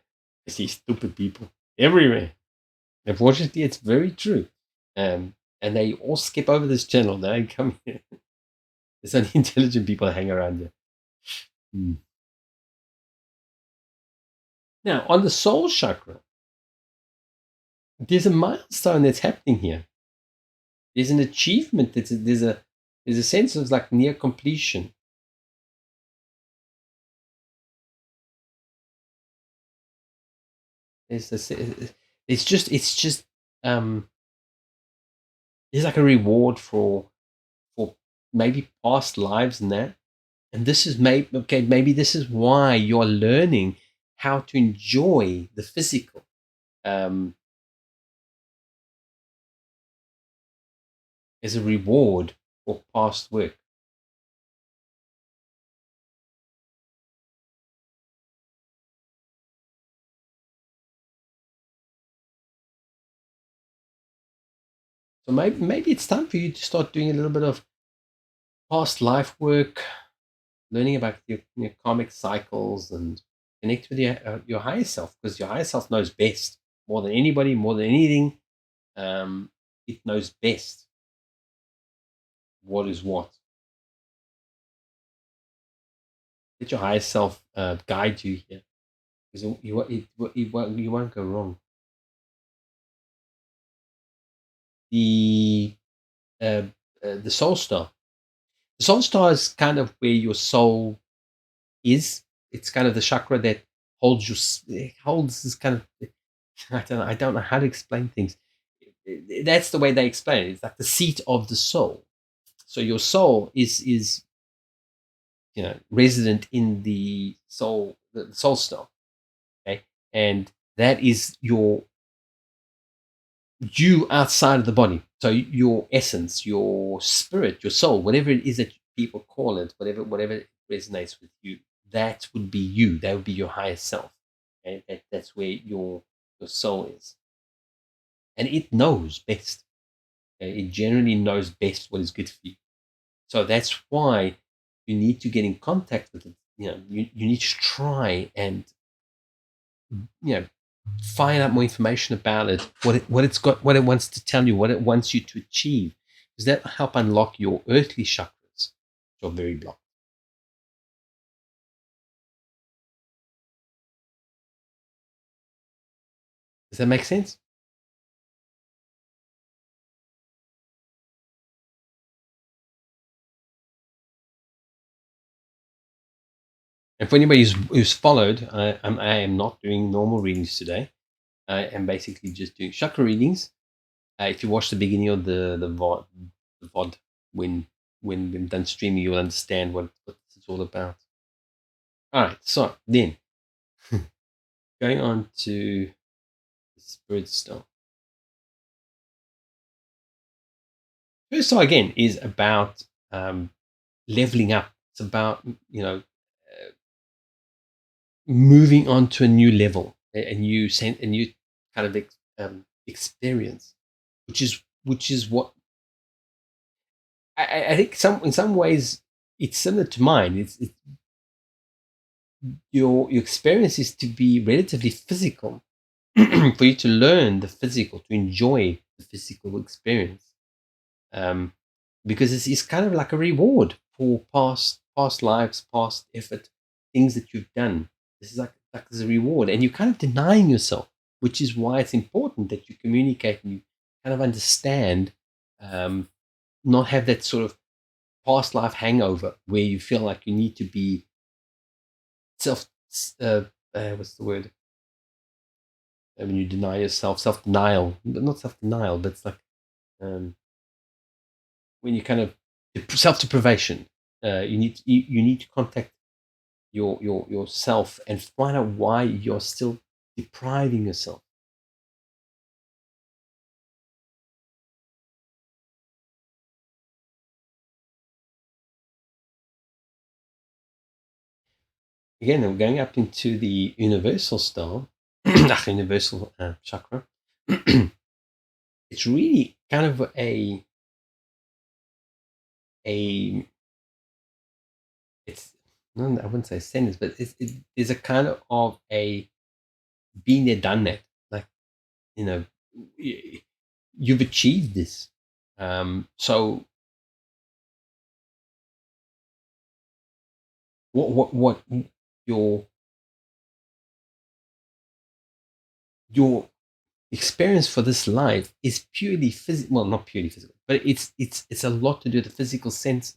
I see stupid people everywhere. Unfortunately, it's very true. And they all skip over this channel. They come here. There's only intelligent people that hang around here. Hmm. Now, on the soul chakra, there's a milestone that's happening here. There's an achievement. There's a sense of like near completion. There's this, it's just there's like a reward for maybe past lives and that. And this is maybe this is why you're learning how to enjoy the physical. Um, as a reward for past work. So maybe it's time for you to start doing a little bit of past life work, learning about your karmic cycles, and connect with your higher self because your higher self knows best more than anybody, more than anything. It knows best what is what. Let your higher self guide you here because you won't go wrong. The uh, the soul star. The soul star is kind of where your soul is. It's kind of the chakra that holds holds this kind of. I don't know how to explain things. That's the way they explain it. It's like the seat of the soul. So your soul is resident in the soul star. Okay, and that is you outside of the body. So your essence, your spirit, your soul, whatever it is that people call it, whatever resonates with you, that would be you. That would be your higher self. Okay? That's where your soul is, and it knows best. Okay? It generally knows best what is good for you. So that's why you need to get in contact with it. You need to try and you know find out more information about it, what it's got, what it wants to tell you, what it wants you to achieve. Does that help unlock your earthly chakras, which are very blocked? Does that make sense? And for anybody who's followed, I am not doing normal readings today. I am basically just doing chakra readings. If you watch the beginning of the VOD when when we're done streaming, you'll understand what it's all about. All right, so then going on to the spirit stone. First star again is about leveling up. It's about moving on to a new level, a new kind of experience, which is what I think in some ways it's similar to mine. It's your experience is to be relatively physical for you to learn the physical, to enjoy the physical experience, um, because it's kind of like a reward for past lives, past effort, things that you've done. This is like as a reward, and you're kind of denying yourself, which is why it's important that you communicate and you kind of understand, not have that sort of past life hangover where you feel like you need to be self what's the word, when you deny yourself, self denial, but not self denial, but it's like, um, when you kind of self deprivation. You need to contact your yourself and find out why you're still depriving yourself. Again, I'm going up into the universal star, universal chakra. It's really kind of a it's no, I wouldn't say sentence, but there's a kind of a been there, done that. Like, you know, you've achieved this. So what your your experience for this life is purely physical. Well, not purely physical, but it's a lot to do with the physical senses.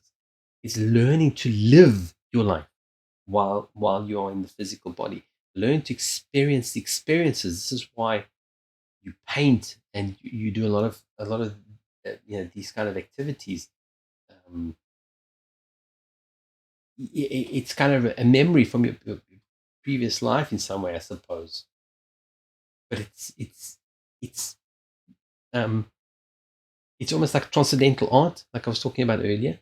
It's learning to live your life while you're in the physical body. Learn to experience the experiences. This is why you paint and you do a lot of these kind of activities. Um, it's kind of a memory from your previous life in some way, I suppose. But it's um, it's almost like transcendental art, like I was talking about earlier.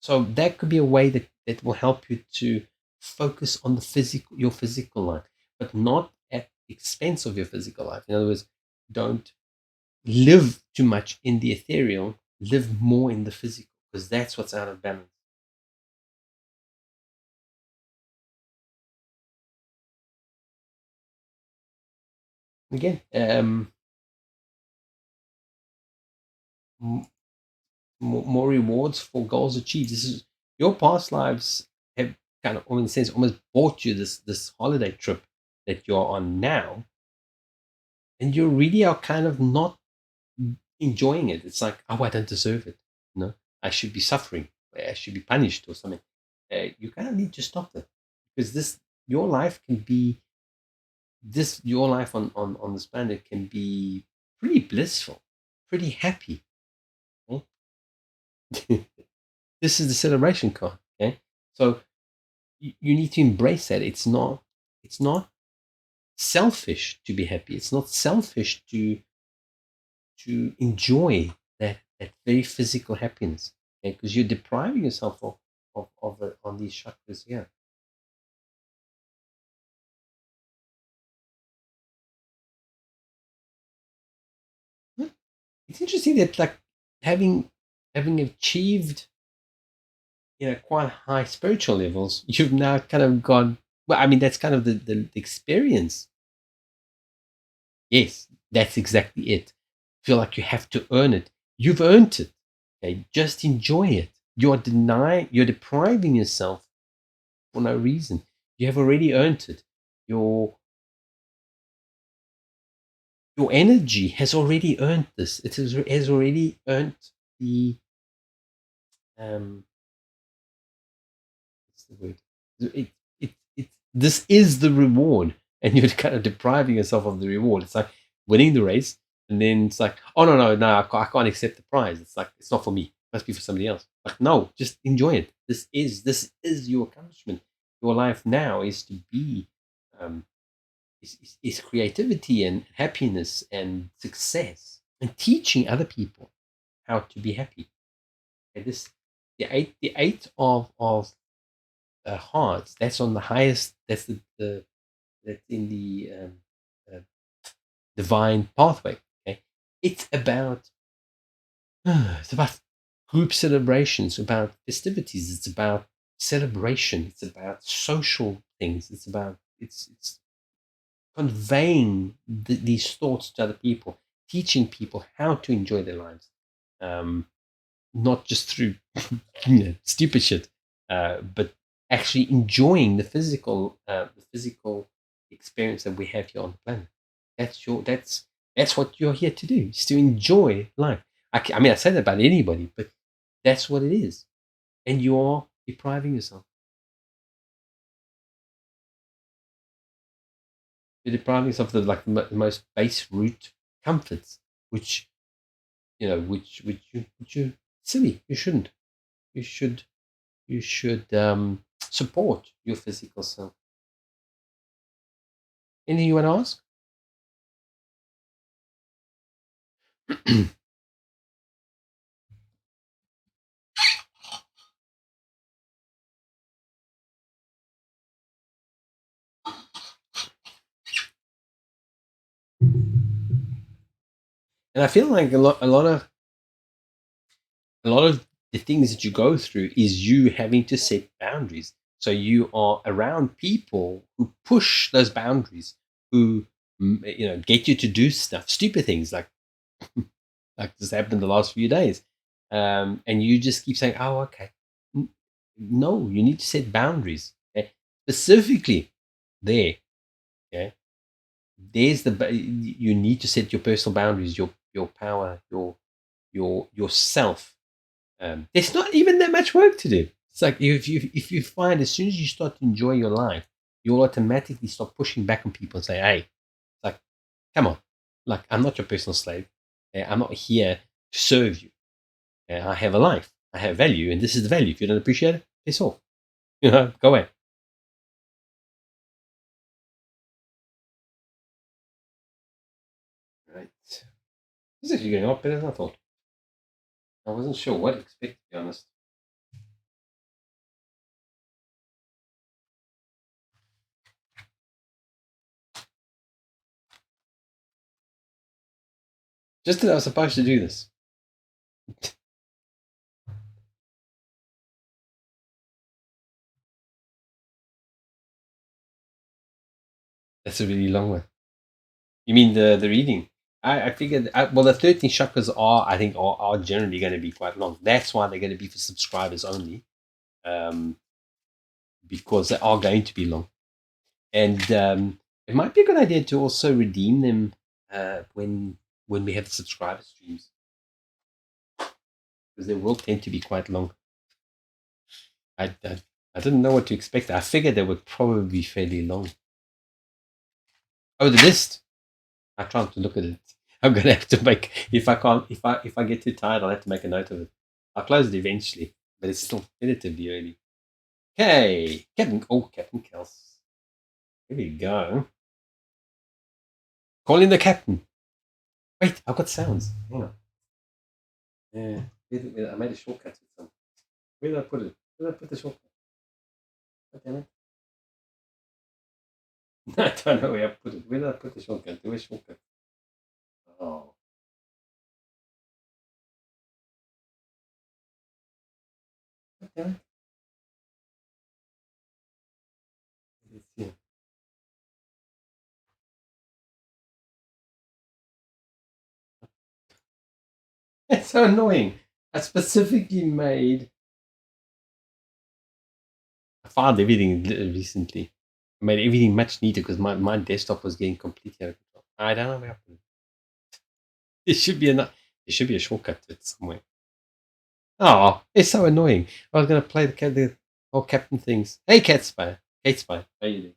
So that could be a way that will help you to focus on your physical life, but not at the expense of your physical life. In other words, don't live too much in the ethereal, live more in the physical, because that's what's out of balance. Again, m- more rewards for goals achieved. This is your past lives have kind of, in a sense, almost bought you this holiday trip that you're on now, and you really are kind of not enjoying it. It's like, oh, I don't deserve it. I should be suffering. I should be punished or something. You kind of need to stop that, because your life can be your life on this planet can be pretty blissful, pretty happy. Okay? This is the celebration card. Okay, so you need to embrace that. It's not selfish to be happy. It's not selfish to enjoy that very physical happiness. Okay, because you're depriving yourself of it on these chakras here. Yeah. It's interesting that, like, having achieved quite high spiritual levels, you've now kind of gone. Well, I mean, that's kind of the experience. Yes, that's exactly it. Feel like you have to earn it. You've earned it. Okay, just enjoy it. You're depriving yourself for no reason. You have already earned it. Your your energy has already earned this. Has already earned the what's the word? This is the reward, and you're kind of depriving yourself of the reward. It's like winning the race. And then it's like, oh no, I can't accept the prize. It's like it's not for me. It must be for somebody else. Like no, just enjoy it. This is your accomplishment. Your life now is to be um, is creativity and happiness and success and teaching other people how to be happy. And this the eight of hearts. That's on the highest. That's the that's in the uh, divine pathway. Okay, it's about it's about group celebrations, about festivities. It's about celebration. It's about social things. It's conveying these thoughts to other people, teaching people how to enjoy their lives, um, not just through stupid shit, but actually enjoying the physical experience that we have here on the planet. That's what you're here to do, is to enjoy life. I mean, I say that about anybody, but that's what it is, and you are depriving yourself. You're depriving yourself of the most base root comforts, which which you silly. You shouldn't. You should support your physical self. Anything you want to ask? And I feel like a lot of the things that you go through is you having to set boundaries. So you are around people who push those boundaries, who get you to do stuff, stupid things like this happened the last few days, and you just keep saying, "Oh, okay." No, you need to set boundaries. Okay? Specifically, there. Okay, you need to set your personal boundaries, your power, yourself. There's not even that much work to do. It's like if you find as soon as you start to enjoy your life, you'll automatically stop pushing back on people and say, "Hey, it's like, come on, like I'm not your personal slave. I'm not here to serve you. I have a life. I have value, and this is the value. If you don't appreciate it, piss off. Go away." Right. This is actually going a lot better than I thought. I wasn't sure what to expect, to be honest. Just that I was supposed to do this. That's a really long one. You mean the reading? I figured. Well, the 13 chakras I think are generally going to be quite long. That's why they're going to be for subscribers only, um, because they are going to be long. And it might be a good idea to also redeem them when we have the subscriber streams, because they will tend to be quite long. I didn't know what to expect. I figured they would probably be fairly long. Oh, the list. I tried to look at it. I'm gonna have to make if I can't if I get too tired, I'll have to make a note of it. I'll close it eventually, but it's still relatively early. Okay, Captain Kels. Here we go. Calling the captain. Wait, I've got sounds. Hang on. Yeah, I made a shortcut with some. Where did I put it? Where did I put the shortcut? God damn it! I don't know where I put it. Where did I put the shortcut? Where's shortcut? Oh, god damn it! It's here. It's so annoying. I specifically made. I filed everything recently. I made everything much neater because my desktop was getting completely out of control. I don't know what happened. There should be a shortcut to it somewhere. Oh, it's so annoying. I was gonna play the whole captain things. Hey, Cat Spy. Kate Spy. How you doing?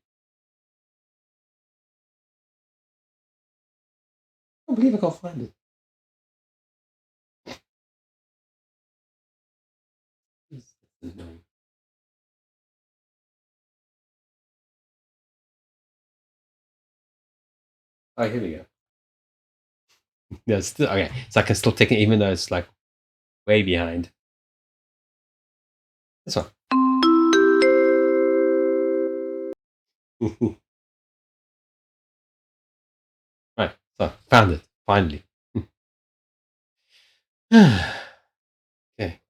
I believe I can't find it. This is annoying. Oh, here we go. No, it's still okay. So I can still take it, even though it's like way behind. This one. Right. So found it finally. Okay.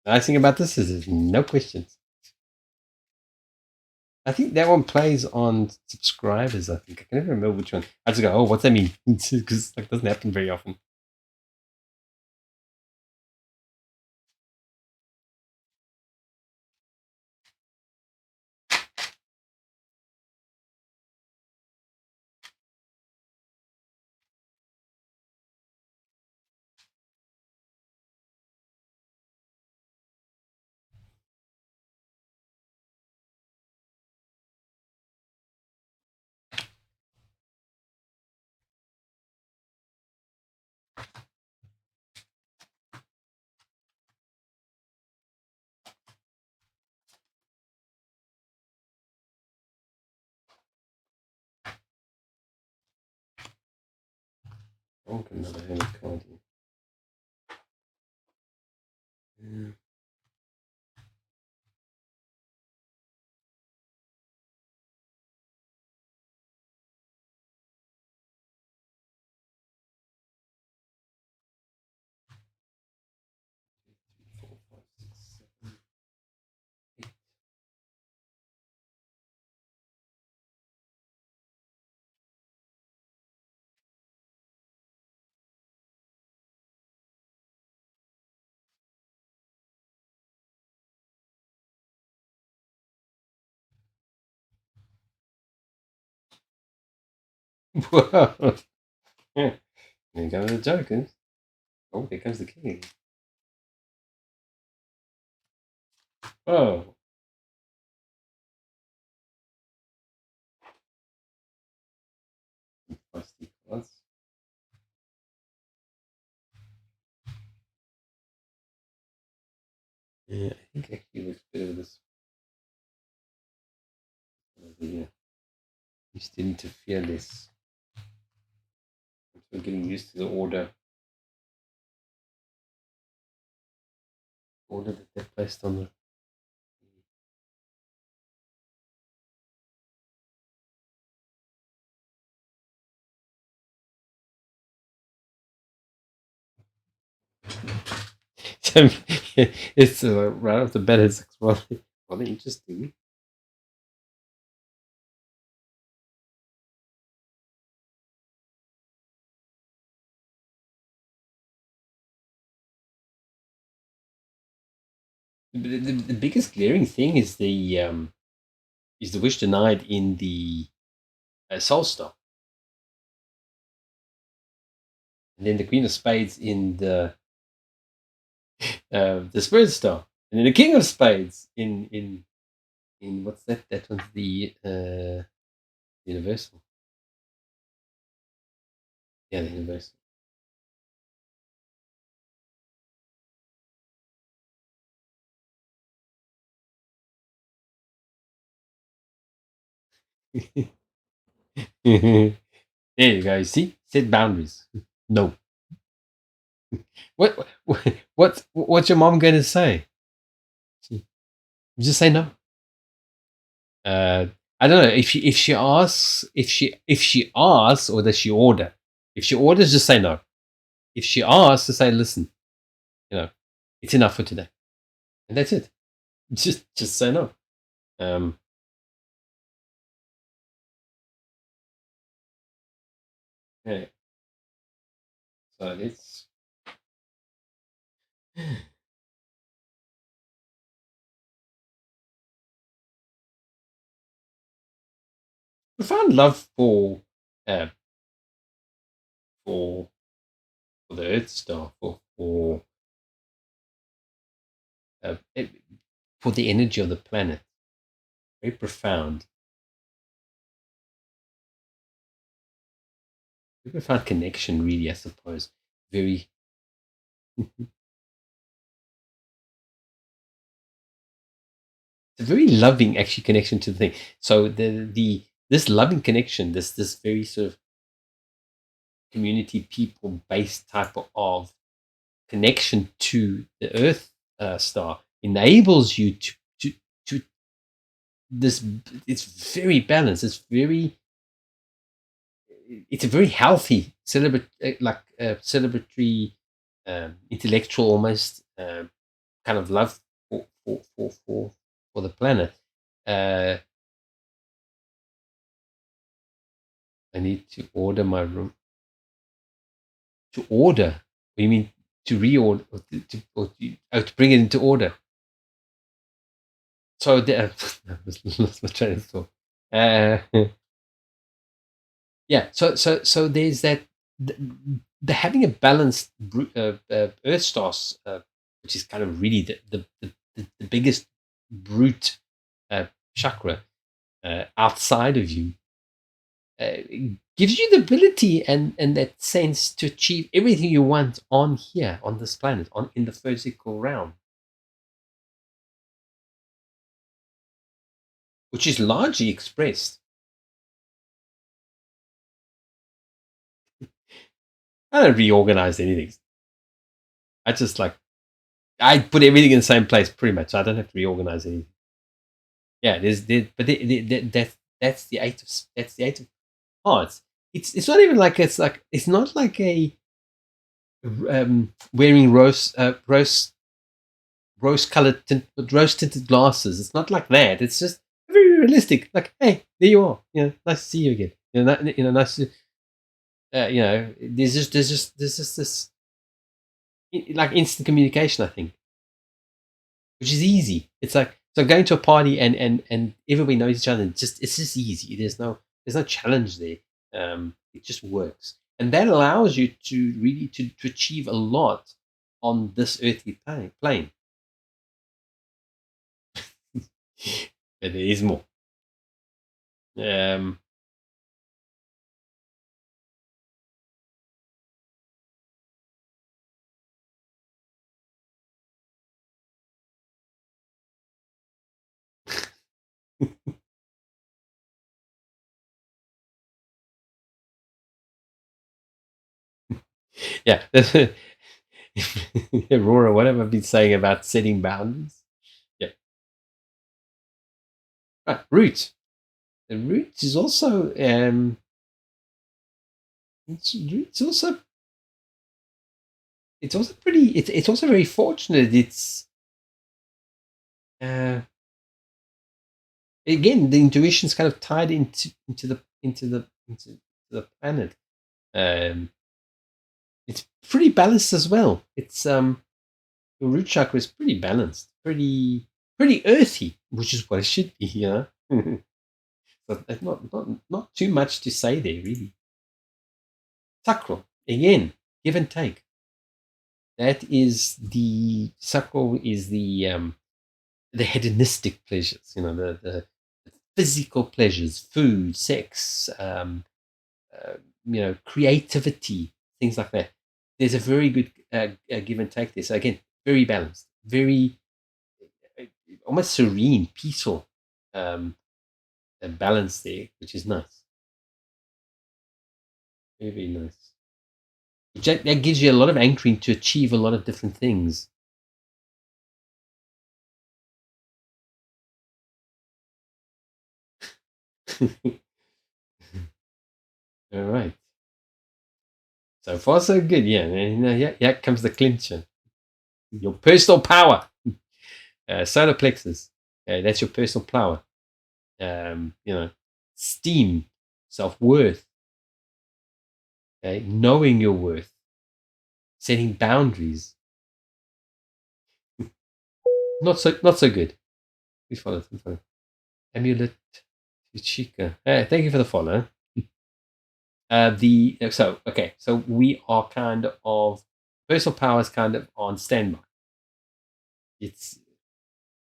The nice thing about this is there's no questions. I think that one plays on subscribers. I think I can never remember which one. I just go, oh, what's that mean? Because like doesn't happen very often. Oh, another hand card. Yeah. Four, five, six, seven. Whoa. Yeah. There goes the jokers. Oh, here comes the king. Oh. Feisty cards. Yeah, I think actually looks better with this. Yeah. You still need to fear less. We're getting used to the order that they're placed on the. So, it's right off the bat. It's rather interesting. The biggest glaring thing is the wish denied in the Soul Star, and then the Queen of Spades in the Spirit Star, and then the King of Spades in what's that? That one's the Universal. Yeah, the Universal. There you go. You see, set boundaries. No. What's your mom going to say? Just say no. I don't know if she asks, or does she order. If she orders, just say no. If she asks, to say, listen, you know, it's enough for today, and that's it. Just say no. Um, yeah. So it's profound love uh, for for the Earth Star, uh, it, for the energy of the planet. Very profound. Very profound connection, really, I suppose. Very. It's a very loving actually connection to the thing. So the this loving connection, this very sort of community people based type of connection to the Earth star enables you to this. It's very balanced. It's a very healthy celebratory, intellectual almost kind of love for the planet. Uh, I need to order my room. To order? What do you mean to reorder? To bring it into order? So I lost my train of thought. Uh, yeah. So there's that. The having a balanced Earth stars, which is kind of really the biggest brute uh, chakra outside of you, gives you the ability and that sense to achieve everything you want on here on this planet on in the physical realm, which is largely expressed. I don't reorganize anything. I just like I put everything in the same place pretty much. I don't have to reorganize anything. Yeah, but that's the eight of hearts. It's not even like it's not like a wearing rose colored rose tinted glasses. It's not like that. It's just very realistic. Like, hey, there you are. Nice to see you again. Nice to there's just this like instant communication. I think, which is easy. It's like so going to a party and everybody knows each other. It's just easy. There's no challenge there. It just works, and that allows you to really to achieve a lot on this earthly plane. But there is more. Um, yeah, Aurora, what have I been saying about setting boundaries? Yeah, right. Root. The root is also it's also pretty. It's also very fortunate. It's uh, again the intuition's kind of tied into the planet. Um, it's pretty balanced as well. It's the root chakra is pretty balanced, pretty earthy, which is what it should be. So there's not too much to say there really. Sacral again, give and take. That is the sacral is the hedonistic pleasures. The physical pleasures, food, sex, uh, creativity, things like that. There's a very good give and take there. So again, very balanced, very uh, almost serene, peaceful balance there, which is nice. Very, very nice. That gives you a lot of anchoring to achieve a lot of different things. All right. So far, so good. Yeah. Yeah. Comes the clincher. Your personal power. Solar plexus. That's your personal power. Steam, self worth. Okay. Knowing your worth. Setting boundaries. Not so good. Please follow. Amulet to Chica. Thank you for the follow. So we are kind of personal power is kind of on standby. It's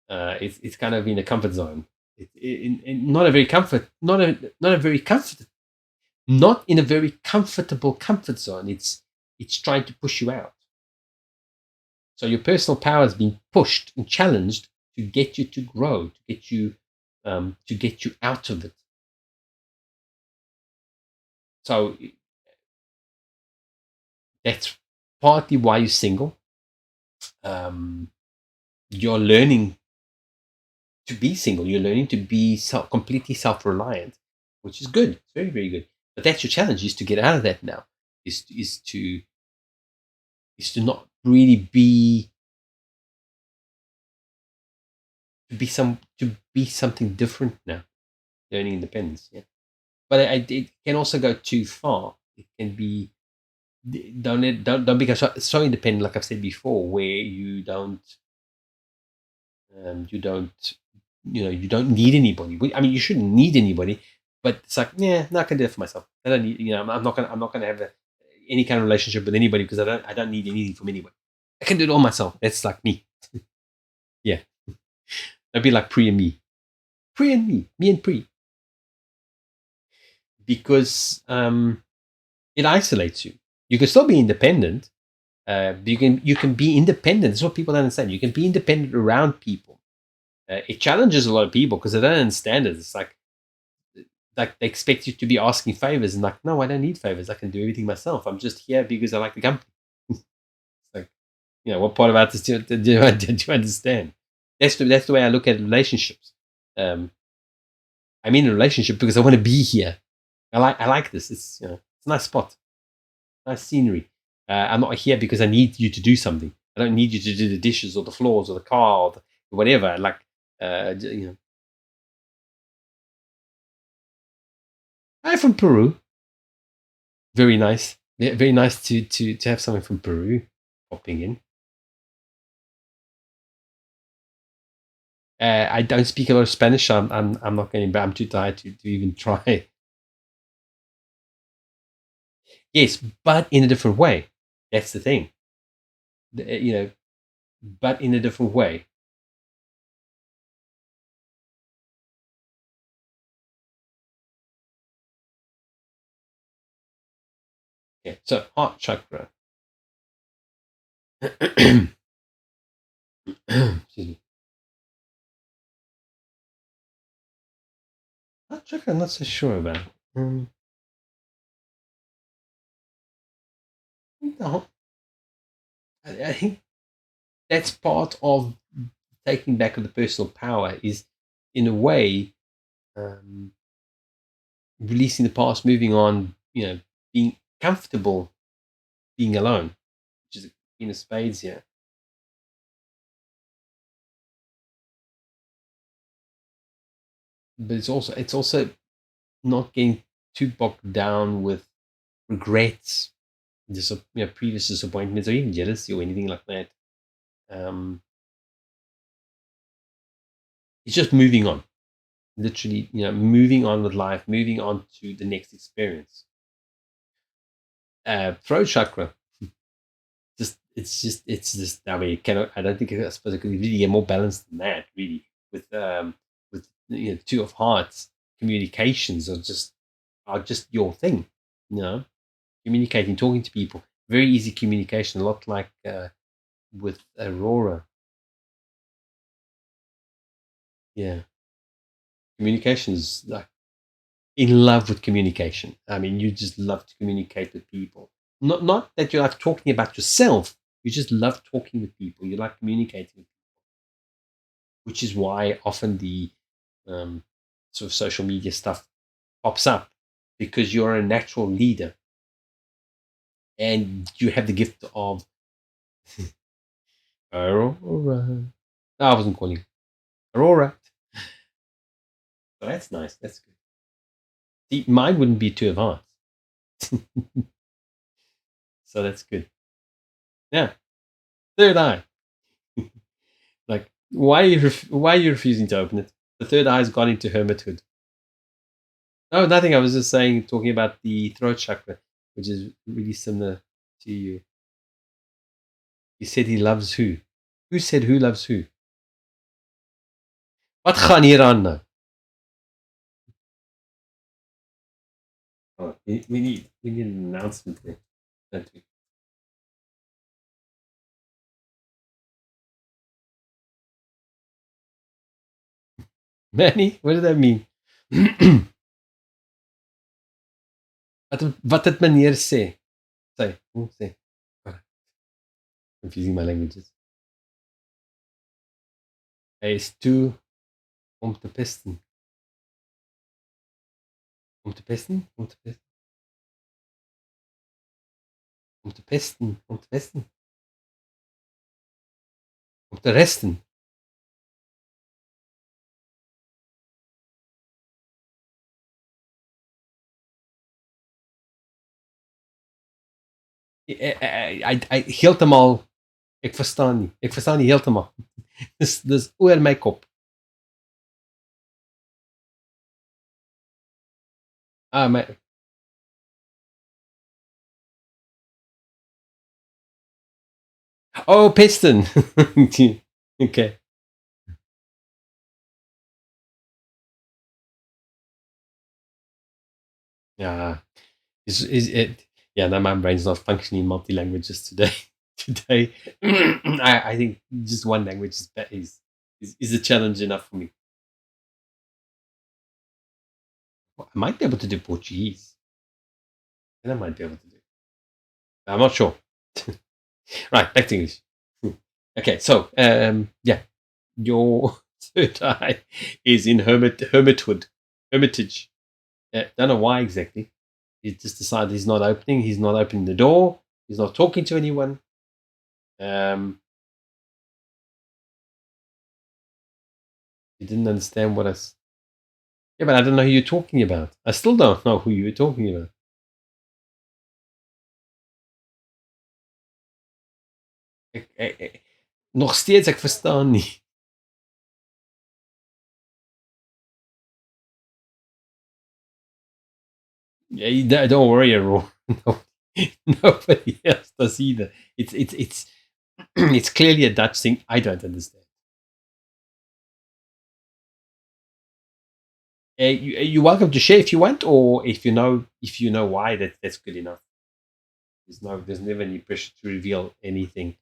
kind of in a comfort zone. Not a very comfort, not a very comfort, not in a very comfortable comfort zone. It's trying to push you out. So your personal power is being pushed and challenged to get you to grow, to get you out of it. So that's partly why you're single. You're learning to be single. You're learning to be completely self-reliant, which is good. It's very, very good. But that's your challenge: is to get out of that now. Is to not really to be something different now. Learning independence. Yeah, but it can also go too far. It can be don't become so independent, like I've said before, where you don't you don't need anybody. I mean, you shouldn't need anybody, but it's like, yeah, no, I can do it for myself. I don't need, I'm not gonna have any kind of relationship with anybody because I don't need anything from anybody. I can do it all myself. That's like me. Yeah, that'd be like Pre and me, Pre and me and Pre, because it isolates you. You can still be independent. You can be independent. That's what people don't understand. You can be independent around people. It challenges a lot of people because they don't understand it. It's like they expect you to be asking favors, and like, no, I don't need favors. I can do everything myself. I'm just here because I like the company. It's like, what part about this do you understand? That's the way I look at relationships. I'm in a relationship because I want to be here. I like this. It's a nice spot, nice scenery. I'm not here because I need you to do something. I don't need you to do the dishes or the floors or the car or whatever. Like, I'm from Peru. Very nice. Yeah, very nice to have someone from Peru popping in. I don't speak a lot of Spanish. So I'm not going. But I'm too tired to even try. Yes, but in a different way. That's the thing. But in a different way. Yeah. So heart chakra. Excuse me. Heart chakra. I'm not so sure about. No, I think that's part of taking back of the personal power. Is in a way. Releasing the past, moving on, being comfortable being alone, which is in a spades here. But it's also not getting too bogged down with regrets, previous disappointments, or even jealousy or anything like that. Um, it's just moving on, literally, moving on with life, moving on to the next experience. Throat chakra. It's just I mean, I don't think I suppose it could really get more balanced than that, really, with two of hearts. Communications are just your thing, communicating, talking to people, very easy communication, a lot like with Aurora. Yeah, communication is like in love with communication. I mean, you just love to communicate with people. Not that you like talking about yourself. You just love talking with people. You like communicating with people, which is why often the um, sort of social media stuff pops up, because you're a natural leader and you have the gift of Aurora. No, I wasn't calling Aurora. So that's nice. That's good. See, mine wouldn't be two of hearts. So that's good. Yeah. Third eye. Like, why are you refusing to open it? The third eye's gone into hermithood. No, nothing. I was just saying, talking about the throat chakra, which is really similar to you. He said he loves who? Who said who loves who? Wat gaan hier aan nou? Oh, we need an announcement there, don't we? Manny, what does that mean? Wat het meneer sê? Sê. Confusing my languages. Hij is toe om te pesten. Om te pesten? Om te pesten? Om te pesten? Om te pesten? Om te resten? Heeltemal. Ik verstaan niet. Ik verstaan niet heeltemal. Dus oor my kop. My. Oh, pesten. Okay. Yeah. Is it? Yeah, no, my brain's not functioning multi languages today. Today, I think just one language is a challenge enough for me. I might be able to do Portuguese. And I might be able to do. I'm not sure. Right, back to English. Okay, so yeah, your third eye is in hermitage. Don't know why exactly. He just decided he's not opening. He's not opening the door. He's not talking to anyone. He didn't understand what I. Yeah, but I don't know who you're talking about. I still don't know who you're talking about. Nog steeds, ik verstaan niet. Yeah, don't worry, Aaron. Nobody else does either. It's clearly a Dutch thing. I don't understand. You're welcome to share if you want, or if you know why. That's good enough. There's never any pressure to reveal anything.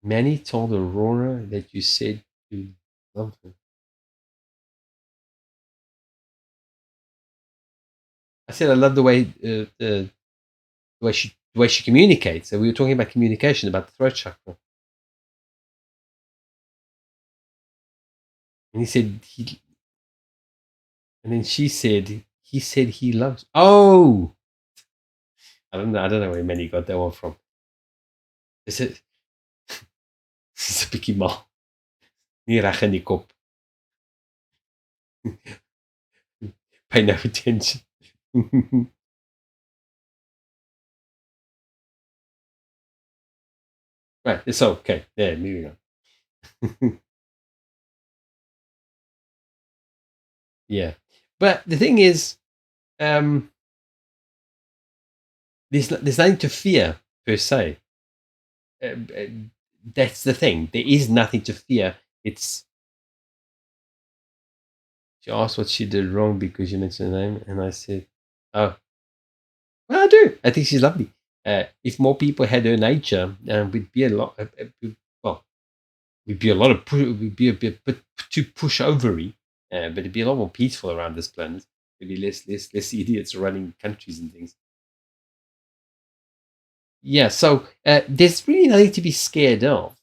Manny told Aurora that you said you loved her. I said I love the way she communicates. So we were talking about communication, about the throat chakra. And he said and then she said he said he loves. Oh, I don't know where Manny got that one from. Is it? Dis 'n bietjie mal. Nie reg in die kop. Pay no attention. Right, it's okay. Yeah, moving on. Yeah, but the thing is, there's nothing to fear per se. That's the thing. There is nothing to fear. It's. She asked what she did wrong because you mentioned her name, and I said, "Oh, well, I do. I think she's lovely. If more people had her nature, we'd be a lot. Well, we'd be a lot of we'd be a bit too pushovery, but it'd be a lot more peaceful around this planet. There'd be less idiots running countries and things. Yeah, so there's really nothing to be scared of.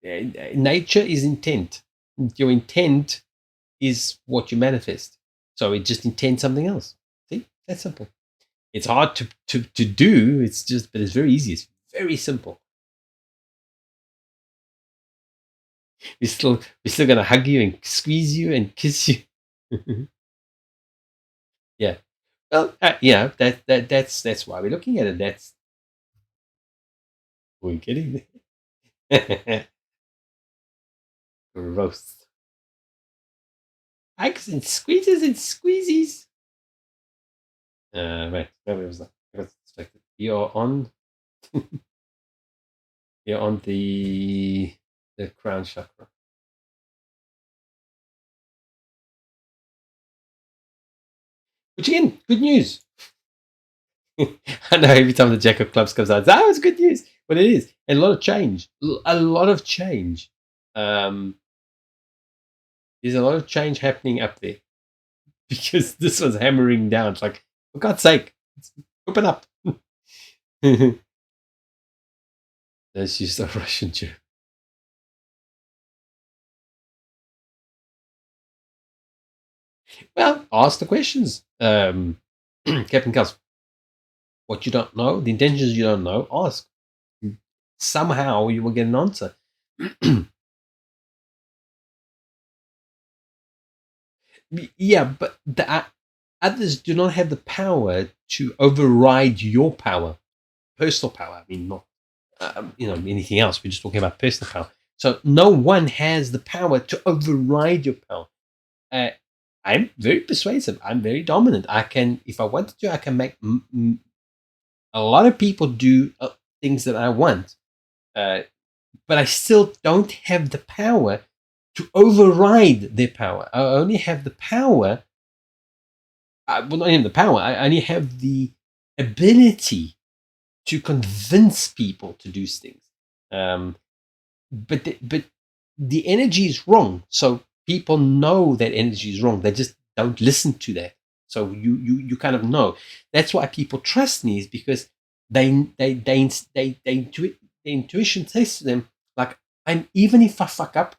Nature is intent. Your intent is what you manifest. So it just intends something else. See, that's simple. It's hard to do. But it's very easy. It's very simple. We're still gonna hug you and squeeze you and kiss you. Yeah. Well, yeah. That's why we're looking at it. That's we're getting there. Gross. Hugs and squeezes and squeezies. Right. Where was that? I got distracted. You're on. You're on the crown chakra. Which again, good news. I know every time the Jack of Clubs comes out, it's good news. But it is. And a lot of change. A lot of change. There's a lot of change happening up there. Because this was hammering down. It's like, for God's sake, open up. That's just a Russian joke. Well, ask the questions. Captain Cuz, what you don't know, the intentions you don't know, ask. Somehow you will get an answer. Yeah, but the others do not have the power to override your power, personal power. I mean, not anything else. We're just talking about personal power. So no one has the power to override your power. I'm very persuasive. I'm very dominant. I can, if I wanted to, I can make a lot of people do things that I want. But I still don't have the power to override their power. I only have the power. Well, not even the power. I only have the ability to convince people to do things. But the energy is wrong. So people know that energy is wrong. They just don't listen to that. So you kind of know. That's why people trust me, is because the intuition says to them, like, even if I fuck up,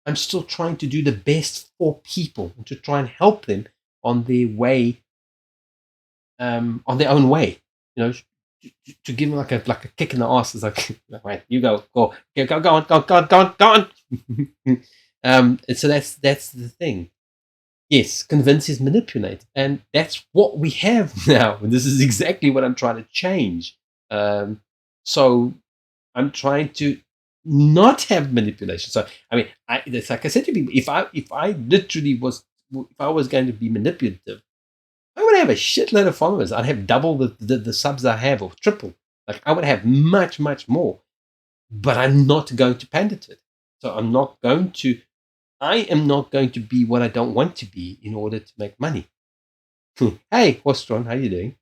I'm still trying to do the best for people and to try and help them on their way, on their own way. To give them like a kick in the ass. Is like, right, you go on. And so that's the thing. Yes, convince is manipulate, and that's what we have now. And this is exactly what I'm trying to change. So I'm trying to not have manipulation. So I mean, it's like I said to people, if I literally was, if I was going to be manipulative, I would have a shitload of followers. I'd have double the subs I have, or triple. Like, I would have much, much more. But I'm not going to pander to it. So I am not going to be what I don't want to be in order to make money. Hey, Horstron, how you doing?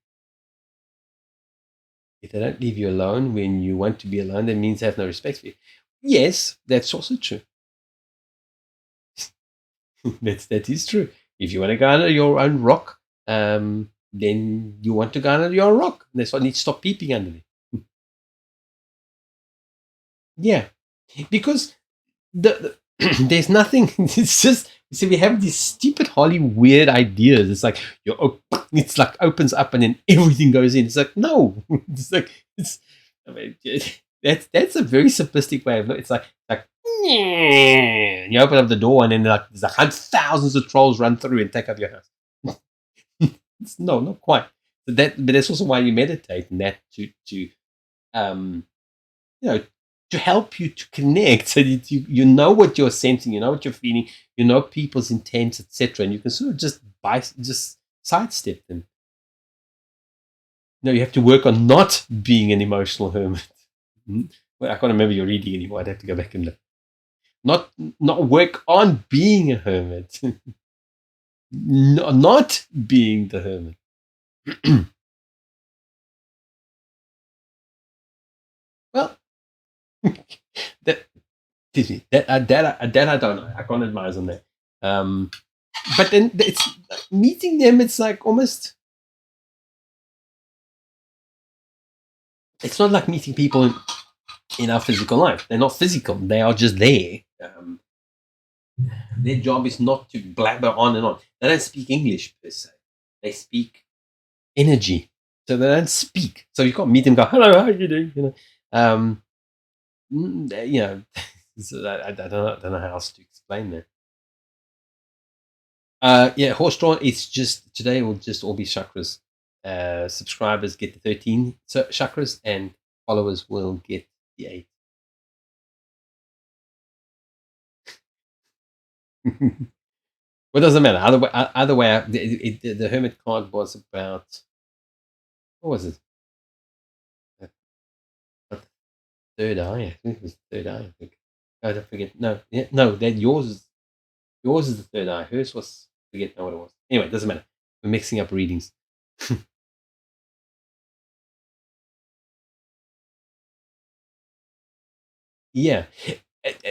If they don't leave you alone when you want to be alone, that means they have no respect for you. Yes, that's also true. that is true. If you want to go under your own rock, then you want to go under your own rock. That's why you need to stop peeping underneath. Yeah, because there's nothing. It's just, see, we have these stupid Holly weird ideas. It's like it's like opens up and then everything goes in. It's like, no, it's like, I mean, that's a very simplistic way of looking. It's like you open up the door and then there's thousands of trolls run through and take up your house. No, not quite. But that's also why you meditate, and that to to help you to connect, so that you know what you're sensing, you know what you're feeling, you know people's intents, etc., and you can sort of just sidestep them. No, you have to work on not being an emotional hermit. Well, I can't remember your reading anymore. I'd have to go back and look. Not work on being a hermit. Not being the hermit. Well, that that I don't know. I can't advise on that. But then it's meeting them. It's like almost. It's not like meeting people in our physical life. They're not physical. They are just there. Their job is not to blabber on and on. They don't speak English per se. They speak energy. So they don't speak. So you can't meet them and go, hello, how are you doing? So I don't know how else to explain that. Yeah, horse drawn. It's just today will just all be chakras. Subscribers get the 13 chakras, and followers will get the 8. What doesn't matter? Either way, the hermit card was about, what was it? Third eye. I think it was third eye. I think. I don't forget. No, yeah, no. That yours is the third eye. Hers was, forget what it was. Anyway, it doesn't matter. We're mixing up readings. Yeah,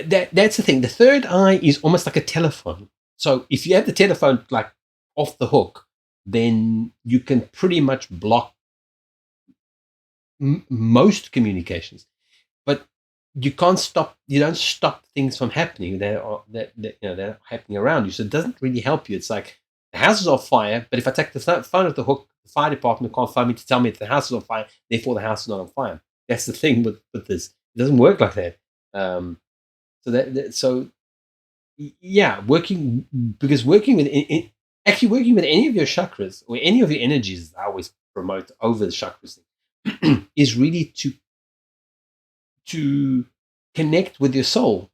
that's the thing. The third eye is almost like a telephone. So if you have the telephone like off the hook, then you can pretty much block most communications. But you can't stop. You don't stop things from happening that are happening around you. So it doesn't really help you. It's like the house is on fire, but if I take the phone off the hook, the fire department can't phone me to tell me that the house is on fire. Therefore, the house is not on fire. That's the thing with this. It doesn't work like that. So yeah, working because working with actually working with any of your chakras or any of your energies, I always promote over the chakras thing, is really to connect with your soul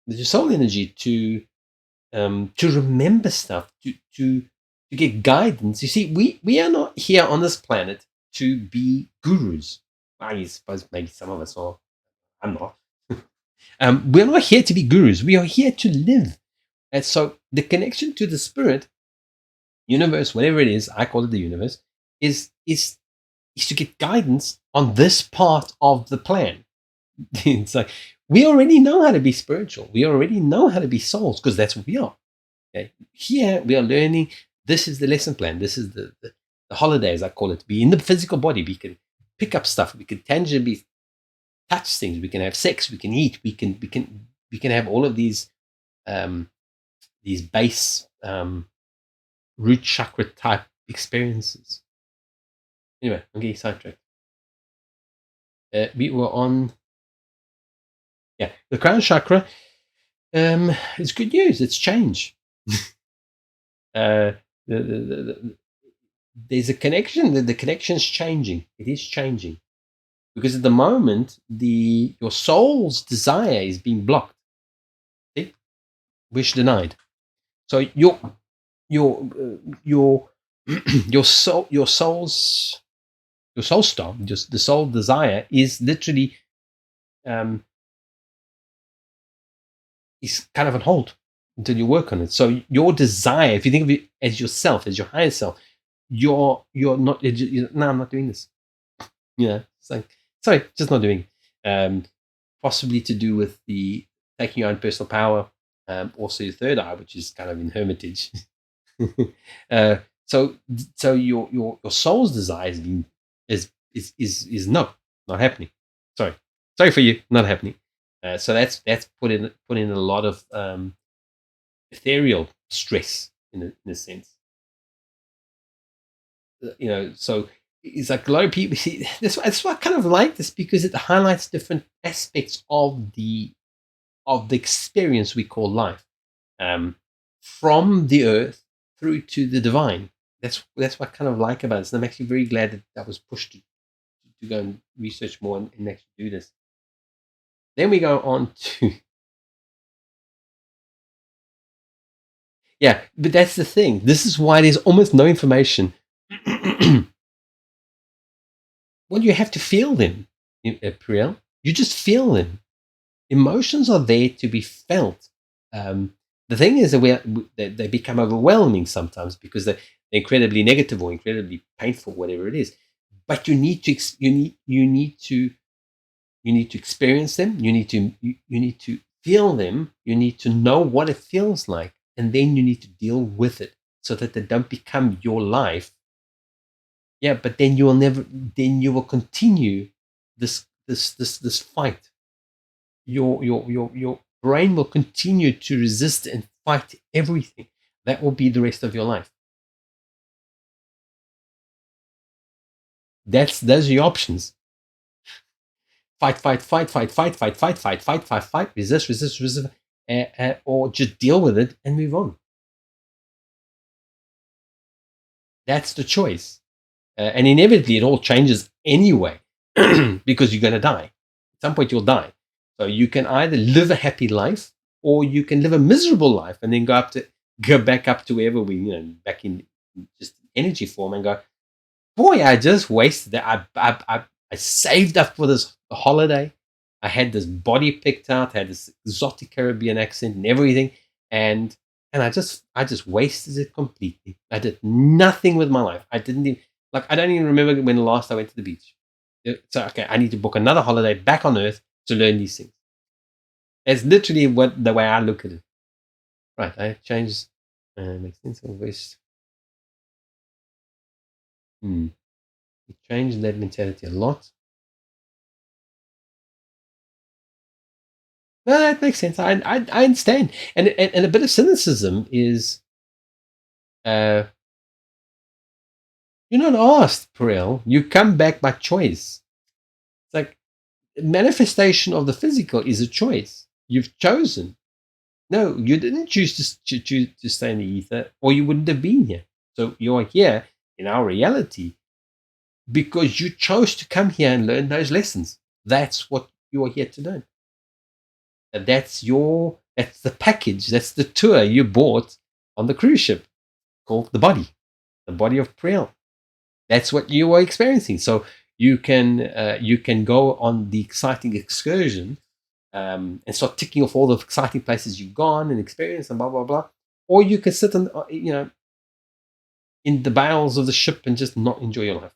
energy, to remember stuff, to get guidance. You see, we are not here on this planet to be gurus. I suppose maybe some of us are. I'm not. We're not here to be gurus. We are here to live. And so the connection to the spirit, universe, whatever it is, I call it the universe, is to get guidance on this part of the plan. It's like we already know how to be spiritual. We already know how to be souls because that's what we are. Okay? Here we are learning. This is the lesson plan. This is the holidays, I call it. Be in the physical body. We can pick up stuff. We can tangibly touch things. We can have sex. We can eat. We can have all of these base root chakra type experiences. Anyway, I'm getting sidetracked. We were on, the crown chakra. It's good news. It's change. There's a connection. The connection's changing. It is changing because at the moment, your soul's desire is being blocked. See? Wish denied. So your your soul's star, just the soul desire is literally is kind of on hold until you work on it. So your desire, if you think of it as yourself, as your higher self, you're not. No, I'm not doing this. It's like sorry, just not doing it. Possibly to do with the taking your own personal power. Also, your third eye, which is kind of in hermitage. So your soul's desire is no, not happening. Sorry for you, not happening. So that's put in a lot of ethereal stress in a sense. So it's like a lot of people see this. That's why I kind of like this because it highlights different aspects of the experience we call life, from the earth through to the divine. That's what I kind of like about it. And I'm actually very glad that I was pushed to go and research more and actually do this. Then we go on to yeah, but that's the thing. This is why there's almost no information. Well, you have to feel them, Priel. You just feel them. Emotions are there to be felt. The thing is that they become overwhelming sometimes because they're incredibly negative or incredibly painful, whatever it is. But you need to experience them. You need to feel them. You need to know what it feels like, and then you need to deal with it so that they don't become your life. Yeah, but then you will continue this fight. Your brain will continue to resist and fight everything. That will be the rest of your life. Those are your options. Fight, resist, or just deal with it and move on. That's the choice. And inevitably, it all changes anyway because you're going to die. At some point, you'll die. So you can either live a happy life or you can live a miserable life and then go back up to wherever back in just energy form and go, boy, I just wasted that. I saved up for this holiday. I had this body picked out, had this exotic Caribbean accent and everything. And and I just wasted it completely. I did nothing with my life. I didn't even I don't even remember when last I went to the beach. So okay, I need to book another holiday back on Earth to learn these things. It's literally what the way I look at it. Right, I changed. Makes sense. Always. It changed that mentality a lot. No, that makes sense. I understand, and a bit of cynicism is you're not asked, Perel. You come back by choice. It's like manifestation of the physical is a choice. You've chosen. No, you didn't choose to stay in the ether, or you wouldn't have been here. So you're here in our reality because you chose to come here and learn those lessons. That's what you are here to learn. And that's the package. That's the tour you bought on the cruise ship called the body of Priel. That's what you are experiencing. So you can go on the exciting excursion and start ticking off all the exciting places you've gone and experienced and blah blah blah. Or you can sit in the bowels of the ship and just not enjoy your life.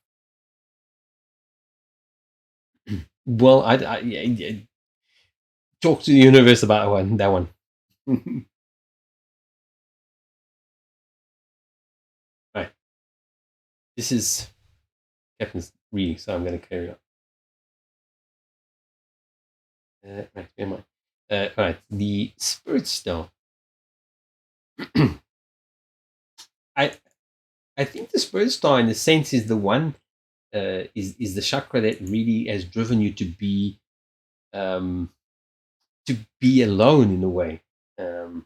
Well, I talk to the universe about that one. Right. This is Captain's reading, so I'm going to carry on. Right, where am I? Right, the Spirit Stone. I I think the Spirit Star, in a sense, is the one is the chakra that really has driven you um, to be alone in a way, to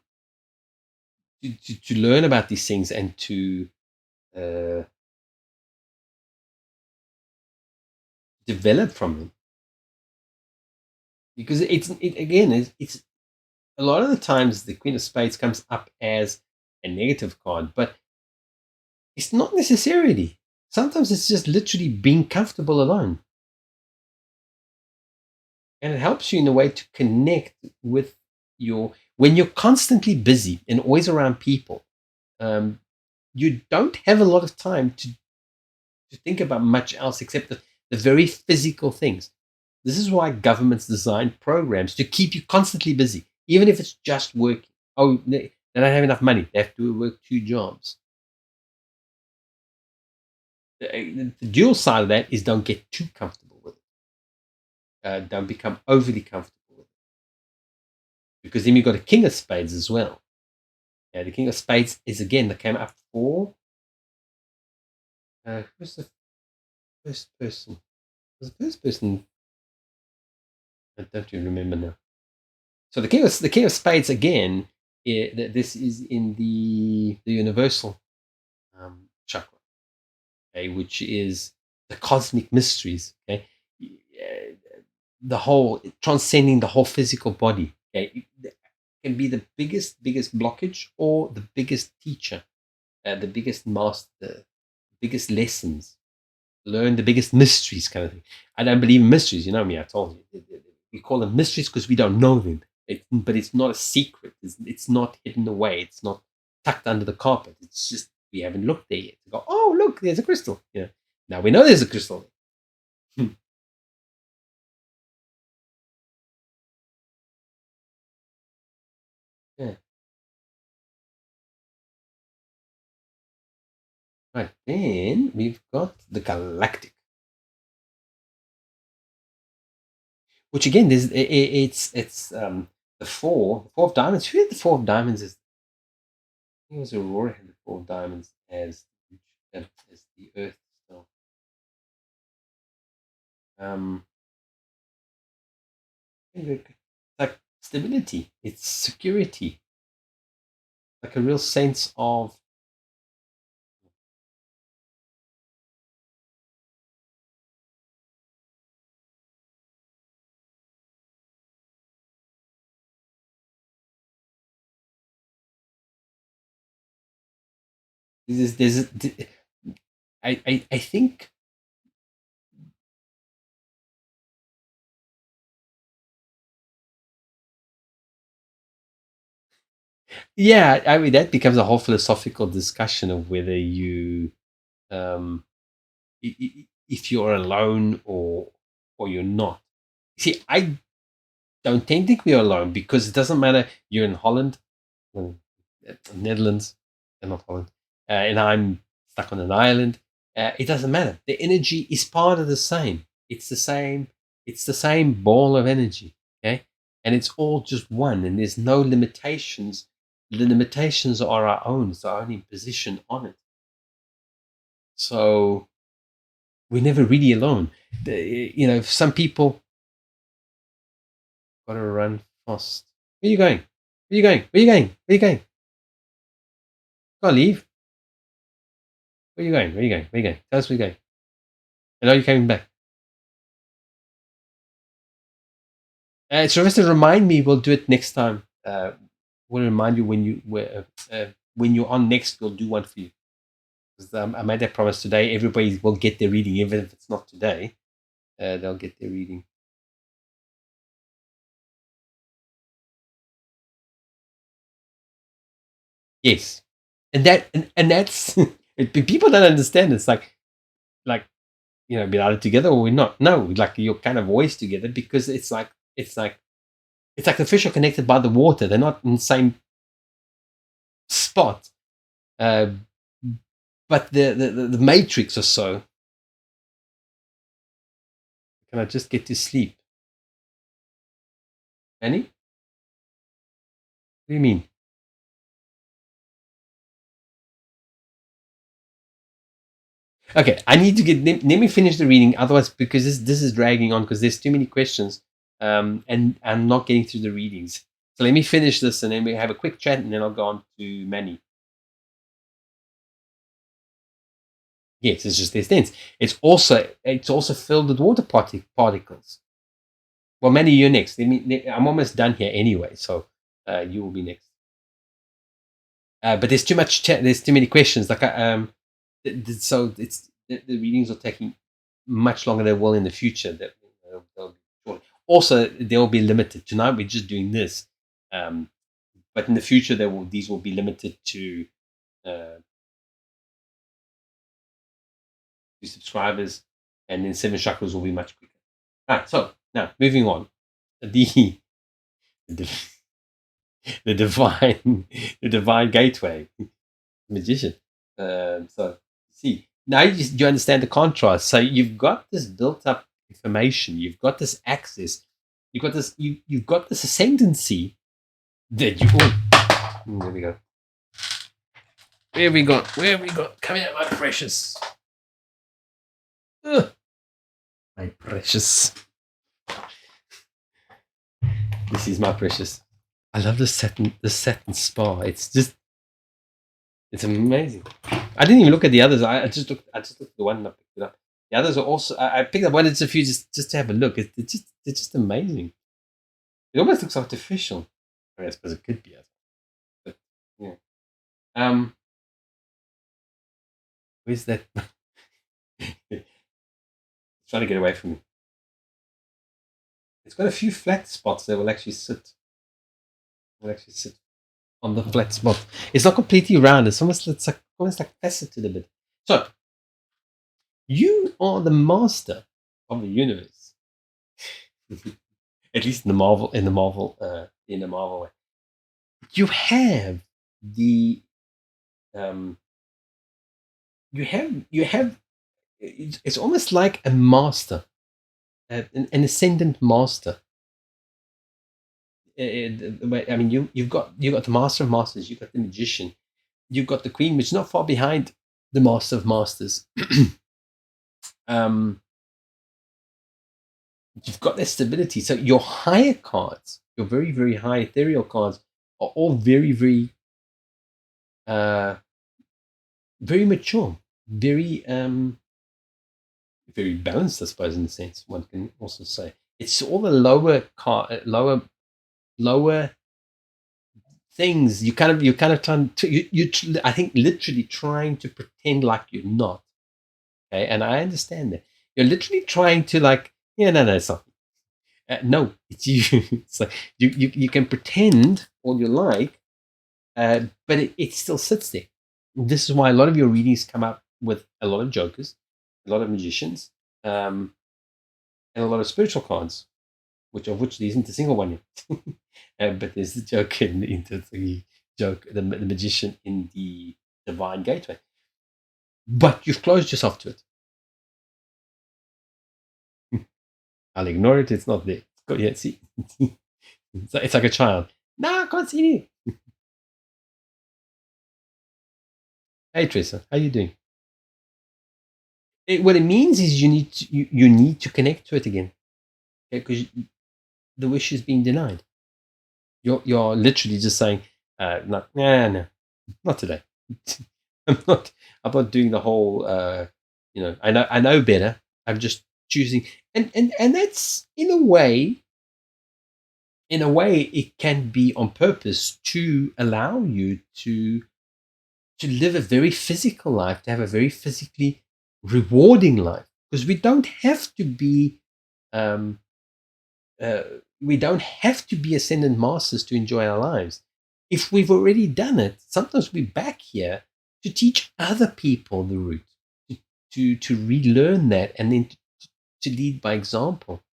learn about these things and to uh, develop from them. Because it's a lot of the times the Queen of Spades comes up as a negative card, but it's not necessarily. Sometimes it's just literally being comfortable alone. And it helps you in a way to connect with when you're constantly busy and always around people, um, you don't have a lot of time to think about much else except the very physical things. This is why governments design programs to keep you constantly busy, even if it's just working. Oh, they don't have enough money. They have to work 2 jobs. The dual side of that is don't get too comfortable with it. Don't become overly comfortable with it. Because then you've got a king of spades as well. Yeah, the king of spades is again that came up for. Who's the first person? Was the first person? I don't even remember now. So the king of spades again. This is in the universal chakra, okay, which is the cosmic mysteries. Okay, the whole transcending the whole physical body. Okay, it can be the biggest blockage or the biggest teacher, the biggest master, the biggest lessons. Learn the biggest mysteries, kind of thing. I don't believe in mysteries. You know me. I told you. We call them mysteries because we don't know them. But it's not a secret. It's not hidden away. It's not tucked under the carpet. It's just we haven't looked there yet. To go, oh look, there's a crystal. Yeah. Now we know there's a crystal. Yeah. Right. Then we've got the galactic, which again, it's the four of diamonds. Who had the four of diamonds? I think it was Aurora had the four of diamonds as the Earth still. It's like stability. It's security. Like a real sense of there's I think Yeah, I mean that becomes a whole philosophical discussion of whether you, um, if you're alone or you're not. See, I don't think we're alone because it doesn't matter. You're in Holland, well, Netherlands, and not Holland, and I'm stuck on an island. It doesn't matter. The energy is part of the same. It's the same. It's the same ball of energy. Okay, and it's all just one. And there's no limitations. The limitations are our own. It's our own imposition on it. So we're never really alone. Some people gotta run fast. Where are you going? Where are you going? Where are you going? Where are you going? Gotta leave. Where are you going? Where are you going? Where are you going? Tell us where you're going. And are you coming back? Sylvester, remind me. We'll do it next time. We'll remind you when you're on next. We'll do one for you. 'Cause, I made that promise today. Everybody will get their reading, even if it's not today. They'll get their reading. Yes, and that's people don't understand. It's like be either together or we're not. No, like you're kind of always together because it's like the fish are connected by the water. They're not in the same spot. Uh, but the matrix or so. Can I just get to sleep? Annie? What do you mean? Okay, I need to let me finish the reading, otherwise, because this is dragging on because there's too many questions, and I'm not getting through the readings. So let me finish this, and then we have a quick chat, and then I'll go on to Manny. Yes, it's just this dense. It's also filled with water particles. Well, Manny, you're next. I'm almost done here anyway, so you will be next. But there's too much chat. There's too many questions. So the readings are taking much longer than they will in the future. They'll be short. Also, they'll be limited. Tonight we're just doing this, but in the future these will be limited uh, to subscribers, and then 7 chakras will be much quicker. All right. So now moving on, the the, the divine the divine gateway magician. So see now you understand the contrast. So you've got this built up information, you've got this access, you've got this ascendancy that there we go. Where have we got? Come here, my precious. Ugh, my precious. This is my precious. I love the satin spa. It's amazing. I didn't even look at the others. I just looked at the one and I picked it up. The others are also. I picked up one or two just to have a look. It's just amazing. It almost looks artificial. I suppose it could be, but yeah. Where's that? It's trying to get away from me. It's got a few flat spots that will actually sit. On the flat spot. It's not completely round. It's almost like faceted a bit. So you are the master of the universe. At least in the Marvel way. You have the you have it's almost like a master, an ascendant master. I mean, you've got the master of masters, you've got the magician, you've got the queen, which is not far behind the master of masters. You've got that stability. So your higher cards, your very, very high ethereal cards, are all very, very, very mature, very, very balanced, I suppose, in a sense. One can also say it's all the lower things. You're kind of trying to, I think, literally trying to pretend like you're not. Okay, and I understand that you're literally trying to no, it's not. No, it's you. It's like you can pretend all you like, but it still sits there. This is why a lot of your readings come up with a lot of jokers, a lot of magicians, and a lot of spiritual cards, which there isn't a single one yet. But there's the joker into the joke, the magician in the divine gateway. But you've closed yourself to it. I'll ignore it. It's not there. Go yeah, see. It's like a child. No, I can't see you. Hey Teresa, how you doing? What it means is you need to connect to it again, because the wish is being denied. You're literally just saying, no, not today. I'm not doing the whole. I know better. I'm just choosing, and that's in a way it can be on purpose to allow you to live a very physical life, to have a very physically rewarding life, because um, uh, we don't have to be ascendant masters to enjoy our lives. If we've already done it, sometimes we're back here to teach other people the route, to relearn that, and then to lead by example.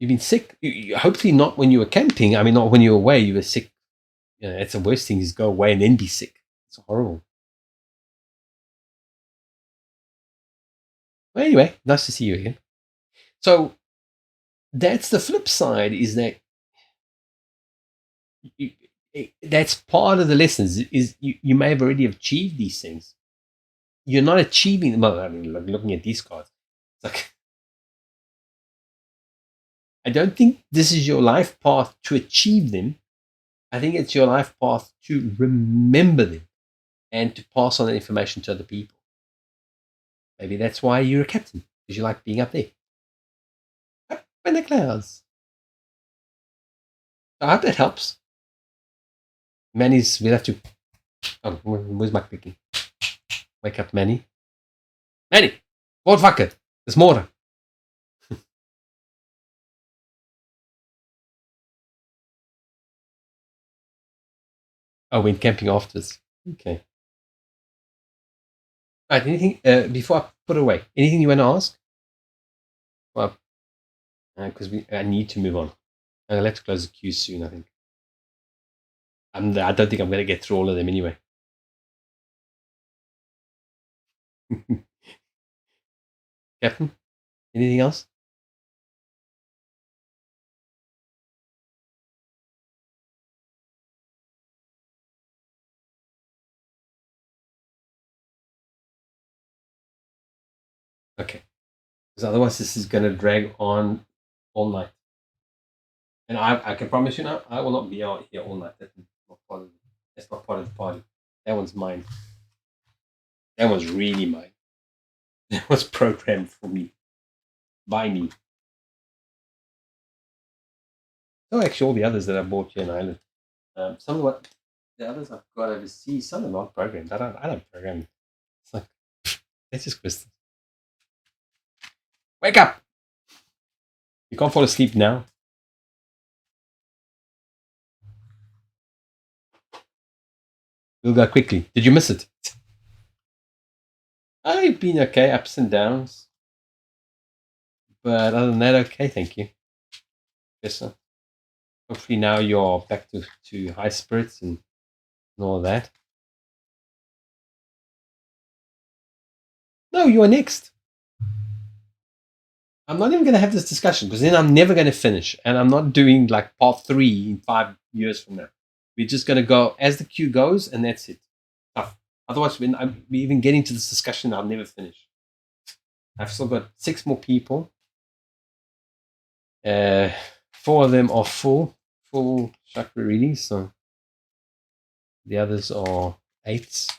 You've been sick. Hopefully not when you were camping. I mean, not when you were away. You were sick. It's the worst thing is go away and then be sick. It's horrible. Well, anyway, nice to see you again. So that's the flip side, is that that's part of the lessons. Is you may have already achieved these things. You're not achieving them. Well, I mean, looking at these cards, it's like, I don't think this is your life path to achieve them. I think it's your life path to remember them and to pass on that information to other people. Maybe that's why you're a captain, because you like being up there, up in the clouds. I hope that helps. Manny's, we'll have to. Oh, where's my cookie? Wake up, Manny. Manny, word wakker. Dis môre. Oh, went camping afterwards. Okay. All right. Anything before I put away? Anything you want to ask? Well, because I need to move on. I'll have to close the queue soon, I think. I don't think I'm going to get through all of them anyway. Captain, anything else? Okay. Because otherwise, this is going to drag on all night. And I can promise you now, I will not be out here all night. That's not part of the party. That one's mine. That one's really mine. That was programmed for me, by me. So actually, all the others that I bought here in Ireland, some of what the others I've got overseas, some are not programmed. I don't program. It's like, it's just crystals. Wake up! You can't fall asleep now. We'll go quickly. Did you miss it? I've been okay, ups and downs. But other than that, okay, thank you. Yes, sir. Hopefully now you're back to high spirits and all that. No, you are next. I'm not even going to have this discussion, because then I'm never going to finish. And I'm not doing like part 3 in 5 years from now. We're just going to go as the queue goes, and that's it. Tough. Otherwise, when I'm even getting to this discussion, I'll never finish. I've still got 6 more people. 4 of them are full chakra readings, so the others are 8s.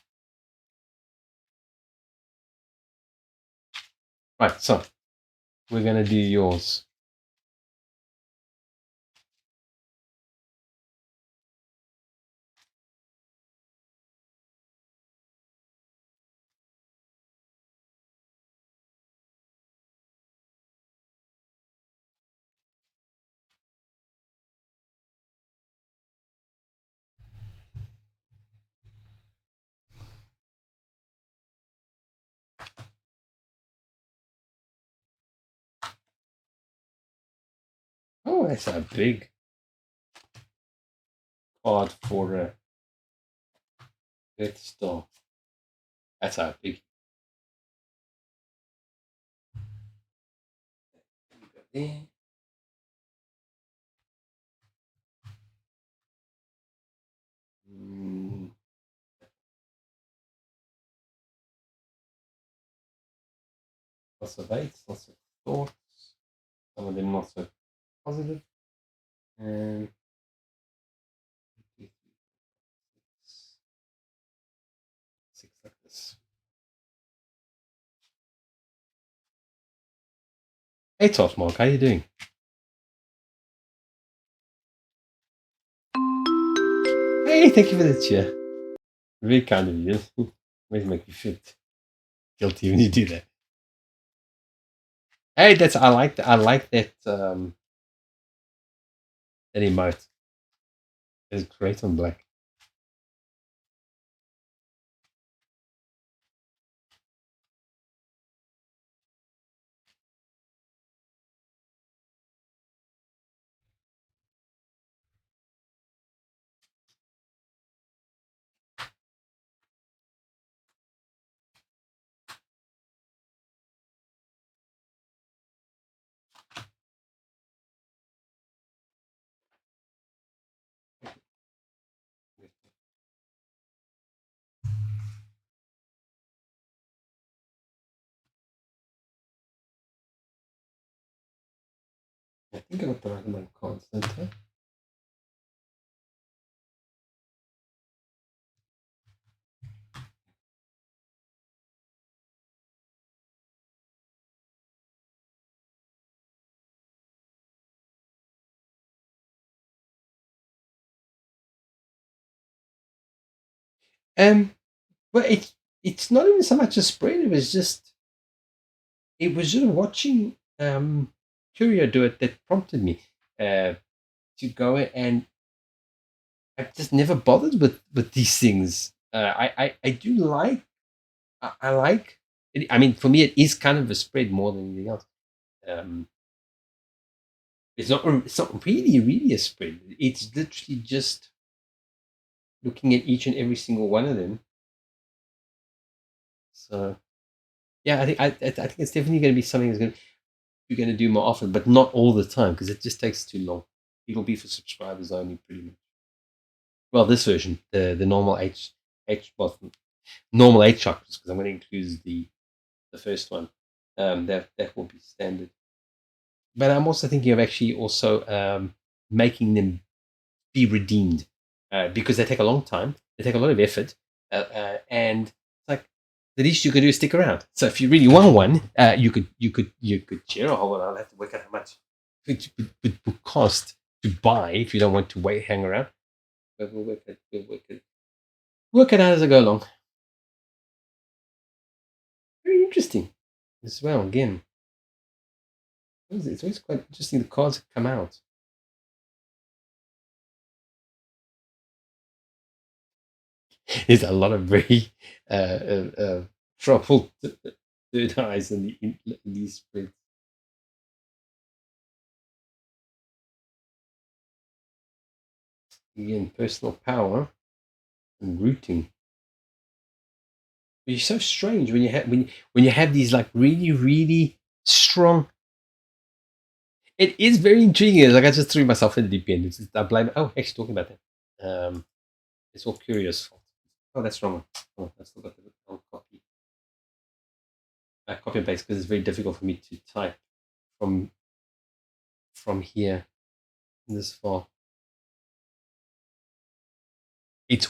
Right, so we're going to do yours. Oh, that's a big card for a Earth Star. That's a big. There. Mm, lots of eights, lots of thoughts. Some of them not so positive. And six like this. Hey, Toss Mark, how you doing? Hey, thank you for the cheer. Very kind of you. Always make me feel guilty when you do that. Hey, that's I like that. I like that. That emote. It's great on black. I think I got the right amount of cards, don't I? Well, it's not even so much a spread. It was just watching Curio do it that prompted me to go and I've just never bothered with these things. I do like I like. It, I mean, for me, it is kind of a spread more than anything else. Um, it's not really a spread. It's literally just looking at each and every single one of them. So yeah, I think it's definitely going to be something you're going to do more often, but not all the time because it just takes too long. It'll be for subscribers only, pretty much. Well, this version, the normal well, normal H chakras, because I'm going to include the first one. That will be standard. But I'm also thinking of actually also making them be redeemed because they take a long time. They take a lot of effort, and it's like the least you can do is stick around. So if you really want one, you could share. Oh, hold on, I'll have to work out how much it would cost to buy if you don't want to hang around. But we'll work it out as I go along. Very interesting as well. Again, it's always quite interesting the cards that come out. There's a lot of very troubled third eyes in these spreads. Again, personal power and rooting. It's so strange when you have these like really strong. It is very intriguing. Like I just threw myself in the deep end. I blame. Oh, actually, talking about that. It's all curious. Oh, that's wrong. Oh, I still got the wrong copy. I copy and paste because it's very difficult for me to type from here this far. It's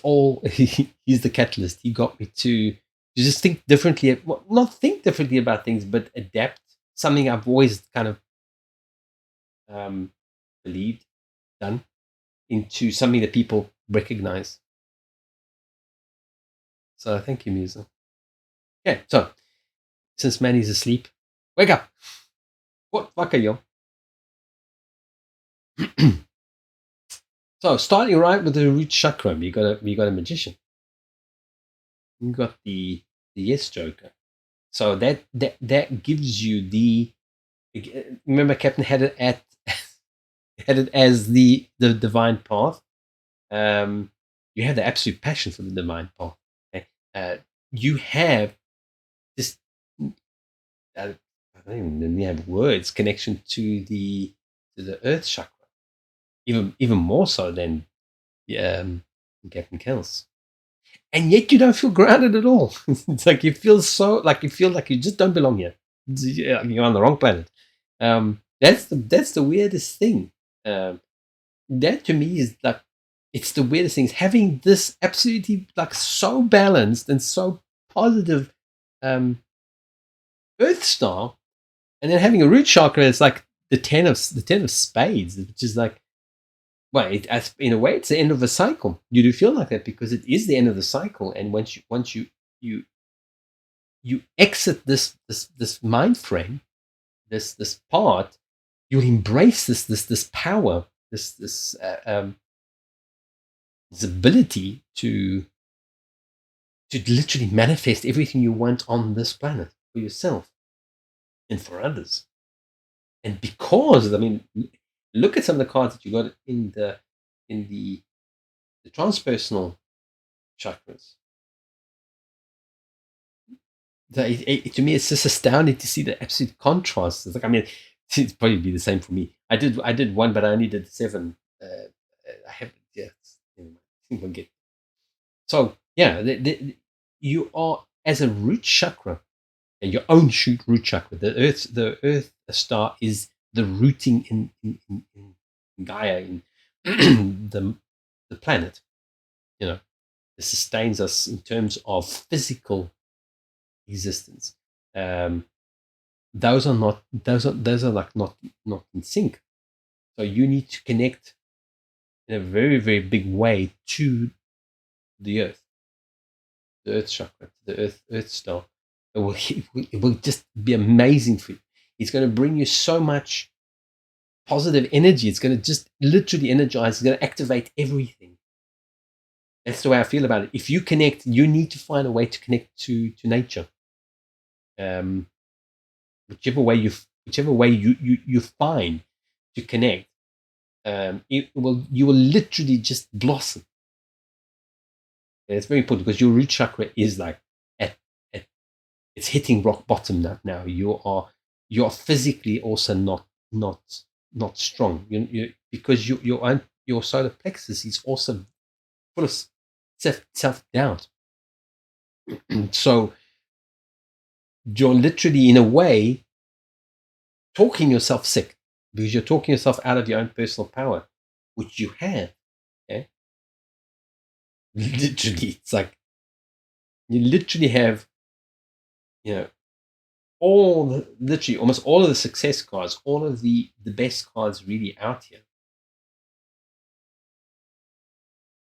all he's the catalyst. He got me to just think differently. Well, not think differently about things, but adapt something I've always kind of believed done into something that people recognize. So thank you, Musa. Yeah. So since Manny's asleep, wake up. What fuck are you? So starting right with the root chakra, we got a magician. You got the yes joker. So that gives you the. Remember, Captain had it at had it as the divine path. You have the absolute passion for the divine path. Okay? You have this. I don't even really have words. Connection to the earth chakra, even more so than Captain Kells. And yet you don't feel grounded at all. It's like you feel like you just don't belong here. You're on the wrong planet. That's the weirdest thing. That to me is like it's the weirdest thing. Is having this absolutely like so balanced and so positive Earth star, and then having a root chakra is like the ten of spades, which is like well, in a way, it's the end of a cycle. You do feel like that because it is the end of the cycle, and you you exit this mind frame, this part, you'll embrace this power, this ability to literally manifest everything you want on this planet for yourself and for others. And because I mean, look at some of the cards that you got in the transpersonal chakras. To me, it's just astounding to see the absolute contrast. It's like, I mean, it'd probably be the same for me. I did one, but I only did 7. I have, yeah. We'll get. So yeah, you are as a root chakra, your own root chakra. The Earth star is the rooting in Gaia, in the planet. You know, it sustains us in terms of physical existence. Those are like not in sync. So you need to connect in a very, very big way to the earth, the earth chakra, the earth star. It will just be amazing for you. It's going to bring you so much positive energy. It's going to just literally energize. It's going to activate everything. That's the way I feel about it. If you connect, you need to find a way to connect to nature. Whichever way you find to connect, you will literally just blossom. And it's very important because your root chakra is like at it's hitting rock bottom now. You are physically also not strong. Because your solar plexus is also full of self doubt. So you're literally in a way talking yourself sick because you're talking yourself out of your own personal power, which you have. Okay? Literally, it's like you literally have, literally almost all of the success cards, all of the best cards really out here.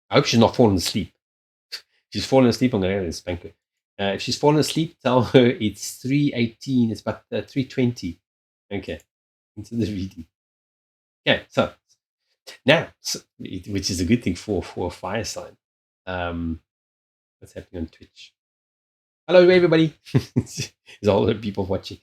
I hope she's not falling asleep. If she's falling asleep, I'm going to spank her. If she's fallen asleep, tell her it's 3:18. It's about 3:20. Okay, into the reading. Okay, so now, which is a good thing for a fire sign. What's happening on Twitch? Hello, everybody. There's a whole lot of people watching.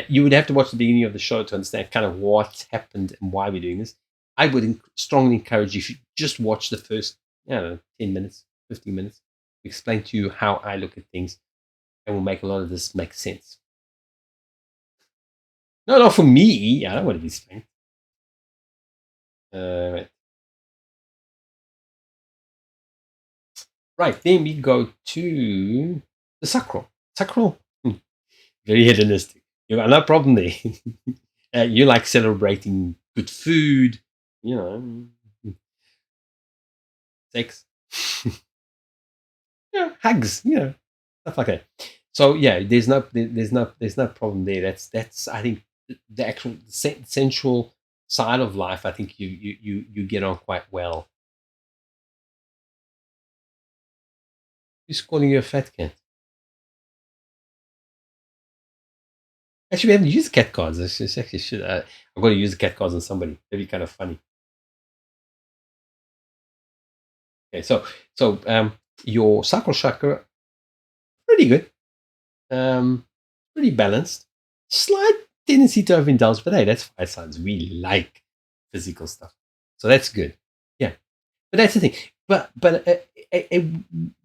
You would have to watch the beginning of the show to understand kind of what happened and why we're doing this. I would strongly encourage you if you just watch the first, 10 minutes, 15 minutes, explain to you how I look at things, and will make a lot of this make sense. No, not for me. I don't want to be spanked. Right, then we go to the sacral. Sacral, very hedonistic. You got no problem there. You like celebrating good food, sex, hugs, stuff like that. So yeah, there's no problem there. That's I think the actual sensual side of life. I think you get on quite well. Who's calling you a fat cat? Actually, we haven't used cat cards. Actually should. I'm going to use the cat cards on somebody. That'd be kind of funny. Okay, so your sacral chakra, pretty good, pretty balanced. Slight tendency to overindulge, but hey, that's fire signs we like. physical stuff. So that's good. Yeah. But that's the thing. But a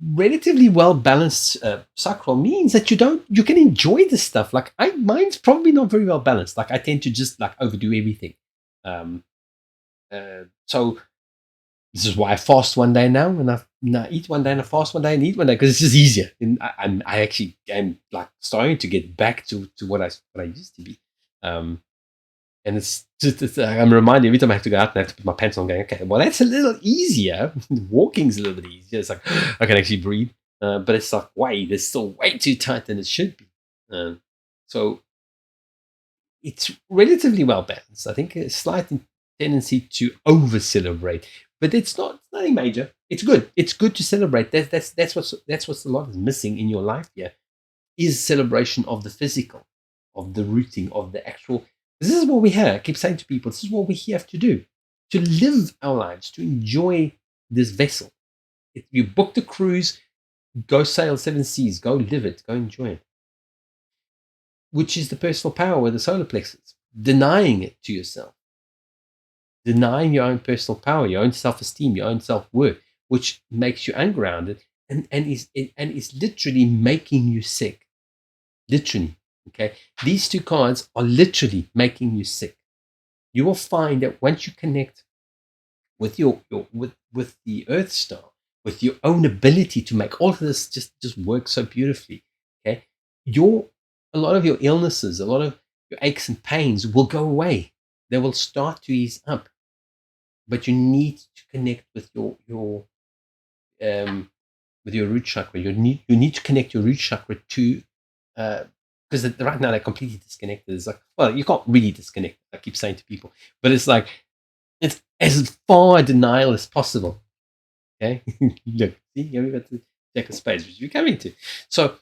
relatively well balanced sacral means that you can enjoy this stuff. Like mine's probably not very well balanced. Like I tend to just like overdo everything. So this is why I fast one day now, and I eat one day, and I fast one day, and eat one day, because it's just easier. And I actually am like starting to get back to what I used to be. And it's just I'm reminded every time I have to go out and I have to put my pants on, going, okay, well that's a little easier. Walking's a little bit easier. It's like I can actually breathe, but it's like it's still way too tight than it should be. So it's relatively well balanced. I think a slight tendency to over celebrate, but it's nothing major. It's good. It's good to celebrate. That's what's a lot is missing in your life here, is celebration of the physical, of the rooting, of the actual. This is what we have. I keep saying to people, this is what we have to do, to live our lives, to enjoy this vessel. If you book the cruise, go sail 7 seas, go live it, go enjoy it. Which is the personal power with the solar plexus, denying it to yourself, denying your own personal power, your own self-esteem, your own self-worth, which makes you ungrounded and is literally making you sick. Literally. Okay, these two cards are literally making you sick. You will find that once you connect with with the Earth Star, with your own ability to make all of this just work so beautifully, okay, a lot of your illnesses, a lot of your aches and pains will go away. They will start to ease up. But you need to connect with your root chakra. You need to connect your root chakra to because right now they're completely disconnected. It's like, well, you can't really disconnect. I keep saying to people, but it's like it's as far denial as possible. Okay, look, see, you've got to take a space, which you're coming to. So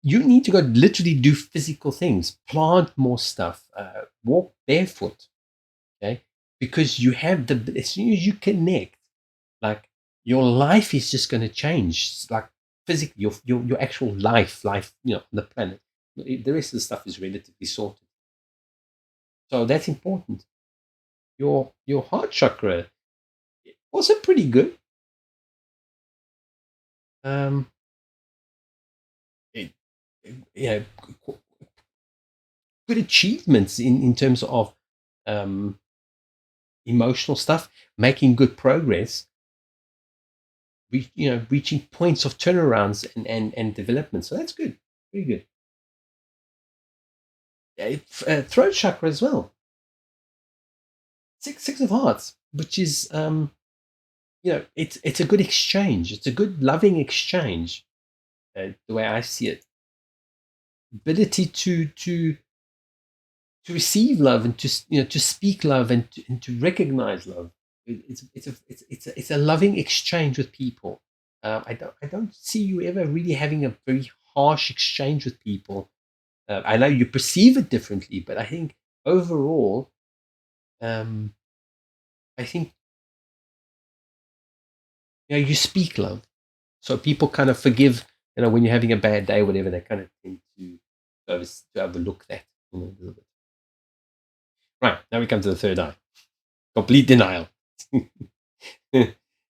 you need to go literally do physical things, plant more stuff, walk barefoot. Okay, because you have as soon as you connect, like your life is just going to change. It's like physically, your actual life, on the planet. The rest of the stuff is relatively sorted. So that's important. Your heart chakra also pretty good. It, good achievements in terms of emotional stuff, making good progress, reaching points of turnarounds and development. So that's good, pretty good. Throat chakra as well. Six of Hearts, which is it's a good exchange. It's a good loving exchange. The way I see it, ability to receive love and to speak love and to recognize love. It's a loving exchange with people. I don't see you ever really having a very harsh exchange with people. I know you perceive it differently, but I think overall, I think you speak love, so people kind of forgive. When you're having a bad day, or whatever, they kind of tend to overlook that a little bit. Right, now we come to the third eye. Complete denial.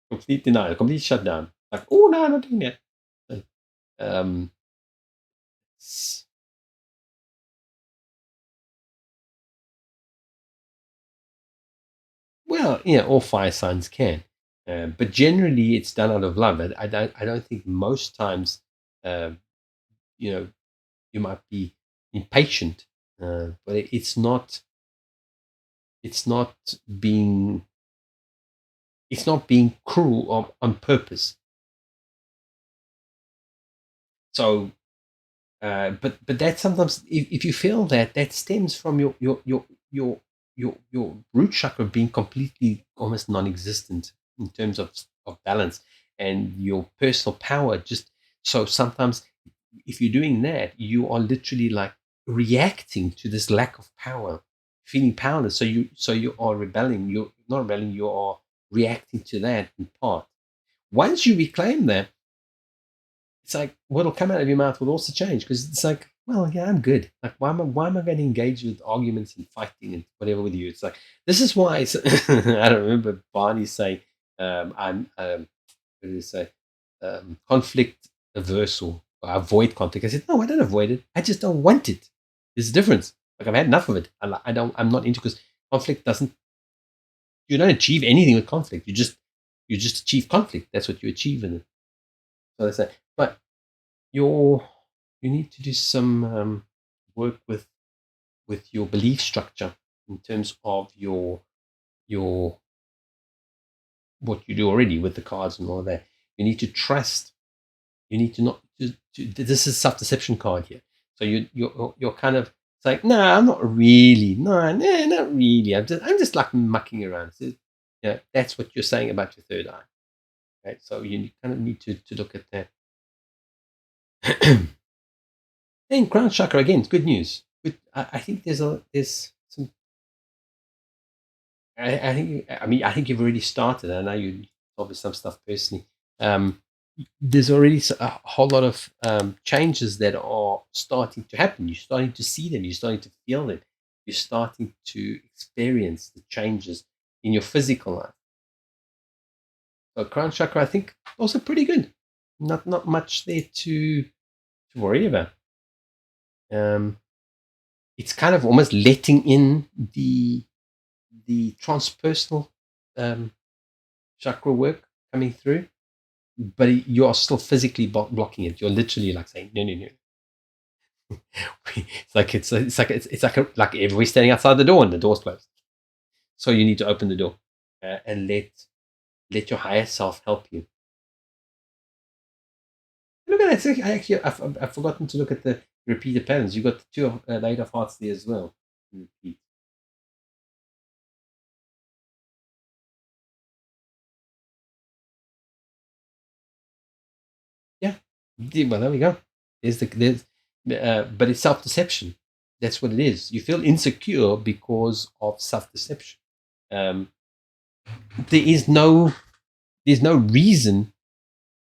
Complete denial. Complete shutdown. Like, oh no, I'm not doing that. Well, all fire signs can, but generally it's done out of love. I don't think most times, you might be impatient, but it's not. It's not being. It's not being cruel on purpose. So, but that sometimes, if you feel that stems from your root chakra being completely almost non-existent in terms of balance, and your personal power just. So sometimes if you're doing that, you are literally like reacting to this lack of power, feeling powerless. So you are rebelling. You're not rebelling, you are reacting to that in part. Once you reclaim that, it's like what'll come out of your mouth will also change, because it's like well, yeah, I'm good. Like, why am I going to engage with arguments and fighting and whatever with you? It's like, this is why I don't remember Barney saying, I'm, what did he say? Conflict averse, or I avoid conflict. I said, no, I don't avoid it. I just don't want it. There's a difference. Like, I've had enough of it. I'm not into, because conflict doesn't, you don't achieve anything with conflict. You just achieve conflict. That's what you achieve in it. So they say, but you need to do some work with your belief structure in terms of your what you do already with the cards and all that. You need to trust. You need to not. This is self deception card here. So you're kind of saying, no, I'm not really. No, no, not really. I'm just like mucking around. So, that's what you're saying about your third eye. Right? So you kind of need to look at that. Then crown chakra again. It's good news. I think there's some. I think. I mean, I think you've already started. I know you told me some stuff personally. Um, there's already a whole lot of changes that are starting to happen. You're starting to see them. You're starting to feel them. You're starting to experience the changes in your physical life. So crown chakra, I think, also pretty good. Not much there to worry about. It's kind of almost letting in the transpersonal chakra work coming through, but you are still physically blocking it. You're literally like saying, no, no, no. It's like everybody's standing outside the door and the door's closed. So you need to open the door and let your higher self help you. Look at that. I've forgotten to look at the repeated patterns. You've got the two of the Eight of Hearts there as well. Repeat. Yeah. Well, there we go. But it's self deception. That's what it is. You feel insecure because of self deception. Um, there is no there's no reason.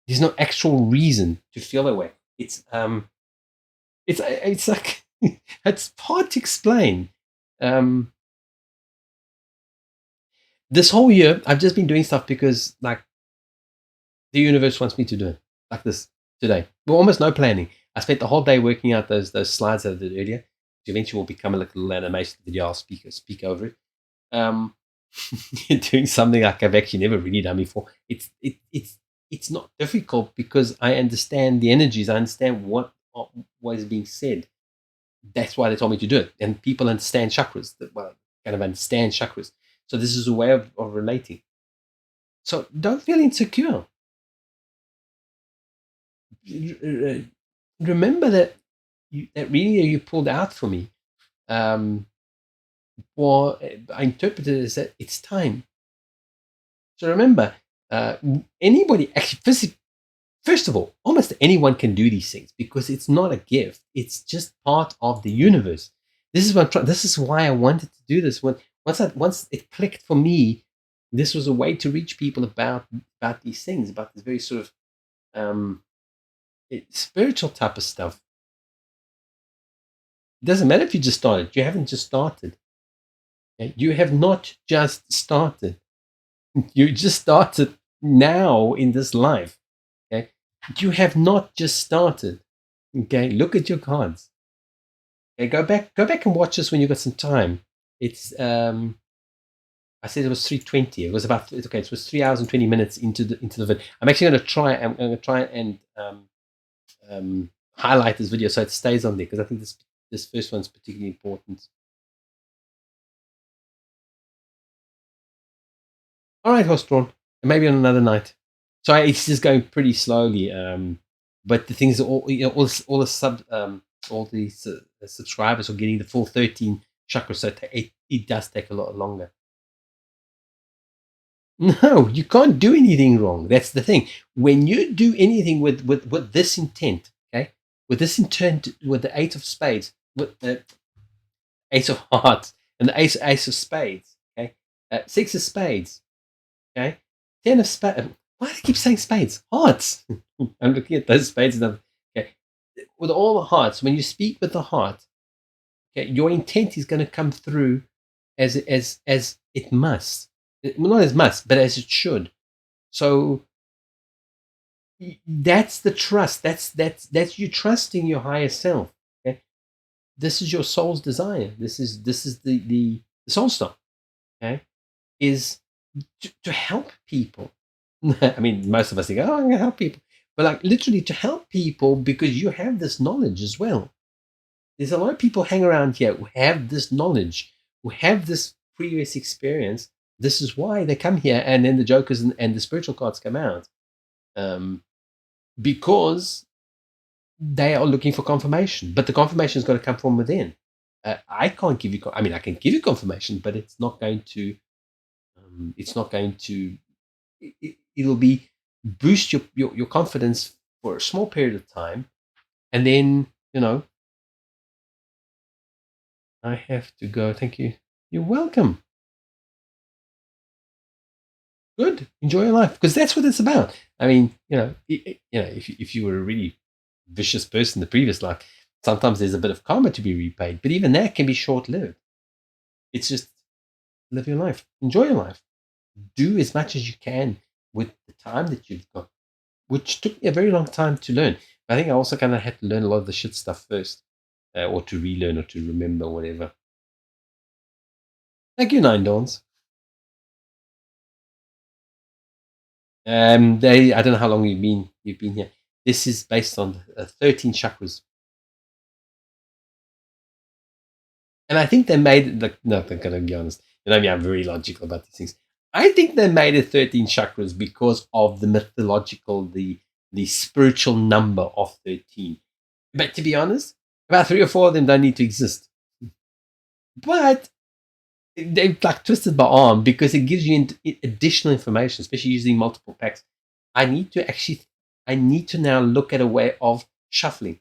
There's no actual reason to feel that way. It's like it's hard to explain. Um, this whole year, I've just been doing stuff because like the universe wants me to do it, like this today. Well, almost no planning. I spent the whole day working out those slides that I did earlier, which eventually will become a little animation video. I'll speak over it. Um, doing something like I've actually never really done before. It's not difficult because I understand the energies. I understand what is being said. That's why they told me to do it. And people understand chakras. Well, kind of understand chakras. So this is a way of relating. So don't feel insecure. Remember that that reading you pulled out for me. Well, I interpreted it as that it's time. So remember, uh, anybody actually physically. First of all, almost anyone can do these things because it's not a gift. It's just part of the universe. This is why I wanted to do this. Once it clicked for me, this was a way to reach people about these things, about this very sort of spiritual type of stuff. It doesn't matter if you just started. You haven't just started. Okay? You have not just started. You just started now in this life. Okay? You have not just started. Okay, look at your cards. Okay, go back and watch this when you got some time. It's I said it was 3:20. It was about okay. It was 3 hours and 20 minutes into the video. I'm going to try and highlight this video so it stays on there because I think this first one's particularly important. All right, Horse-drawn. Maybe on another night. So it's just going pretty slowly. But the things are all the subscribers are getting the full 13 chakras, so it does take a lot longer. No, you can't do anything wrong. That's the thing. When you do anything with this intent, okay, with this intent, with the Eight of Spades, with the Ace of Hearts, and the Ace of Spades, okay, Six of Spades, okay, Ten of Spades. Why do I keep saying spades? Hearts. I'm looking at those spades and okay. with all the hearts, when you speak with the heart, okay, your intent is going to come through as it must. Well, not as must, but as it should. So that's the trust. That's you trusting your higher self. Okay? This is your soul's desire. This is the soul star. Okay, is to help people. I mean, most of us think, "Oh, I'm going to help people," but like literally to help people because you have this knowledge as well. There's a lot of people hang around here who have this knowledge, who have this previous experience. This is why they come here, and then the jokers and the spiritual cards come out, because they are looking for confirmation. But the confirmation has got to come from within. I can't give you. I mean, I can give you confirmation, but it's not going to. It's not going to. It'll be boost your confidence for a small period of time, and then I have to go. Thank you. You're welcome. Good. Enjoy your life, because that's what it's about. I mean, if you were a really vicious person in the previous life, sometimes there's a bit of karma to be repaid, but even that can be short lived. It's just live your life, enjoy your life, do as much as you can with the time that you've got, which took me a very long time to learn. I think I also kind of had to learn a lot of the shit stuff first, or to relearn or to remember, whatever. Thank you, Nine Dawns. I don't know how long you've been here. This is based on 13 chakras. And I think they made it, like, no, I'm going to be honest. I mean, I'm very logical about these things. I think they made it 13 chakras because of the mythological, the spiritual number of 13. But to be honest, about 3 or 4 of them don't need to exist. But they've like twisted my arm because it gives you additional information, especially using multiple packs. I need to now look at a way of shuffling.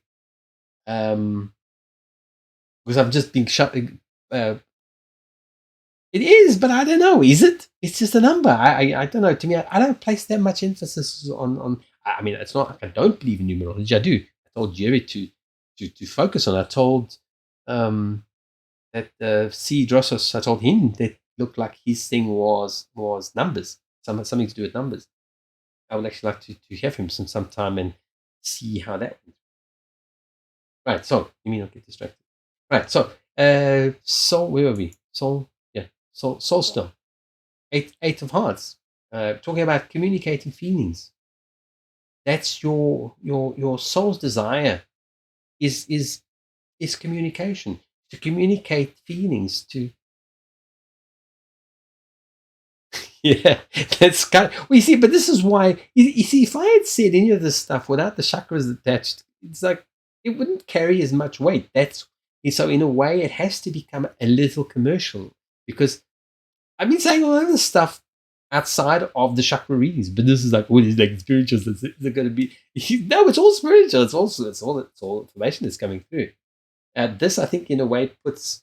Because I've just been shuffling. It is, but I don't know. Is it? It's just a number. I don't know. To me, I don't place that much emphasis on. I mean, it's not like I don't believe in numerology. I do. I told Jerry to focus on. I told that C. Drossos. I told him that looked like his thing was numbers. Something to do with numbers. I would actually like to have him sometime and see how that went. Right. So you may not get distracted. Right. So soul. Where were we? Soul. Yeah. Soul stone. Eight of Hearts, talking about communicating feelings. That's your soul's desire. Is communication, to communicate feelings to. Yeah, that's kind of, well, you see, but this is why you see, if I had said any of this stuff without the chakras attached, it's like it wouldn't carry as much weight. That's so in a way it has to become a little commercial, because I've been saying all of this stuff outside of the chakra readings, but this is like, what is like spiritual? Is it going to be? No, it's all spiritual. It's all information that's coming through. This, I think, in a way, puts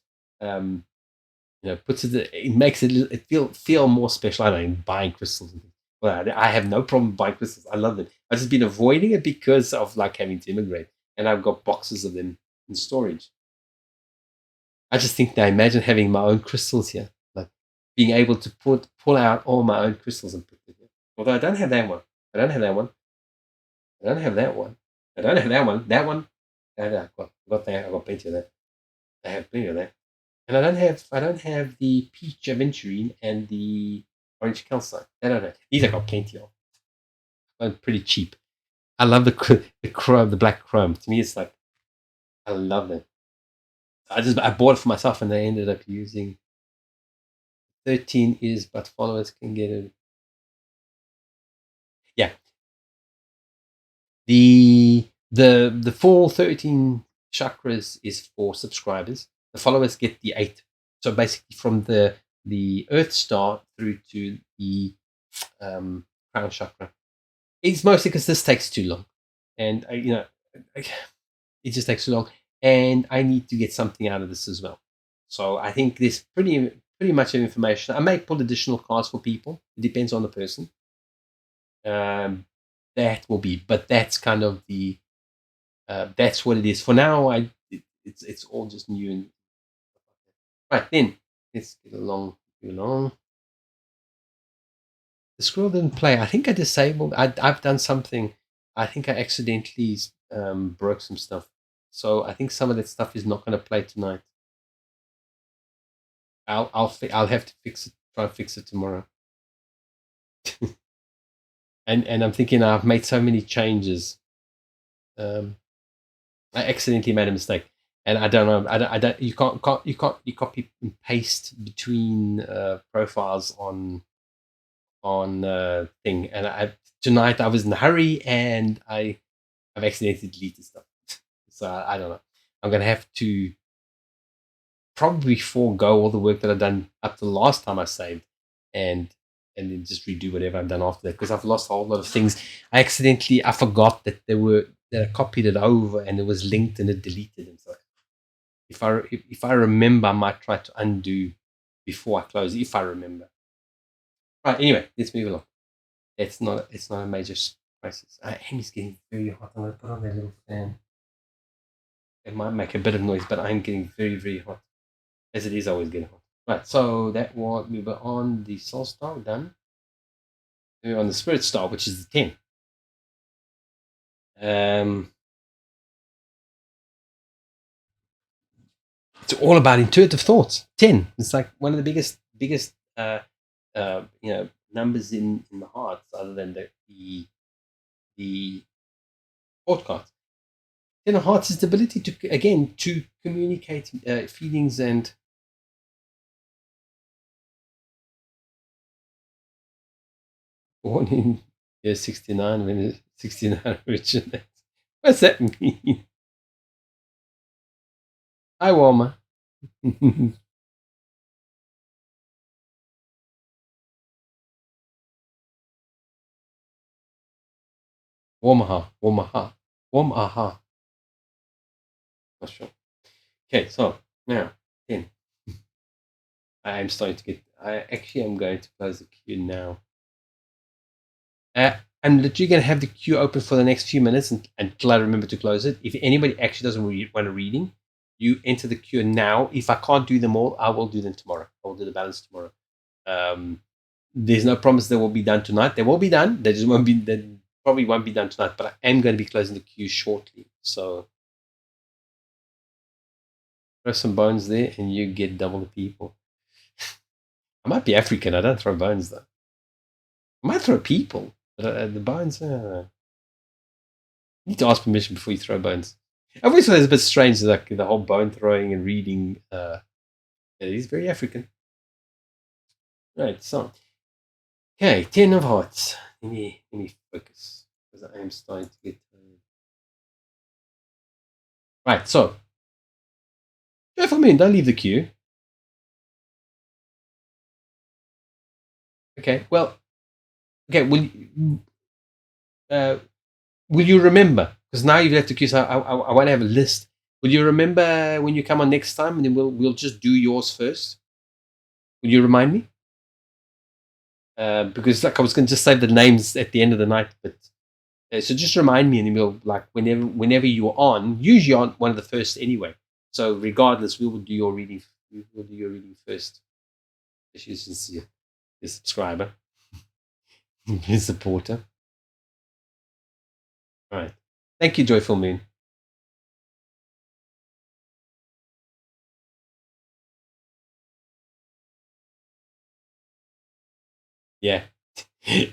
it makes it feel more special. I don't know, buying crystals. Well, I have no problem buying crystals. I love them. I've just been avoiding it because of like having to immigrate, and I've got boxes of them in storage. I just think now, imagine having my own crystals here, like being able to pull out all my own crystals and put them here. Although I don't have that one. I don't have that one. I don't have that one. I don't have that one. That one. I've got that. I've got plenty of that. I have plenty of that. And I don't have the peach aventurine and the orange calcite. I don't have. These I got plenty of. I'm pretty cheap. I love the chrome, the black chrome. To me, it's like I love them. I bought it for myself, and I ended up using 13 is, but followers can get it. Yeah. The full 13 chakras is for subscribers. The followers get the 8. So basically from the Earth Star through to the crown chakra. It's mostly because this takes too long. And it just takes too long. And I need to get something out of this as well. So I think there's pretty much information. I may pull additional cards for people. It depends on the person. That will be, but that's kind of the that's what it is for now. It's all just new and right then. Let's get along. Too long. The squirrel didn't play. I think I disabled. I've done something. I think I accidentally broke some stuff. So I think some of that stuff is not going to play tonight. I'll have to fix it. Try and fix it tomorrow. and I'm thinking I've made so many changes. I accidentally made a mistake, and I don't know. I don't. You can't you copy and paste between profiles on thing. And tonight I was in a hurry and I've accidentally deleted stuff. So I don't know. I'm gonna have to probably forego all the work that I've done up to the last time I saved, and then just redo whatever I've done after that because I've lost a whole lot of things. I forgot that that I copied it over and it was linked and it deleted them. So if I remember, I might try to undo before I close if I remember. Right. Anyway, let's move along. It's not a major crisis. Amy's getting very hot. I'm gonna put on that little fan. It might make a bit of noise, but I'm getting very, very hot. As it is always getting hot. Right, so that was we were on the soul star, done. We were on the spirit star, which is the 10. It's all about intuitive thoughts. 10. It's like one of the biggest numbers in the hearts, other than the thought cards. 10 of hearts is the ability to communicate feelings and born in year 69 when it 69 originates. What's that mean? Hi, Walma. Warmaha. Warmaha. Not sure. Okay, so now 10. I am starting to get. I actually am going to close the queue now. I'm literally going to have the queue open for the next few minutes until I remember to close it. If anybody actually doesn't want a reading, you enter the queue now. If I can't do them all, I will do them tomorrow. I will do the balance tomorrow. There's no promise they will be done tonight. They will be done. They just won't be. They probably won't be done tonight. But I am going to be closing the queue shortly. So throw some bones there, and you get double the people. I might be African. I don't throw bones though. I might throw people, but the bones. You need to ask permission before you throw bones. I always thought it's a bit strange, like the whole bone throwing and reading. It is very African. Right, so okay, 10 of hearts. Let me focus because I am starting to get right. So joyful moon, don't leave the queue. Okay, well, okay. Will you remember? Because now you've left the queue, so I want to have a list. Will you remember when you come on next time, and then we'll just do yours first? Will you remind me? Because like I was going to just say the names at the end of the night, but so just remind me, and then we'll like whenever you're on. Usually on one of the first anyway. So regardless, we will do your reading. We will do your reading first. She's just your subscriber, your supporter. All right. Thank you, Joyful Moon. Yeah,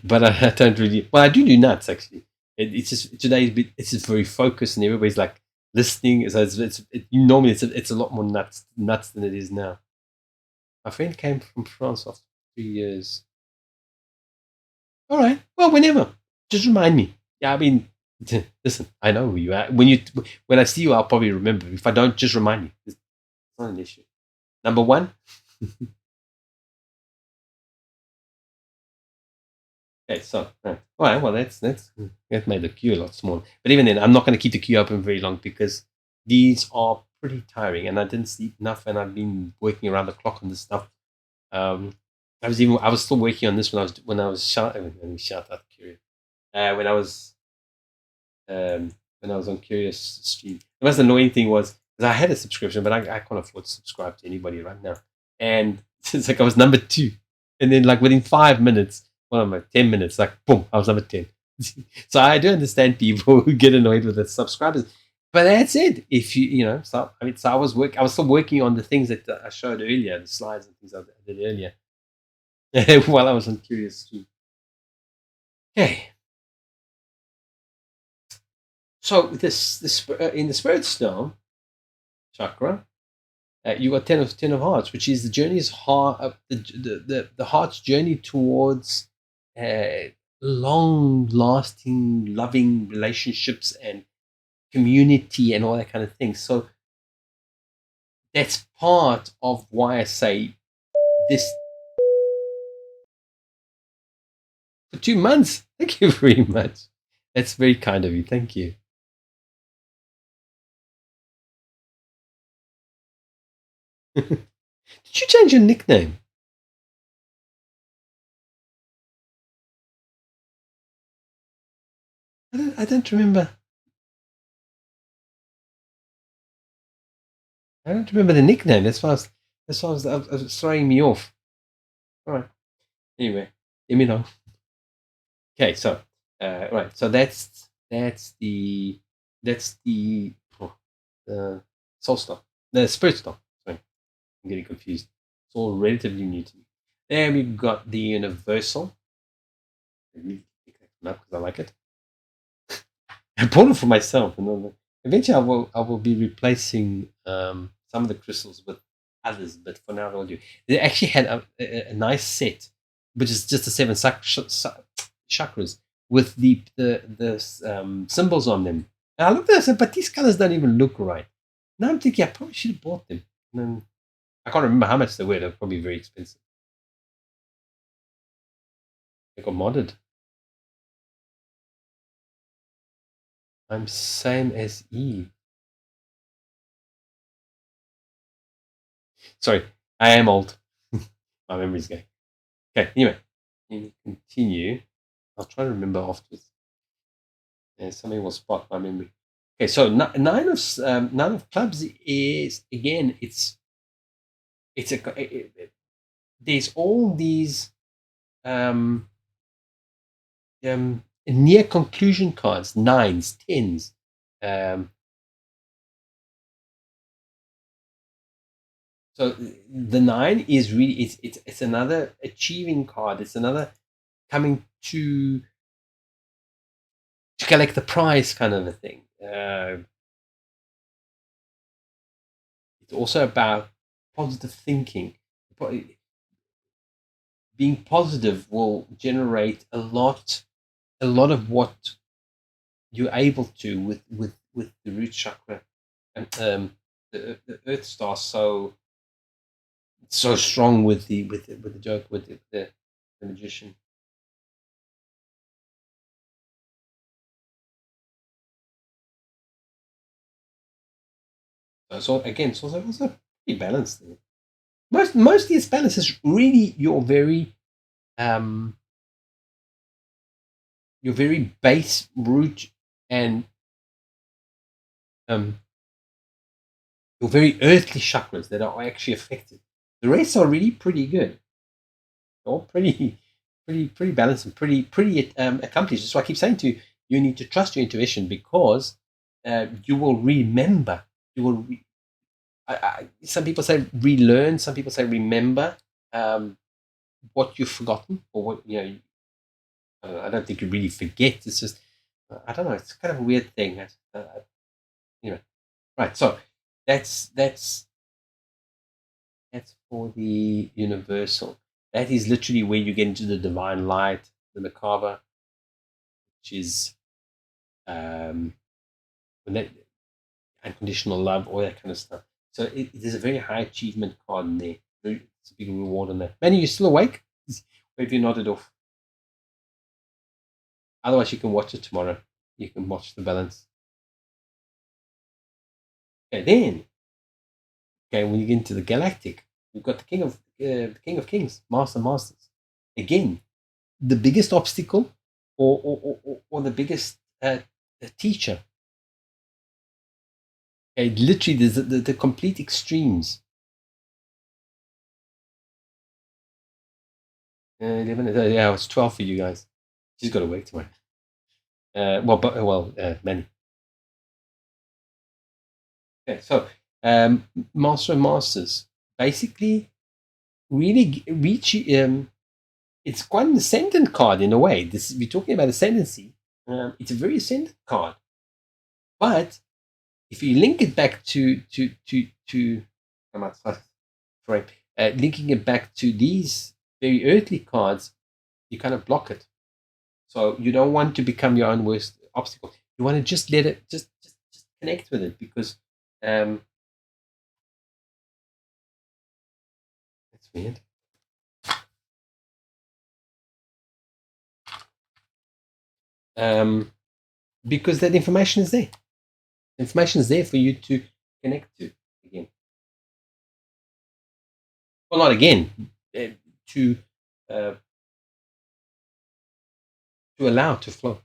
but I don't really. Well, I do nuts actually. It's just it's just very focused, and everybody's like listening. So normally it's a lot more nuts than it is now. My friend came from France after 3 years. All right. Well, whenever. Just remind me. Yeah, I mean, listen. I know who you are. When I see you, I'll probably remember. If I don't, just remind me. It's not an issue. Number one. Okay, so right. All right, well that made the queue a lot smaller. But even then, I'm not going to keep the queue open very long because these are pretty tiring, and I didn't sleep enough, and I've been working around the clock on this stuff. I was still working on this when I was shout. Let me shout out Curio. When I was when I was on Curious Stream. The most annoying thing was because I had a subscription, but I can't afford to subscribe to anybody right now. And it's like I was number 2, and then like within 5 minutes, well, I'm like 10 minutes, like boom, I was number 10. So I do understand people who get annoyed with the subscribers, but that's it. If so I mean, so I was still working on the things that I showed earlier, the slides and things I did earlier, while I was on Curious Stream. Okay. So this in the Spirit Stone chakra, you got ten of hearts, which is the journey's heart, the heart's journey towards long-lasting, loving relationships and community and all that kind of thing. So that's part of why I say this for 2 months. Thank you very much. That's very kind of you. Thank you. Did you change your nickname? I don't remember. I don't remember the nickname. That's why I was throwing me off. All right. Anyway, let me know. Okay, so right, so that's the soul stuff, the spirit stuff. Sorry, I'm getting confused. It's all relatively new to me. Then we've got the universal. Let me pick that one up because I like it. I bought it for myself, and then eventually I will be replacing some of the crystals with others, but for now they'll do. They actually had a nice set, which is just the 7 chakras with the symbols on them. And I looked at it and said, but these colors don't even look right. Now I'm thinking I probably should have bought them. And then I can't remember how much they were. They're probably very expensive. They got modded. I'm same as Eve. Sorry, I am old. My memory's going. Okay, anyway, let me continue. I'll try to remember afterwards. Something will spot my memory. Okay, so nine of clubs is again. There's all these near conclusion cards, 9s, 10s. So the 9 is really it's another achieving card. It's another coming to collect the prize kind of a thing. It's also about positive thinking. Being positive will generate a lot of what you're able to with the root chakra and the earth star so strong with the joke with the magician. So again, it's also pretty balanced. Mostly its balance is really your very base root and your very earthly chakras that are actually affected. The rest are really pretty good. All pretty balanced and pretty accomplished. That's why I keep saying to you, you need to trust your intuition because you will remember. You will. Some people say relearn. Some people say remember what you've forgotten or what you know. I don't think you really forget. It's just I don't know. It's kind of a weird thing. Right. So that's for the universal. That is literally where you get into the divine light, the macabre, which is when that unconditional love, all that kind of stuff. So there's a very high achievement card in there. It's a big reward on that. Manny, you still awake? Or have you nodded off? Otherwise, you can watch it tomorrow. You can watch the balance. Okay, then when you get into the galactic, we've got the King of Kings, Master Masters. Again, the biggest obstacle or the biggest teacher Okay, literally, there's the complete extremes. 11, yeah, it's 12 for you guys. She's got to work tomorrow. Many. Okay, so Master of Masters basically really reach. It's quite an ascendant card in a way. This we're talking about ascendancy. It's a very ascendant card, but if you link it back to sorry, linking it back to these very earthly cards, you kind of block it. So you don't want to become your own worst obstacle. You want to just let it just connect with it, because that's weird. Because that information is there. Information is there for you to connect to again. Well, not again. To allow to flow.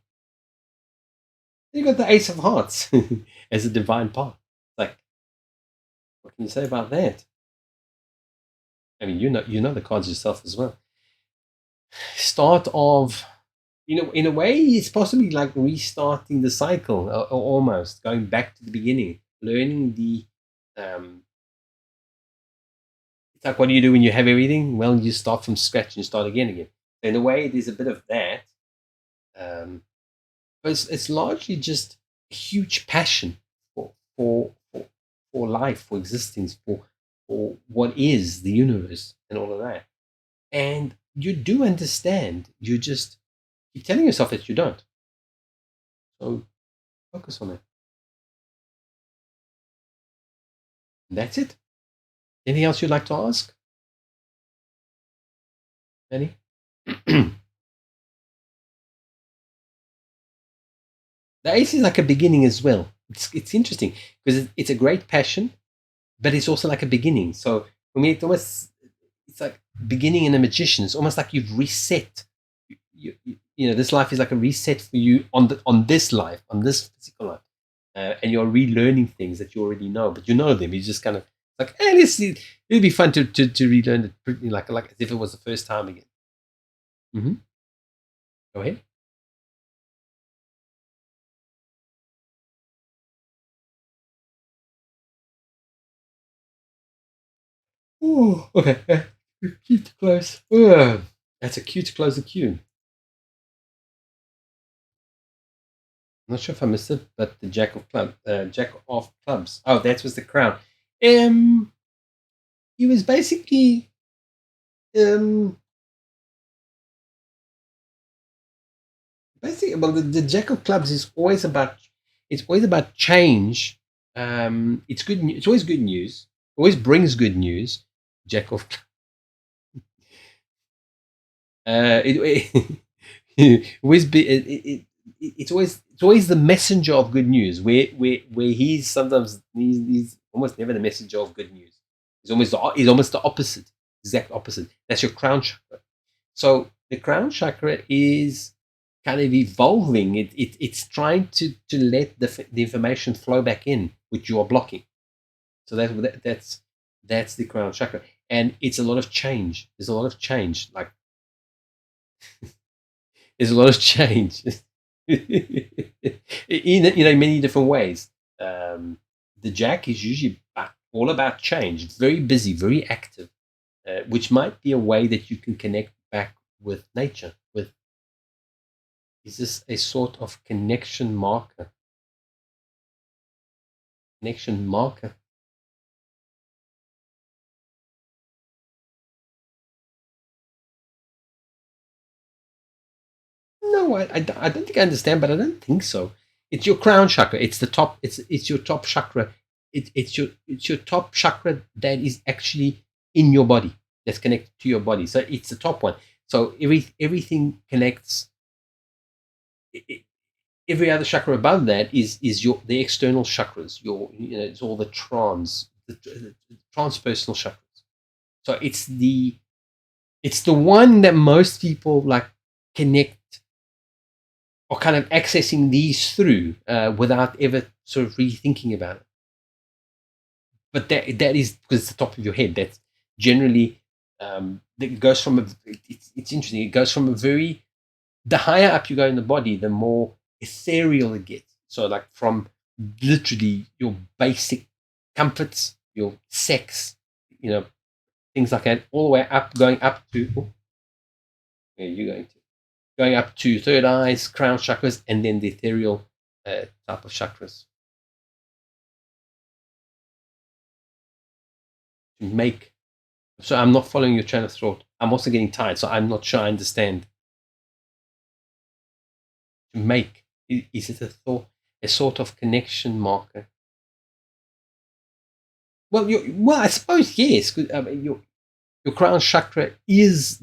You got the Ace of Hearts as a divine path. Like, what can you say about that? I mean, you know the cards yourself as well. Start of, in a way, it's possibly like restarting the cycle, or almost going back to the beginning, learning the. It's like, what do you do when you have everything? Well, you start from scratch and start again. So in a way, there's a bit of that. But it's largely just a huge passion for life, for existence, for what is the universe and all of that. And you do understand. You just keep telling yourself that you don't. So focus on it. And that's it. Anything else you'd like to ask? Any? The ace is like a beginning as well. It's interesting because it's a great passion, but it's also like a beginning. So for me, it's like beginning in a magician. It's almost like you've reset. This life is like a reset for you on this life, on this physical life, and you're relearning things that you already know, but you know them. You just kind of like, hey, let's see. It'd be fun to relearn it, pretty like as if it was the first time again. Mm-hmm. Go ahead. Oh, okay. Cute to close. That's a cute to close the queue. I'm not sure if I missed it, but the Jack of Clubs. Oh, that was the crown. He was basically well, the Jack of Clubs is always about. It's always about change. It's good. It's always good news. Always brings good news. Jack of. Always be. It's always the messenger of good news. Where he's sometimes he's almost never the messenger of good news. He's almost the opposite, exact opposite. That's your crown chakra. So the crown chakra is kind of evolving. It's trying to let the information flow back in, which you are blocking. So that's the crown chakra, and it's a lot of change. There's a lot of change. Like there's a lot of change in many different ways. The Jack is usually all about change. Very busy, very active, which might be a way that you can connect back with nature. Is this a sort of connection marker? Connection marker. No, I don't think I understand, but I don't think so. It's your crown chakra. It's the top. It's your top chakra. It's your top chakra that is actually in your body. That's connected to your body. So it's the top one. So everything connects. Every other chakra above that is the external chakras. It's all the transpersonal chakras. So it's the one that most people like connect or kind of accessing these through without ever sort of rethinking about it. but that is because it's the top of your head. That's generally it goes from it's interesting. It goes from a very the higher up you go in the body, the more ethereal it gets. So like from literally your basic comforts, your sex, things like that, all the way up, going up to where are you going up to third eyes, crown chakras, and then the ethereal type of chakras to make. So I'm not following your train of thought. I'm also getting tired, so I'm not sure I understand. To make, is it a sort of connection marker? Well, I suppose yes. Your crown chakra is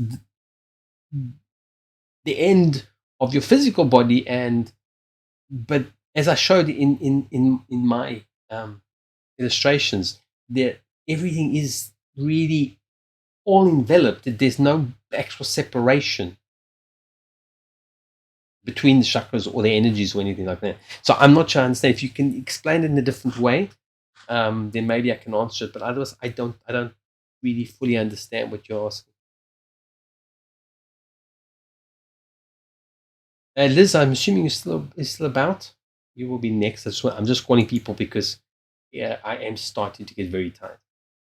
the end of your physical body, but as I showed in my illustrations, there everything is really all enveloped. There's no actual separation between the chakras or the energies or anything like that. So I'm not sure I understand. If you can explain it in a different way, then maybe I can answer it. But otherwise, I don't really fully understand what you're asking. Liz, I'm assuming you're still about. You will be next. I'm just calling people because I am starting to get very tired.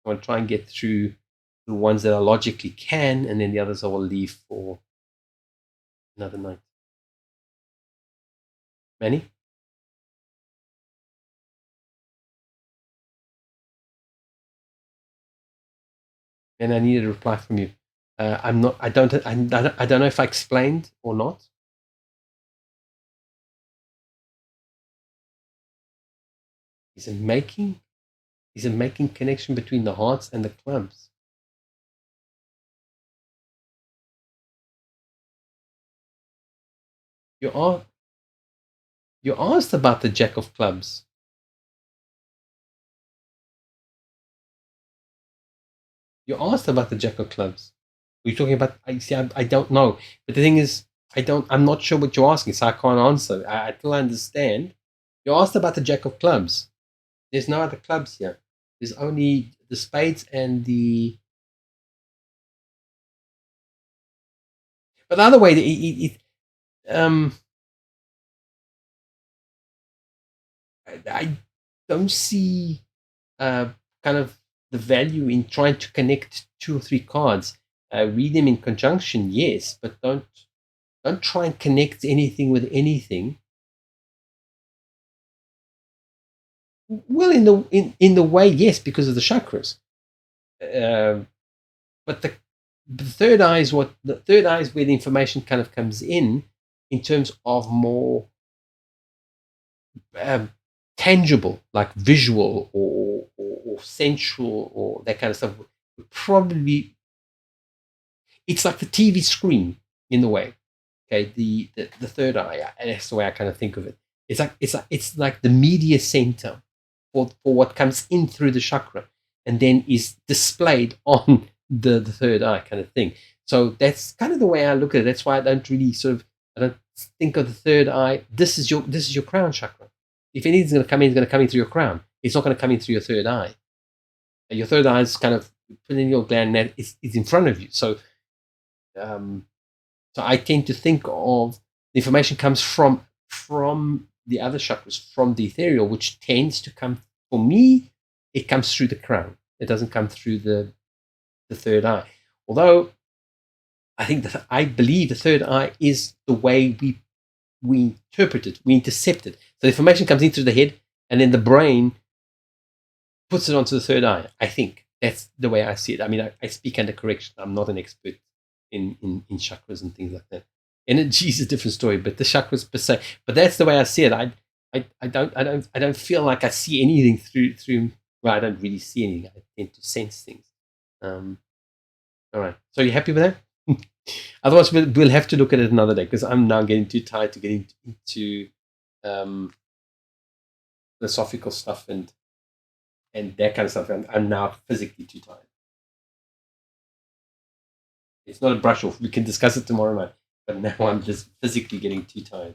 I want to try and get through the ones that I logically can, and then the others I will leave for another night. Manny? And I needed a reply from you. I'm not. I don't know if I explained or not. Is it making connection between the hearts and the clubs? You asked about the Jack of Clubs. You asked about the Jack of Clubs. Were you talking about? I don't know. But the thing is, I'm not sure what you're asking, so I can't answer. I still understand. You asked about the Jack of Clubs. There's no other clubs here. There's only the spades and the. But the other way, I don't see kind of the value in trying to connect two or three cards. Read them in conjunction, yes, but don't try and connect anything with anything. Well, in the way, yes, because of the chakras. But the third eye is where the information kind of comes in terms of more tangible, like visual or sensual or that kind of stuff. Probably, it's like the TV screen in the way. Okay, the third eye. That's the way I kind of think of it. It's like the media center for what comes in through the chakra, and then is displayed on the third eye kind of thing. So that's kind of the way I look at it. That's why I don't think of the third eye. This is your crown chakra. If anything's going to come in, it's going to come in through your crown. It's not going to come in through your third eye. Your third eye is kind of put in your gland that is in front of you. So I tend to think of the information comes from the other chakras, from the ethereal, which tends to come, for me, it comes through the crown. It doesn't come through the third eye. Although I believe the third eye is the way we interpret it, we intercept it. So the information comes in through the head, and then the brain puts it onto the third eye. I think that's the way I see it. I mean, I speak under correction. I'm not an expert in chakras and things like that. Energy is a different story, but the chakras per se. But that's the way I see it. I don't feel like I see anything through. Well, I don't really see anything. I tend to sense things. All right. So you happy with that? Otherwise, we'll have to look at it another day because I'm now getting too tired to get into philosophical stuff and that kind of stuff. I'm now physically too tired. It's not a brush off. We can discuss it tomorrow night. But now I'm just physically getting too tired.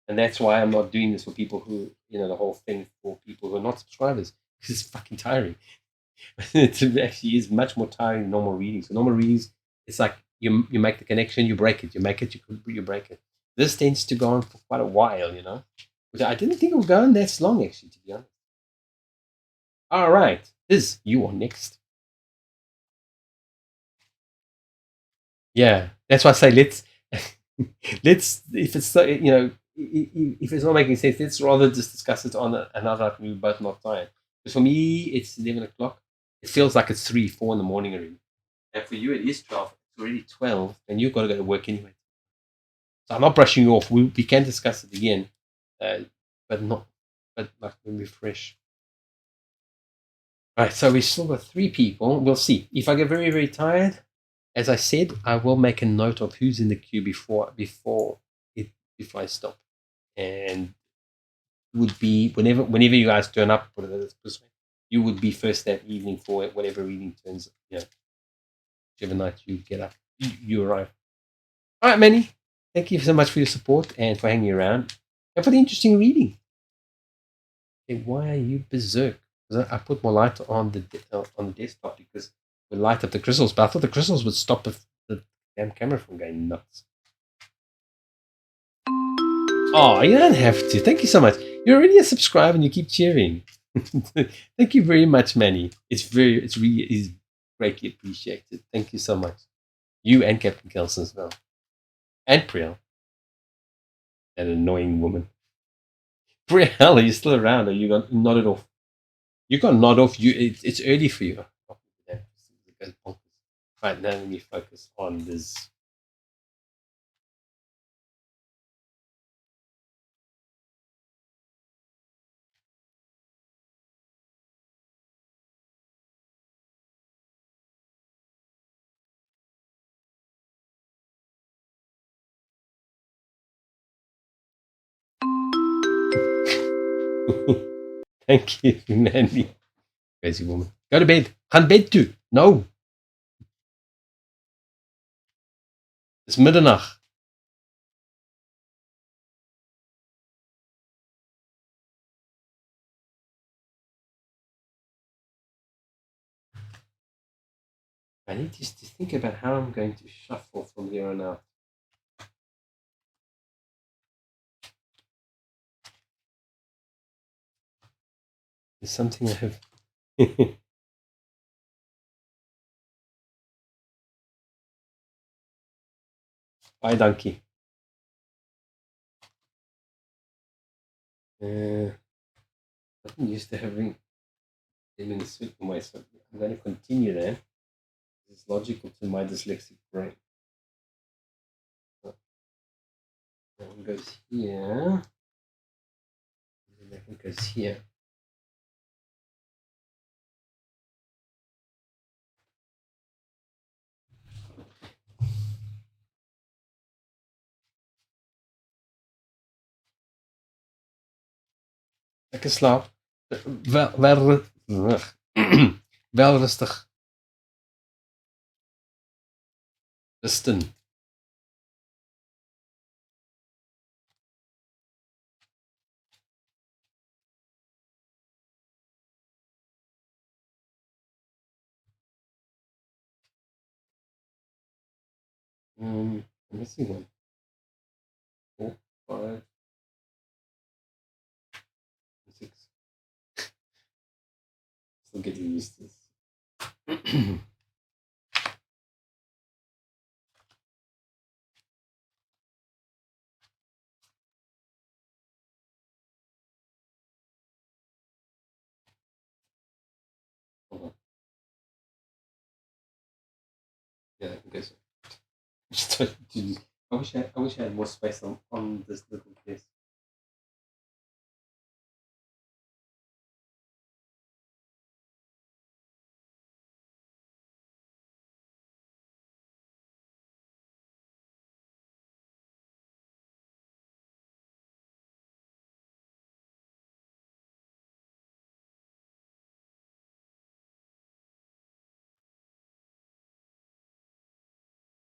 And that's why I'm not doing this for people who, the whole thing for people who are not subscribers. because it's fucking tiring. It actually is much more tiring than normal readings. So normal readings, it's like you make the connection, you break it, you make it, you break it. This tends to go on for quite a while, you know. Which I didn't think it would go on that long, actually, to be honest. All right, Liz, you are next. Yeah, that's why I say let's if it's if it's not making sense, let's rather just discuss it on another time. We both not tired. Because for me, it's 11 o'clock. It feels like it's 3, 4 in the morning already. And for you, it is 12. It's already 12, and you've got to go to work anyway. So I'm not brushing you off. We can discuss it again, uh, but not, but like when we're fresh. Right, so we still got 3 people. We'll see. If I get very, very tired, as I said, I will make a note of who's in the queue before I stop. And would be whenever you guys turn up, put it this way, you would be first that evening for whatever reading turns, whichever night you get up, you arrive. All right, Manny. Thank you so much for your support and for hanging around and for the interesting reading. Okay, why are you berserk? Because I put more light on the desktop because we light up the crystals, but I thought the crystals would stop the damn camera from going nuts. Oh, you don't have to. Thank you so much. You're already a subscriber and you keep cheering. Thank you very much, Manny. It's really is greatly appreciated. Thank you so much. You and Captain Kelson as well. And Priel. That annoying woman. Priel, are you still around? Or you got nodded off? You got nod off. It's early for you. Right, now let me focus on this. Thank you, Manny. Crazy woman. Go to bed. Gaan bed toe. No. It's middernacht. I need just to think about how I'm going to shuffle from here on out. There's something I have. Bye, donkey. I'm used to having them in a certain way, so I'm going to continue there. It's logical to my dyslexic brain. That one goes here. And that one goes here. Lekker slaap. Wel rustig. Rusten. I'm missing one. 4, 5, 6. Still getting used to this. Hold on. Yeah, I guess. I wish I had more space on this little place.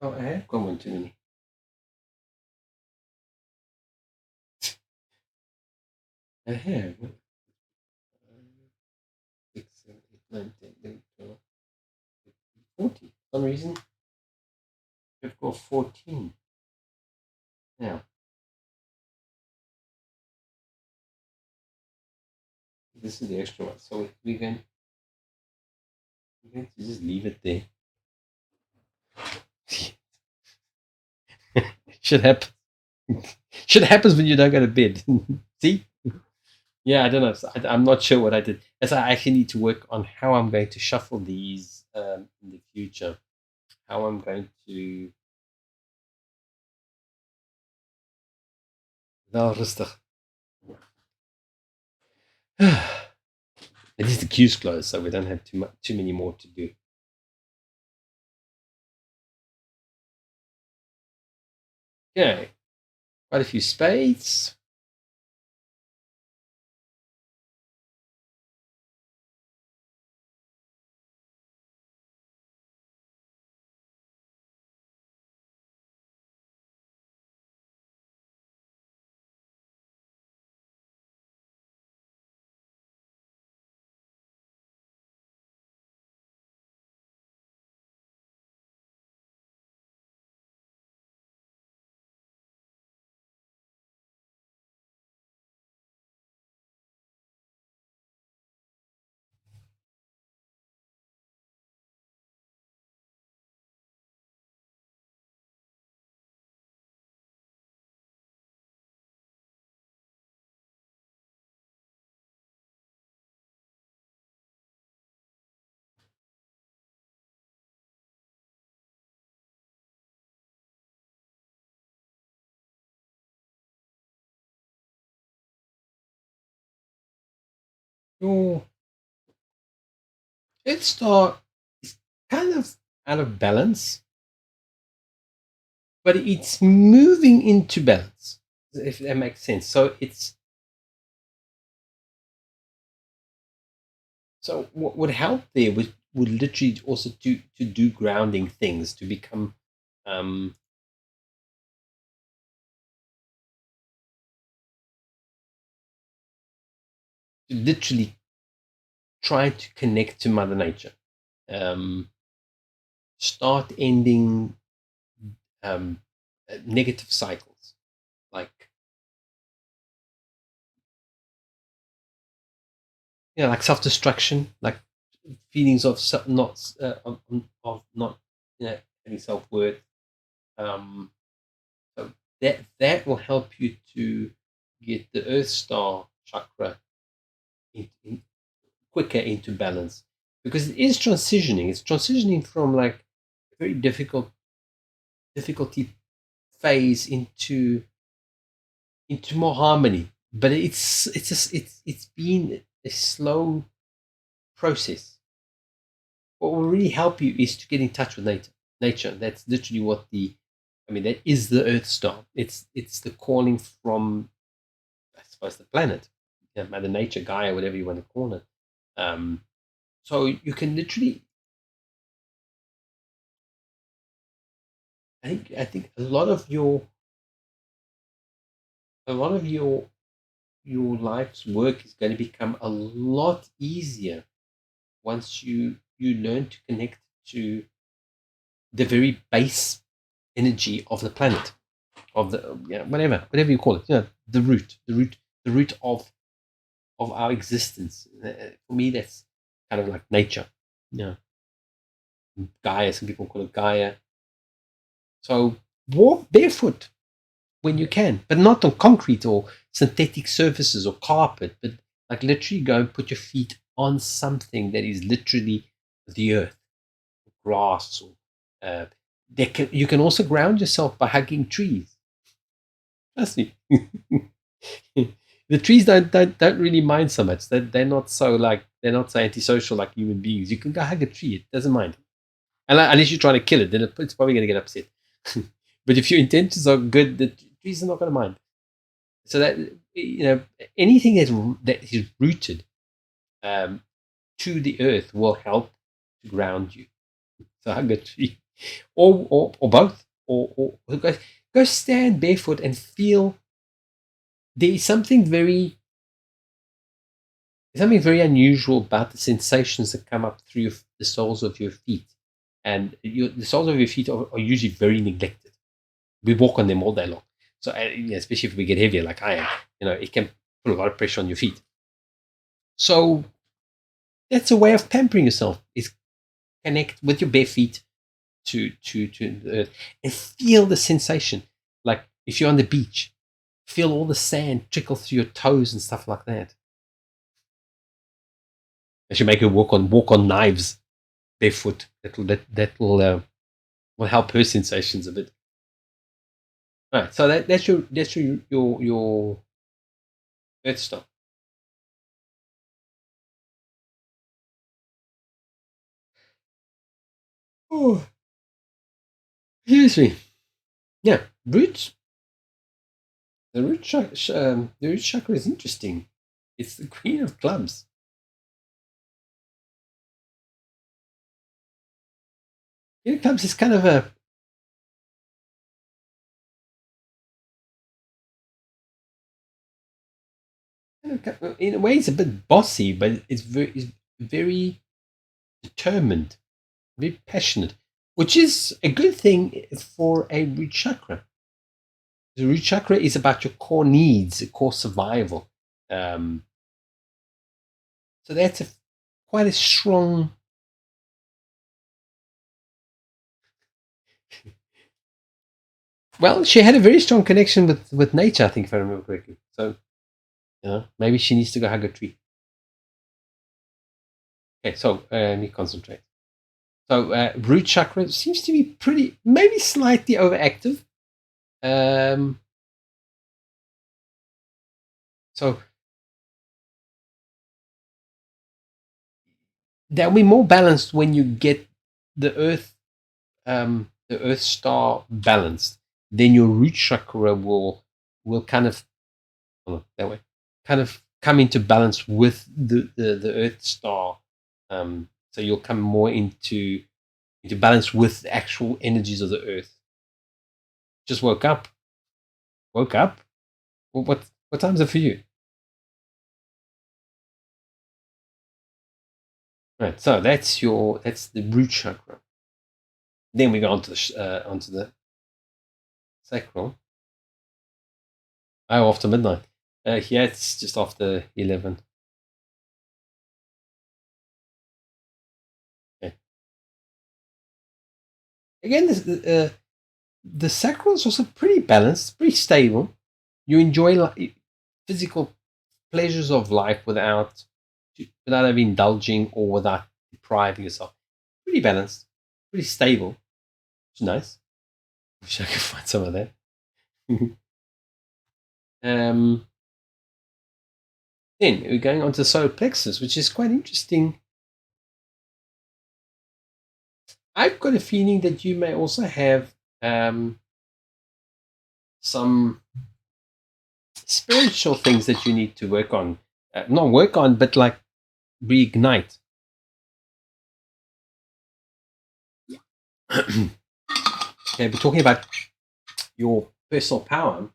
Oh, I have gone one too many. I have. 9, 10, 11, 12, 14. For some reason, we've got 14. Now, this is the extra one. So we're going to just leave it there. Shit happens. Shit happens when you don't go to bed. See? Yeah, I don't know. So I'm not sure what I did. As I actually need to work on how I'm going to shuffle these in the future. How I'm going to. Wel rustig. At least the queue's closed, so we don't have too many more to do. Okay, quite a few spades. Your Earth Star is kind of out of balance, but it's moving into balance, if that makes sense. So what would help there would literally also to do grounding things to become um, to literally try to connect to Mother Nature. Um, Start ending negative cycles, like like self destruction, like feelings of not of not having self worth. Um, so that will help you to get the Earth Star chakra in quicker into balance, because it is transitioning. It's transitioning from like a very difficulty phase into more harmony. But it's been a slow process. What will really help you is to get in touch with nature. That's literally what that is the Earth Star. It's the calling from, I suppose, the planet, Mother Nature, Gaia, whatever you want to call it. Um, so you can literally, I think a lot of your life's work is going to become a lot easier once you learn to connect to the very base energy of the planet, of the whatever you call it, the root of our existence. For me, that's kind of like nature. Yeah, Gaia. Some people call it Gaia. So walk barefoot when you can, but not on concrete or synthetic surfaces or carpet, but like literally go and put your feet on something that is literally the earth, grass, or you can also ground yourself by hugging trees. Trust me. The trees don't really mind so much. They're not so antisocial like human beings. You can go hug a tree; it doesn't mind. Unless you're trying to kill it, then it's probably going to get upset. But if your intentions are good, the trees are not going to mind. So that anything that is rooted um, to the earth will help to ground you. So hug a tree, or both, or go stand barefoot and feel. There is something very There's something very unusual about the sensations that come up through the soles of your feet. And the soles of your feet are usually very neglected. We walk on them all day long. So, especially if we get heavier like I am, it can put a lot of pressure on your feet. So that's a way of pampering yourself, is connect with your bare feet to the earth and feel the sensation. Like if you're on the beach, feel all the sand trickle through your toes and stuff like that. I should make her walk on knives barefoot. Will help her sensations a bit. All right, so that's your earth stone. Oh, excuse me. Yeah, roots. The root chakra is interesting. It's the queen of clubs. Queen of clubs is kind of in a way, it's a bit bossy, but it's very determined, very passionate, which is a good thing for a root chakra. The root chakra is about your core needs, core survival. Um, so that's quite a strong. Well, she had a very strong connection with nature, I think, if I remember correctly. So, maybe she needs to go hug a tree. Okay, so let me concentrate. So, root chakra seems to be pretty, maybe slightly overactive. So they'll be more balanced when you get the earth star balanced. Then your root chakra will kind of, that way, kind of come into balance with the earth star. So you'll come more into balance with the actual energies of the earth. Just woke up. Woke up. What time is it for you? Right. So that's the root chakra. Then we go onto the sacral. Oh, after midnight. Yeah, it's just after 11. Okay. Again, the sacral is also pretty balanced, pretty stable. You enjoy physical pleasures of life without ever indulging or without depriving yourself. Pretty balanced, pretty stable. It's nice. Wish I could find some of that. um, then we're going on to the solar plexus, which is quite interesting. I've got a feeling that you may also have some spiritual things that you need to work on. Not work on, but like reignite. Okay, we're talking about your personal power.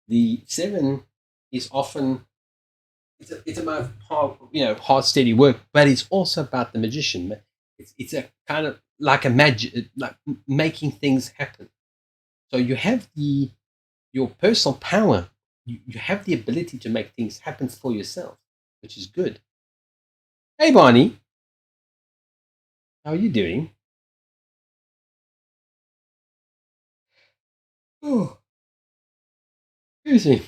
The seven is often it's about hard steady work, but it's also about the magician. It's a kind of like a magic, like making things happen. So you have your personal power. You have the ability to make things happen for yourself, which is good. Hey, Barney, how are you doing? Oh, excuse me.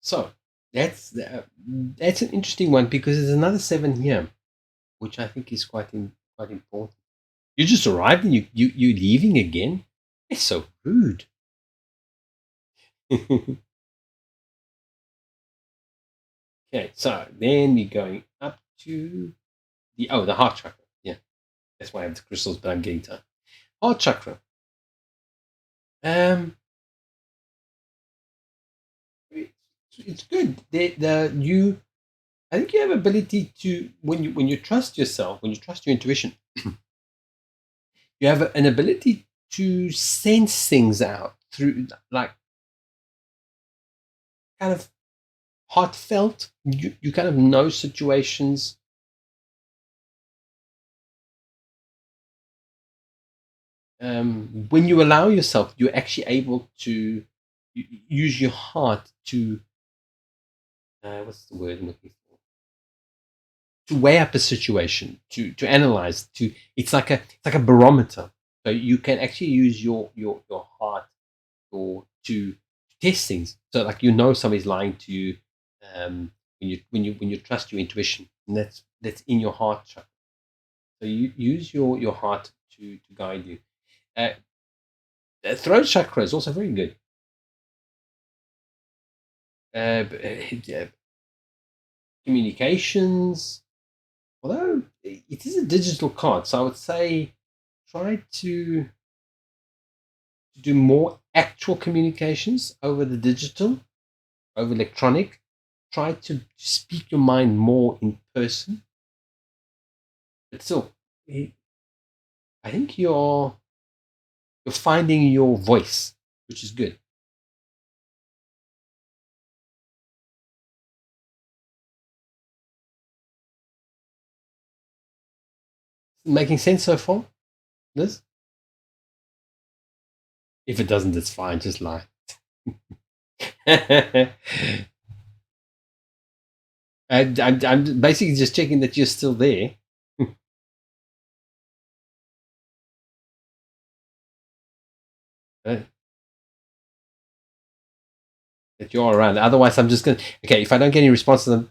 So that's an interesting one because there's another seven here, which I think is quite important. You just arrived and you leaving again? It's so rude. Okay, so then we're going up to the heart chakra. Yeah, that's why I have the crystals, but I'm getting to heart chakra. Um, it's good. I think you have ability to when you trust yourself, when you trust your intuition, you have an ability to sense things out through like kind of heartfelt. You kind of know situations. When you allow yourself, you're actually able to use your heart to what's the word I'm looking for? To weigh up a situation, to analyze. It's like a barometer. So you can actually use your heart or to test things. So like somebody's lying to you when you trust your intuition, and that's in your heart chakra. So you use your heart to guide you. Uh, the throat chakra is also very good. Communications, although it is a digital card, so I would say try to do more actual communications over the digital, over electronic. Try to speak your mind more in person. But still, I think you're finding your voice, which is good. Making sense so far, Liz? If it doesn't, it's fine. Just lie. I'm basically just checking that you're still there. uh, that you're around. Otherwise, I'm just going to. Okay, if I don't get any responses,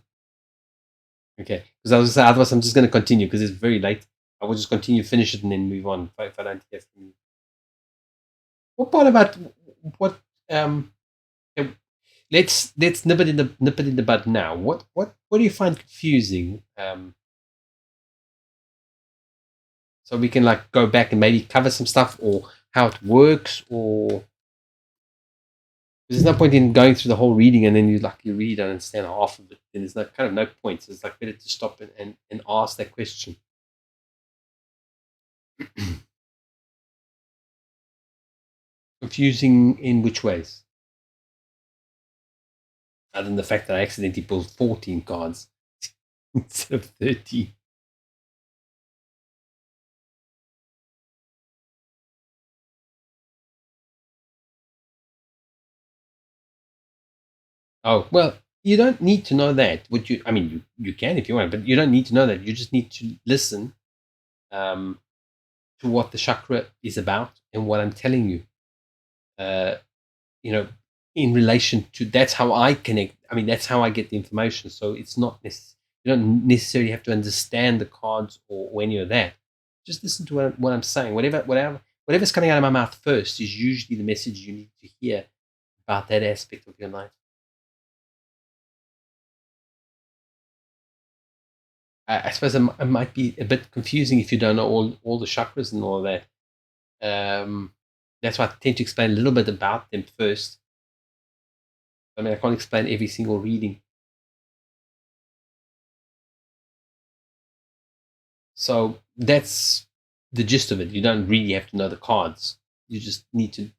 okay. Because I was say, otherwise, I'm just going to continue because it's very late. I will just continue, finish it, and then move on if I don't hear from you. What part about what? Okay, let's nip it in the bud now. What do you find confusing? So we can like go back and maybe cover some stuff or how it works, or there's no point in going through the whole reading and then you really don't understand half of it. Then there's no point. So it's like better to stop and ask that question. Confusing in which ways? Other than the fact that I accidentally pulled 14 cards instead of 13. Oh, well, you don't need to know that. I mean, you can if you want, but you don't need to know that. You just need to listen um, to what the chakra is about and what I'm telling you. Uh, you know, in relation to that's how I connect. I mean, that's how I get the information. So it's not you don't necessarily have to understand the cards or any of that. Just listen to what I'm saying. Whatever's coming out of my mouth first is usually the message you need to hear about that aspect of your life. I suppose it might be a bit confusing if you don't know all the chakras and all of that. That's why I tend to explain a little bit about them first. I mean, I can't explain every single reading. So that's the gist of it. You don't really have to know the cards. You just need to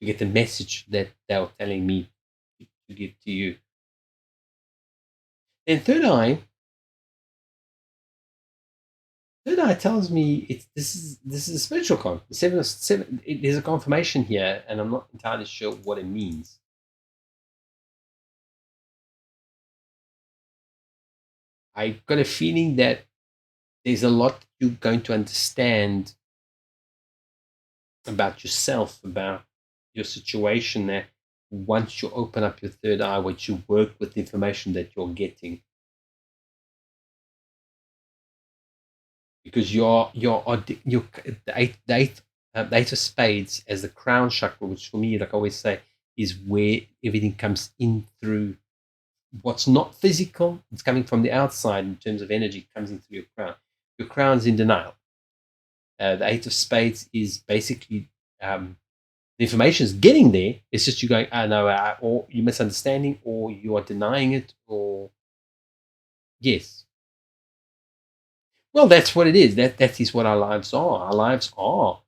get the message that they were telling me to give to you. Then third eye tells me this is a spiritual card. Seven. There's a confirmation here, and I'm not entirely sure what it means. I got a feeling that there's a lot you're going to understand about yourself, about your situation there, once you open up your third eye, once you work with the information that you're getting. Because the eight of spades as the crown chakra, which for me, like I always say, is where everything comes in through what's not physical. It's coming from the outside in terms of energy. It comes in through your crown. Your crown's in denial. The eight of spades is basically the information is getting there. It's just you going, no, or you're misunderstanding, or you are denying it, or yes. Well, that's what it is. That is what our lives are. Our lives are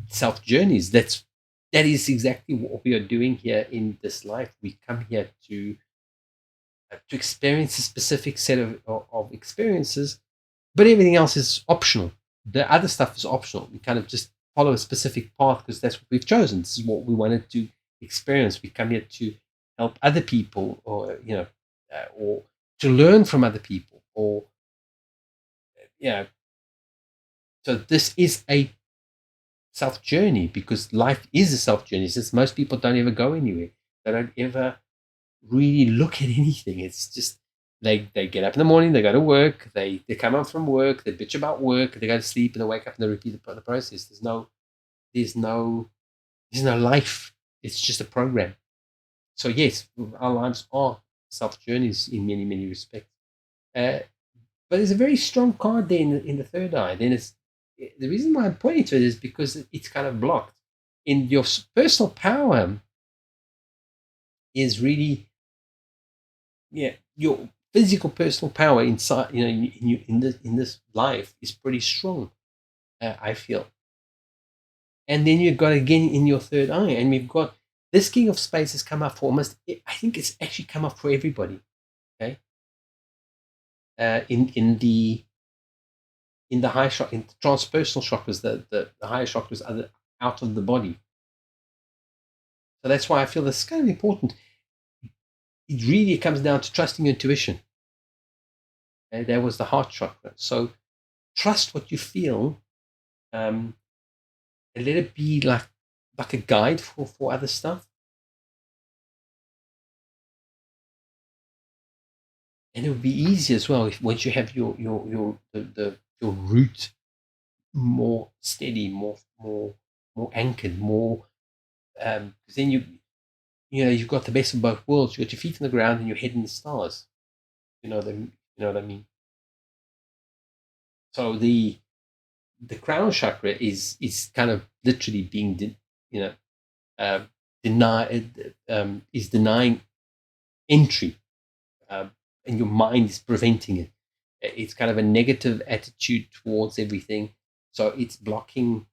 self journeys. That's that is exactly what we are doing here in this life. We come here to experience a specific set of experiences, but everything else is optional. The other stuff is optional. We kind of just follow a specific path because that's what we've chosen. This is what we wanted to experience. We come here to help other people, or or to learn from other people, or so this is a self journey, because life is a self journey. Since most people don't ever go anywhere, they don't ever really look at anything. It's just they get up in the morning, they go to work, they come up from work, they bitch about work, they go to sleep, and they wake up and they repeat the process. There's no there's no life. It's just a program. So yes, our lives are self journeys in many respects. Uh, but there's a very strong card there in the third eye. Then it's the reason why I'm pointing to it is because it's kind of blocked. In your personal power is really, your physical personal power inside, in this life is pretty strong. I feel. And then you've got again in your third eye, and we've got this King of Spades has come up for almost. I think it's actually come up for everybody. Okay. In the high chakra, in the transpersonal chakras, the higher chakras are out of the body. So that's why I feel this is kind of important. It really comes down to trusting your intuition. Okay? That was the heart chakra. So trust what you feel, and let it be like a guide for other stuff. And it would be easy as well if once you have your root more steady, more anchored, more because then you've got the best of both worlds. You got your feet on the ground and your head in the stars. You know what I mean. So the crown chakra is kind of literally being denied, is denying entry, and your mind is preventing it. It's kind of a negative attitude towards everything, so it's blocking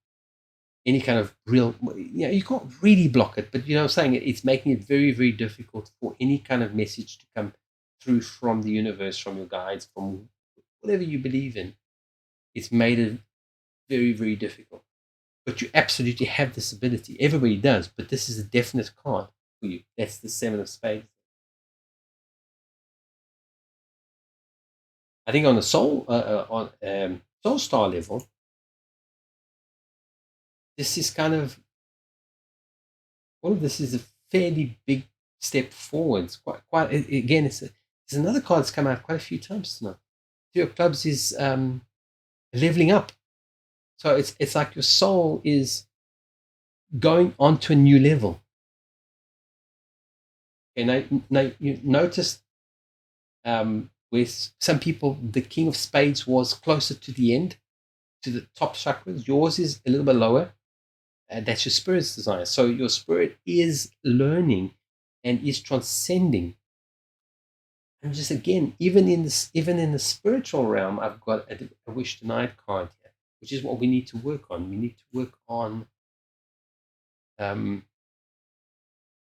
any kind of real. You can't really block it, but I'm saying it's making it very difficult for any kind of message to come through from the universe, from your guides, from whatever you believe in. It's made it very difficult. But you absolutely have this ability. Everybody does, but this is a definite card for you. That's the Seven of Spades. I think on the soul star level, this is kind of this is a fairly big step forwards. Quite again, it's another card that's come out quite a few times tonight. Two of Clubs is leveling up. So it's like your soul is going on to a new level. Okay, now you notice where some people, the King of Spades was closer to the end, to the top chakras. Yours is a little bit lower. That's your spirit's desire. So your spirit is learning and is transcending. And just again, even in the spiritual realm, I've got a wish denied card here, which is what we need to work on. We need to work on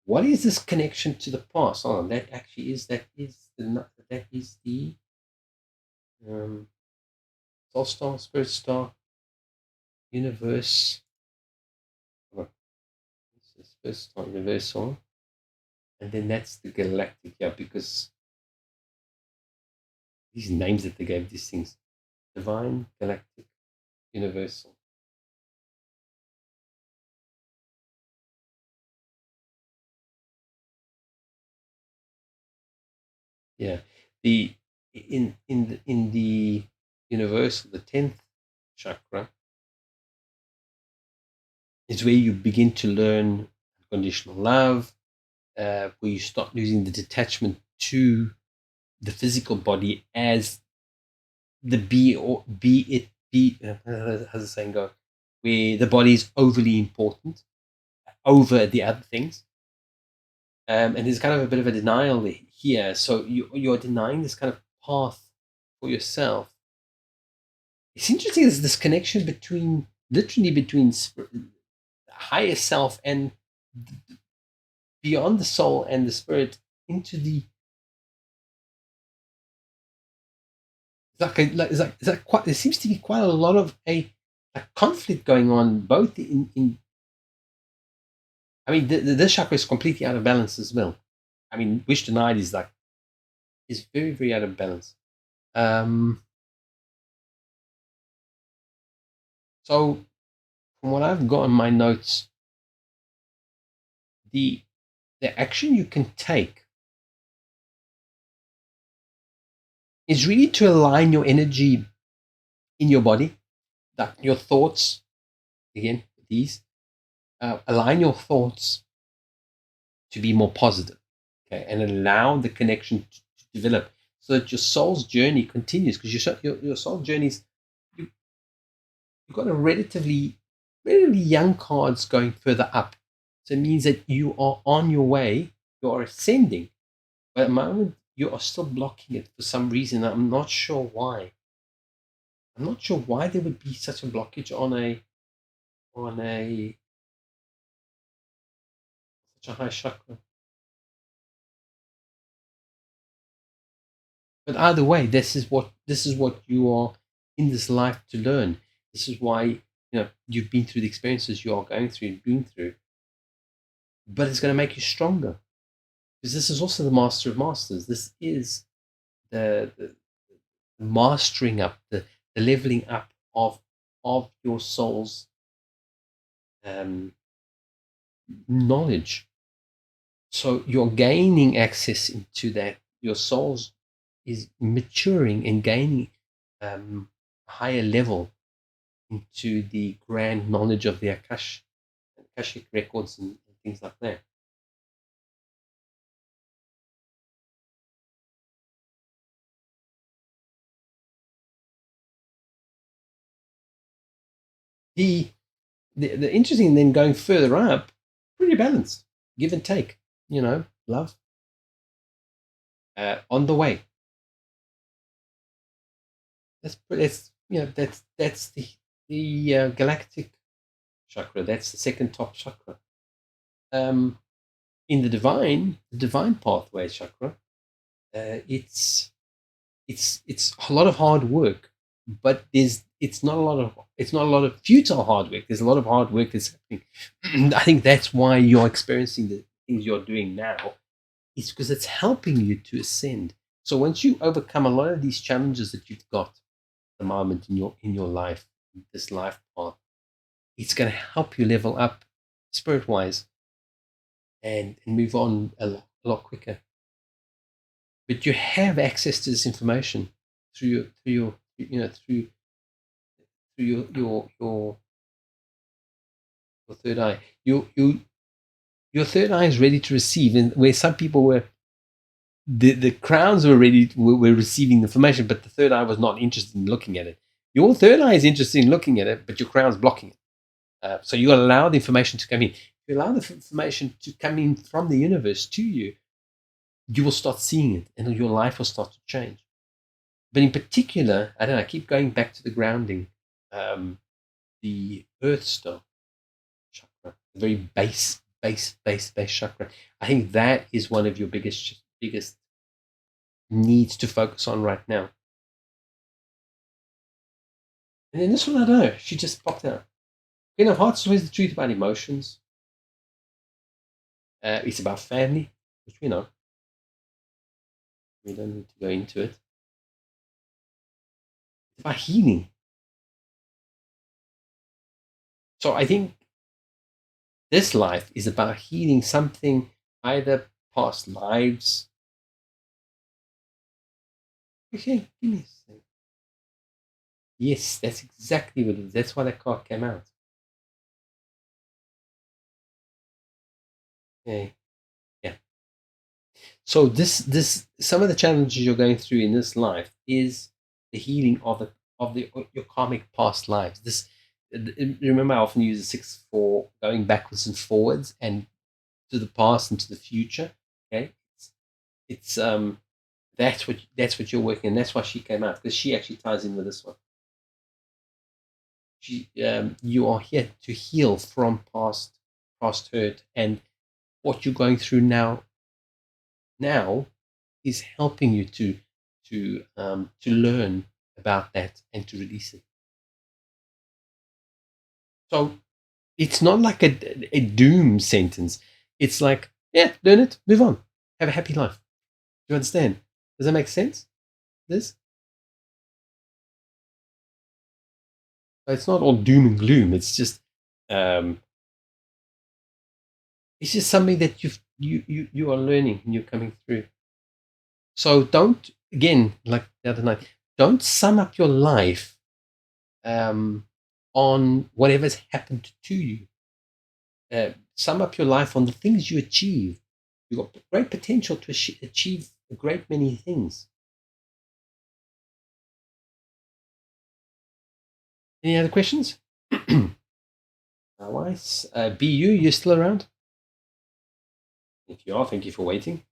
what is this connection to the past. Oh, that is the soul star, spirit star, universe. This is spirit star, universal, and then that's the galactic. Yeah, because these names that they gave these things: divine, galactic, universal. Yeah, the in the universal, the 10th chakra is where you begin to learn unconditional love, where you start losing the detachment to the physical body as the be or be it be. How's the saying go? Where the body is overly important over the other things, and there's kind of a bit of a denial here. So you're denying this kind of path for yourself. It's interesting. There's this connection between literally between higher self and beyond the soul and the spirit into the it's like quite, there seems to be quite a lot of a conflict going on both in I mean this chakra is completely out of balance as well. I mean, wish denied is very, very out of balance. So from what I've got in my notes, the action you can take is really to align your energy in your body, like your thoughts. Again, these align your thoughts to be more positive, okay, and allow the connection to develop, so that your soul's journey continues. Because your soul journeys, you've got a relatively young cards going further up, so it means that you are on your way, you are ascending, but at the moment you are still blocking it for some reason. I'm not sure why. I'm not sure why there would be such a blockage on a such a high chakra. But either way, this is what you are in this life to learn. This is why you've been through the experiences you are going through and been through. But it's going to make you stronger, because this is also the master of masters. This is the mastering up, the leveling up of your soul's um, knowledge. So you're gaining access into that. Your soul's is maturing and gaining a higher level into the grand knowledge of the Akashic records and things like that. The, the interesting, then going further up, pretty balanced, give and take, love on the way. That's the galactic chakra. That's the second top chakra. In the divine pathway chakra, it's a lot of hard work, but it's not a lot of futile hard work. There's a lot of hard work that's happening. I think that's why you're experiencing the things you're doing now. It's because it's helping you to ascend. So once you overcome a lot of these challenges that you've got at the moment in your life, this life path, it's going to help you level up spirit wise and move on a lot quicker. But you have access to this information through your through your third eye. Your third eye is ready to receive, and where some people were, the crowns were receiving the information, but the third eye was not interested in looking at it. Your third eye is interested in looking at it, but your crown's blocking it. So you allow the information to come in. If you allow the information to come in from the universe to you, you will start seeing it, and your life will start to change. But in particular, I don't know, I keep going back to the grounding, the Earth Star chakra, the very base chakra. I think that is one of your biggest needs to focus on right now. And then this one, I don't know, she just popped out. Queen of Hearts is always the truth about emotions. It's about family, which we know. We don't need to go into it. It's about healing. So I think this life is about healing something, either past lives. Okay, give me a second. Yes, that's exactly what it is. That's why that card came out. Okay. Yeah. So this some of the challenges you're going through in this life is the healing of your karmic past lives. Remember, I often use the 6 for going backwards and forwards and to the past and to the future. Okay, it's that's what you're working, and that's why she came out, because she actually ties in with this one. You are here to heal from past past hurt, and what you're going through now is helping you to learn about that and to release it. So it's not like a doom sentence. It's like, yeah, learn it, move on, have a happy life. Do you understand? Does that make sense? This? It's not all doom and gloom. Um, it's just something that you are learning and you're coming through. So don't, again, like the other night, don't sum up your life on whatever's happened to you. Sum up your life on the things you achieve. You've got great potential to achieve a great many things. Any other questions? Otherwise, BU, you're still around? If you are, thank you for waiting.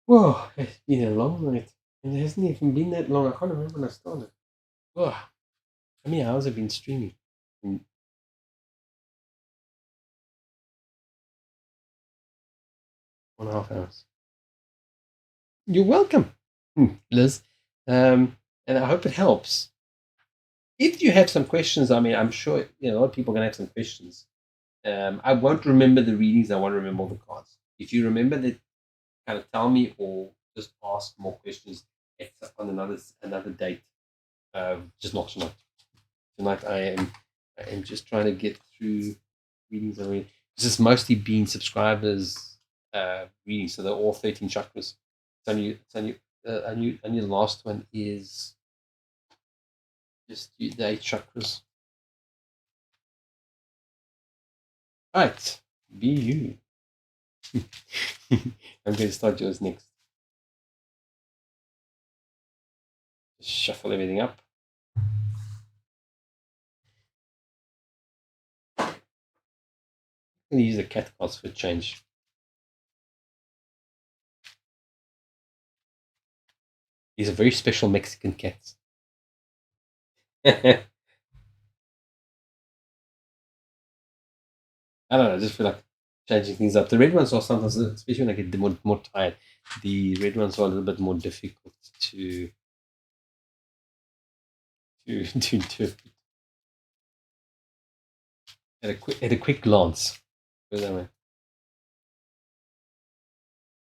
Whoa, it's been a long night. And it hasn't even been that long. I can't remember when I started. Whoa, how many hours have been streaming? 1.5 hours. You're welcome, Liz. And I hope it helps. If you have some questions, I mean, I'm sure a lot of people are going to have some questions. I won't remember the readings. I won't remember all the cards. If you remember that, kind of tell me or just ask more questions on another date. Just not tonight. Tonight I am just trying to get through readings already. This has mostly been subscribers readings, so they're all 13 chakras. Only the last one is just the 8 chakras. Right, be you. I'm going to start yours next. Just shuffle everything up. I'm going to use the cat cards for a change. These are very special Mexican cats. I don't know, I just feel like changing things up. The red ones are sometimes, especially when I get more tired, the red ones are a little bit more difficult to to interpret at a quick glance. Put it that way.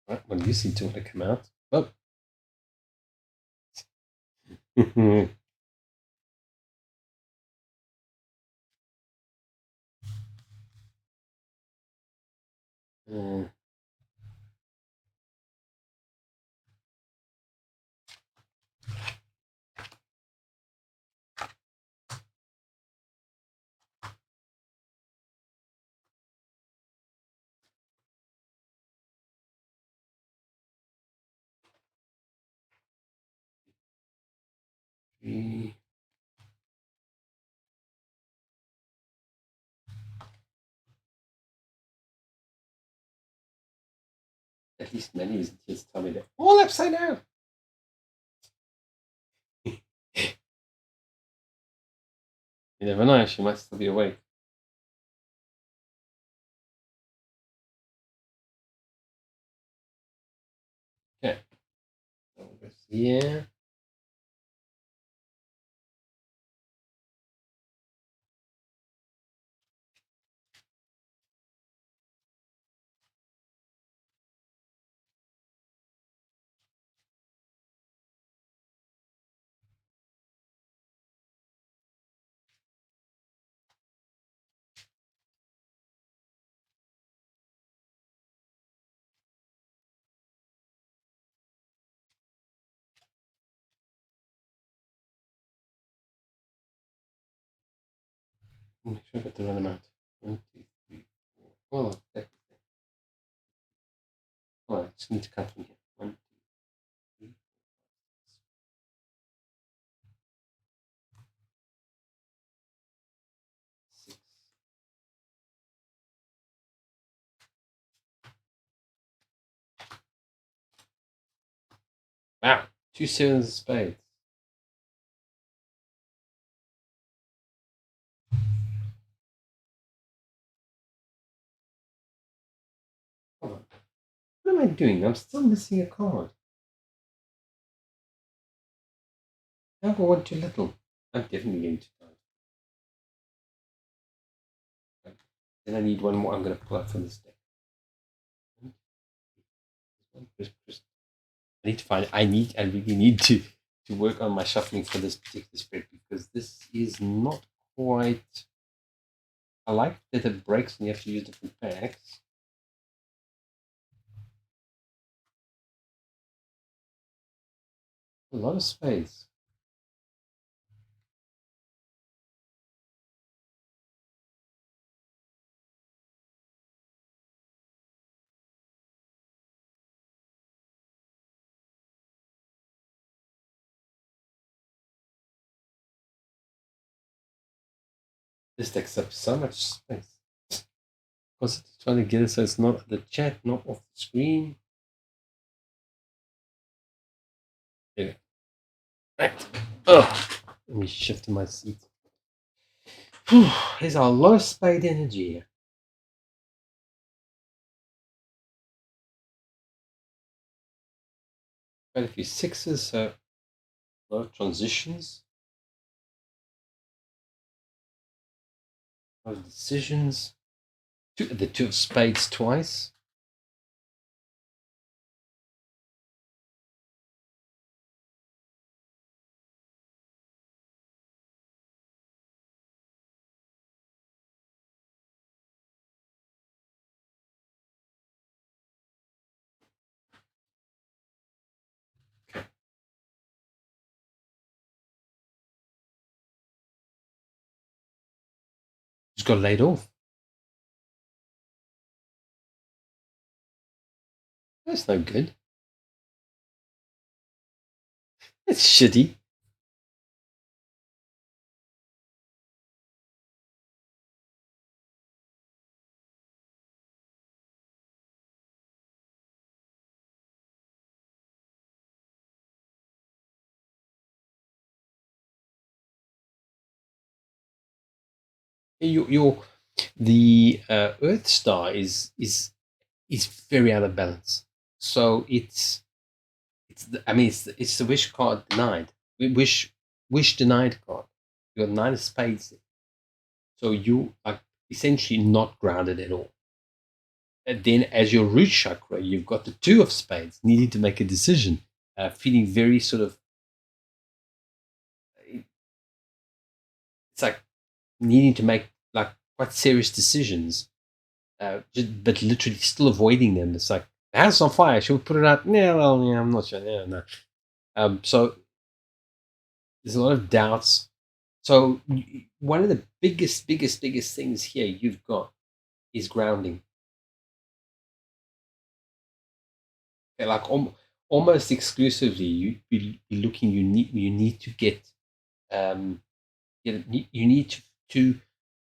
Right, well, you seem to want to come out. Oh. uh, three. At least many isn't here to tell me that all upside down. You never know, she might still be awake. Okay. Yeah. Make sure I got the right amount. 1, 2, 3, 4. Oh, okay. Oh, I just need to cut from here. 1, 2, 3, 6. Wow, 2 sevens of spades. Hold on. What am I doing? I'm still missing a card. I have one too little. I'm definitely getting too tired. Then I need one more. I'm going to pull out from this deck. I need to find. I really need to work on my shuffling for this particular spread because this is not quite. I like that it breaks and you have to use different packs. A lot of space. This takes up so much space. Because it's trying to get it so it's not the chat, not off the screen. Yeah. Right. Oh, let me shift to my seat. There's a lot of spade energy here. Quite a few sixes, so a lot of transitions, a lot of decisions. The two of spades twice. Just got laid off. That's no good. It's shitty. Your the Earth star is very out of balance. So it's the wish card denied. Wish denied card. You got 9 of spades. So you are essentially not grounded at all. And then as your root chakra, you've got the 2 of spades, needing to make a decision, feeling very sort of, it's like needing to make like quite serious decisions, but literally still avoiding them. It's like, the house is on fire, should we put it out? Yeah, well, yeah, I'm not sure. Yeah, no. So there's a lot of doubts. So one of the biggest things here you've got is grounding. Like almost exclusively, you be looking. You need to get. You need to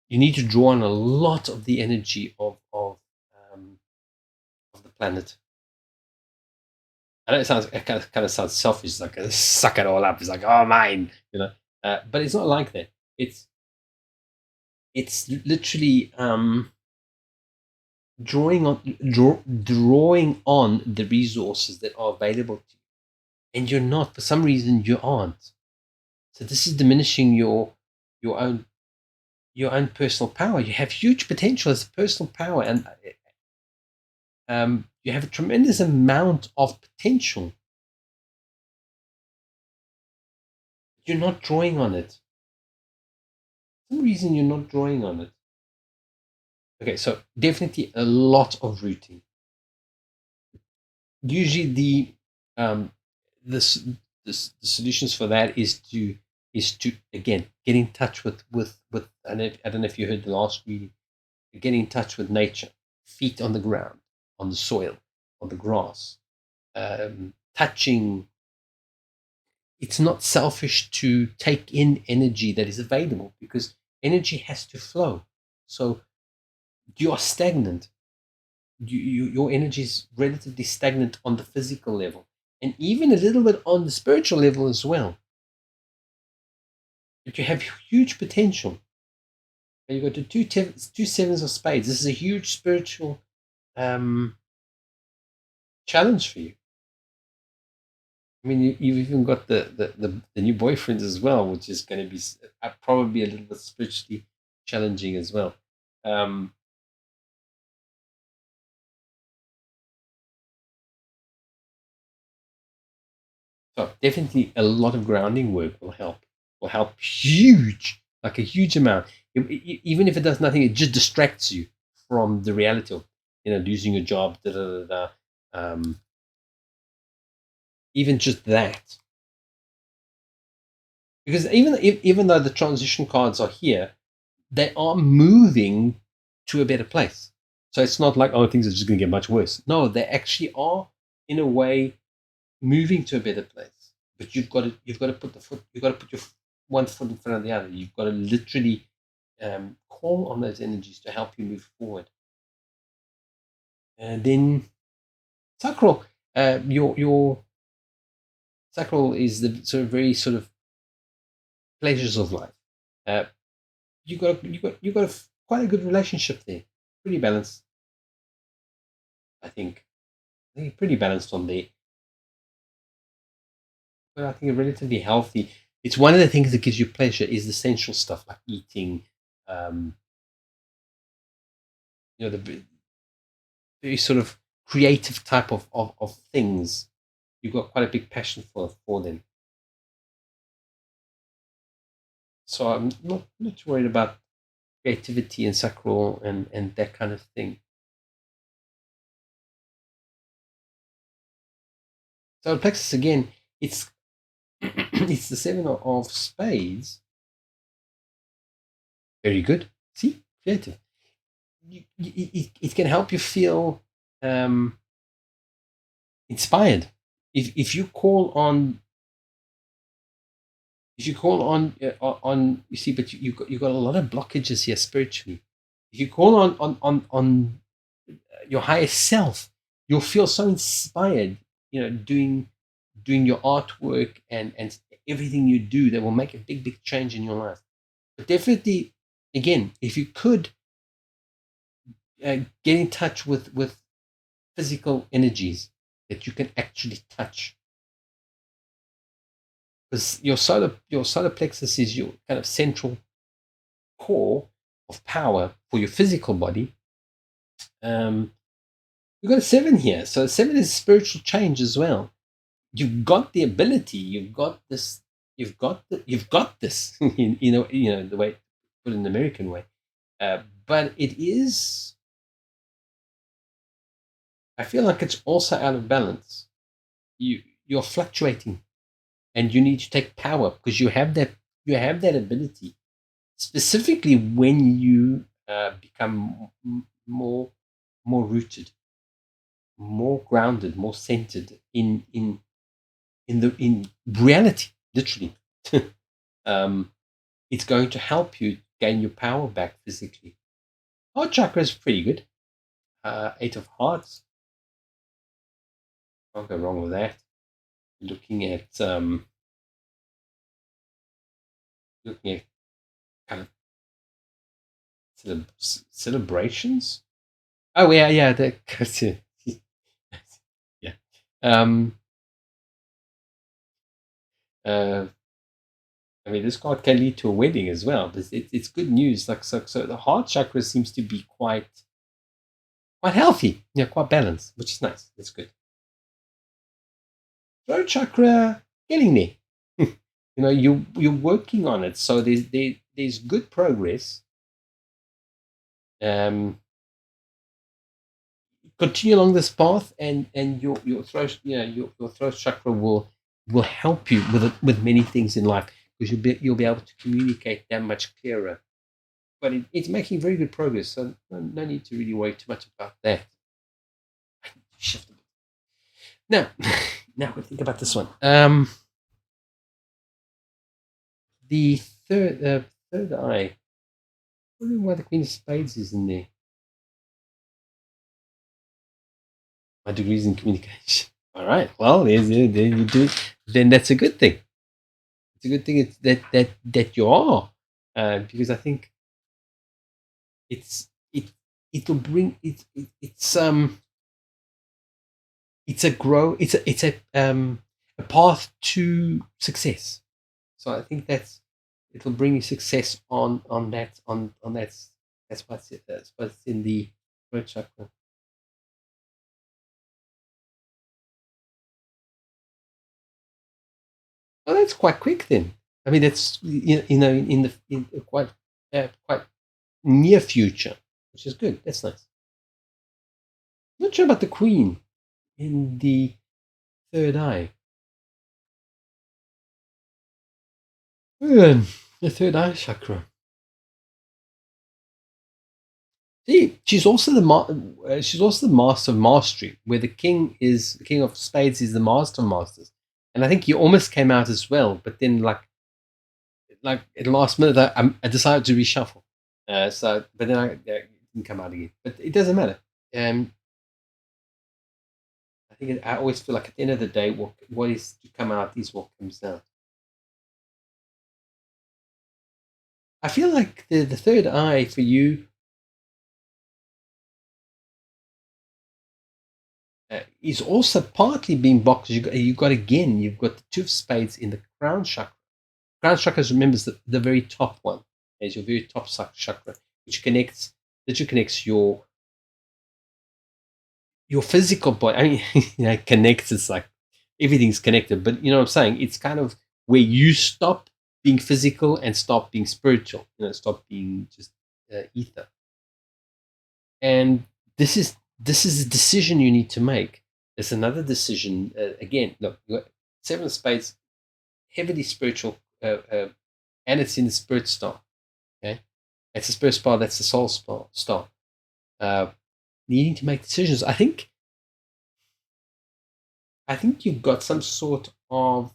you need to draw on a lot of the energy of the planet. I know it kind of sounds selfish, like suck it all up. It's like, oh, mine, but it's not like that. It's literally drawing on the resources that are available to you, and you're not, for some reason you aren't. So this is diminishing your own personal power. You have huge potential as a personal power, and you have a tremendous amount of potential. You're not drawing on it. For some reason you're not drawing on it. Okay, so definitely a lot of rooting. Usually um, the solutions for that is to again get in touch with I don't know if you heard the last reading. Get in touch with nature, feet on the ground, on the soil, on the grass, touching. It's not selfish to take in energy that is available because energy has to flow. So you are stagnant. Your energy is relatively stagnant on the physical level. and even a little bit on the spiritual level as well. But you have huge potential. And you go to two sevens of spades. This is a huge spiritual challenge for you. I mean, you've even got the new boyfriend as well, which is going to be probably a little bit spiritually challenging as well. So definitely a lot of grounding work will help. Will help huge, like a huge amount. Even if it does nothing, it just distracts you from the reality of losing your job. Da, da, da, da. Even just that, because even though the transition cards are here, they are moving to a better place. So it's not like, oh, things are just going to get much worse. No, they actually are, in a way, moving to a better place. But you've got to put your one foot in front of the other. You've got to literally call on those energies to help you move forward. And then sacral, your sacral is the sort of pleasures of life. You got quite a good relationship there. Pretty balanced, I think. Pretty balanced on there. But I think relatively healthy. It's one of the things that gives you pleasure is the sensual stuff like eating. The very sort of creative type of things. You've got quite a big passion for them. So I'm not too worried about creativity and sacral and that kind of thing. So plexus again, it's it's the seven of spades. Very good. See, creative. It can help you feel inspired. If you call on you see, but you got a lot of blockages here spiritually. If you call on your higher self, you'll feel so inspired. Doing your artwork and everything you do that will make a big change in your life. But definitely, again, if you could get in touch with physical energies that you can actually touch, because your solar plexus is your kind of central core of power for your physical body. You've got a seven here, so seven is spiritual change as well. You've got the ability. You've got this. You've got this. The way put in the American way, but it is. I feel like it's also out of balance. You're fluctuating, and you need to take power because you have that ability. Specifically, when you become more rooted, more grounded, more centered in reality, literally. It's going to help you gain your power back physically. Heart chakra is pretty good. Eight of Hearts. Can't go wrong with that. Looking at kind of celebrations. Oh yeah, yeah. I mean, this card can lead to a wedding as well. But it's good news. Like so the heart chakra seems to be quite healthy. Yeah, quite balanced, which is nice. That's good. Throat chakra, getting there. You're working on it, so there's good progress. Continue along this path, and your throat your throat chakra will help you with many things in life, because you'll be able to communicate that much clearer. But it's making very good progress, so no need to really worry too much about that. Shift a bit. Now, now we think about this one. The third eye. I don't know why the Queen of Spades is in there. My degrees in communication. All right. Well, then you do. Then that's a good thing. It's a good thing that you are, because I think it's it it'll bring it's a grow a path to success. So I think it'll bring you success on that's what's in the throat chakra. Oh, that's quite quick then. I mean, that's in quite near future, which is good. That's nice. Not sure about the queen in the third eye. The third eye chakra. See, she's also the master of mastery, where the king of spades is the master of masters, and I think he almost came out as well, but then like at the last minute, I decided to reshuffle. But then it didn't come out again. But it doesn't matter. Um, I always feel like at the end of the day, what is to come out is what comes out. I feel like the third eye for you is also partly being blocked. You've got the two of spades in the crown chakra. Crown chakra, remember, is the very top one. Is your very top chakra, which connects your physical body. I mean, connects. It's like everything's connected, but you know what I'm saying. It's kind of where you stop being physical and stop being spiritual. Stop being just ether. And this is a decision you need to make. There's another decision. Again, look, you got seven of spades, heavily spiritual, and it's in the spirit star. Okay, it's the spirit star. That's the soul star. Uh, Needing to make decisions. I think you've got some sort of,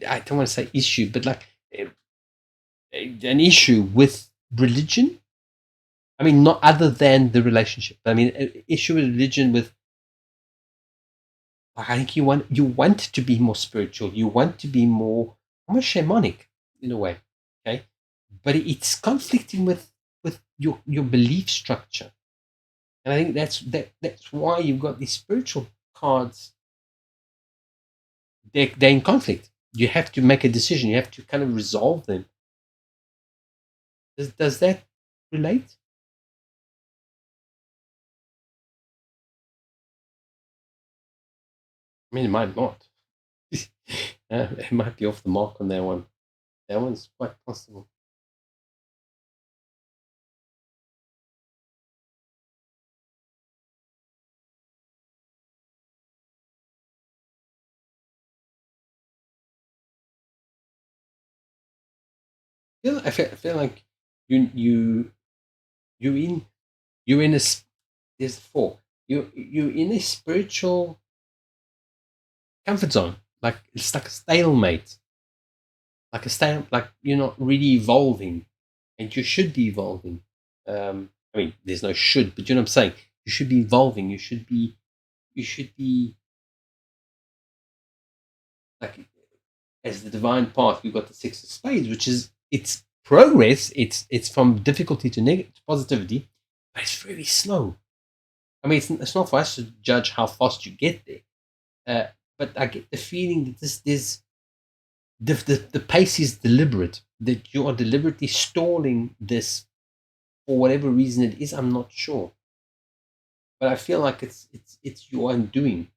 I don't want to say issue, but like an issue with religion. I mean, not other than the relationship. I mean, an issue with religion with, I think you want to be more spiritual. You want to be more almost shamanic in a way. Okay, but it's conflicting with your belief structure, and I think that's why you've got these spiritual cards. They're in conflict. You have to make a decision. You have to kind of resolve them. Does that relate? I mean, it might not. It might be off the mark on that one. That one's quite possible. I feel like you you you in you're in a there's four. You're in a spiritual comfort zone. Like it's like a stalemate. Like you're not really evolving, and you should be evolving. I mean, there's no should, but you know what I'm saying. You should be evolving. You should be like, as the divine path. We've got the six of spades, which is it's progress. It's from difficulty to negative to positivity, but it's very slow. I mean, it's not for us to judge how fast you get there. But I get the feeling that the pace is deliberate. That you are deliberately stalling this for whatever reason it is. I'm not sure, but I feel like it's your undoing.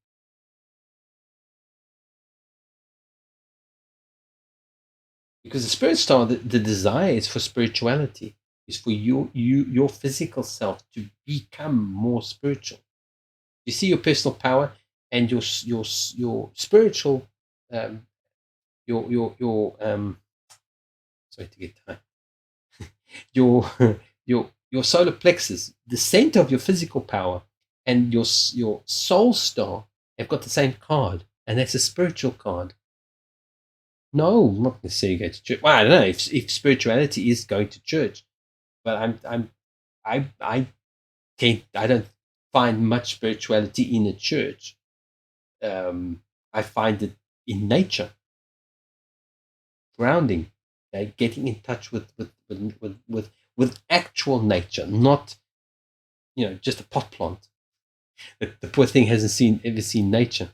Because the spirit star, the desire is for spirituality, is for your physical self to become more spiritual. You see your personal power and your spiritual, um, your sorry to get tired, your your solar plexus, the center of your physical power, and your soul star have got the same card, and that's a spiritual card. No, not necessarily go to church. Well, I don't know if spirituality is going to church, but I can't. I don't. find much spirituality in a church. I find it in nature, grounding, getting in touch with actual nature, not just a pot plant. The poor thing hasn't ever seen nature.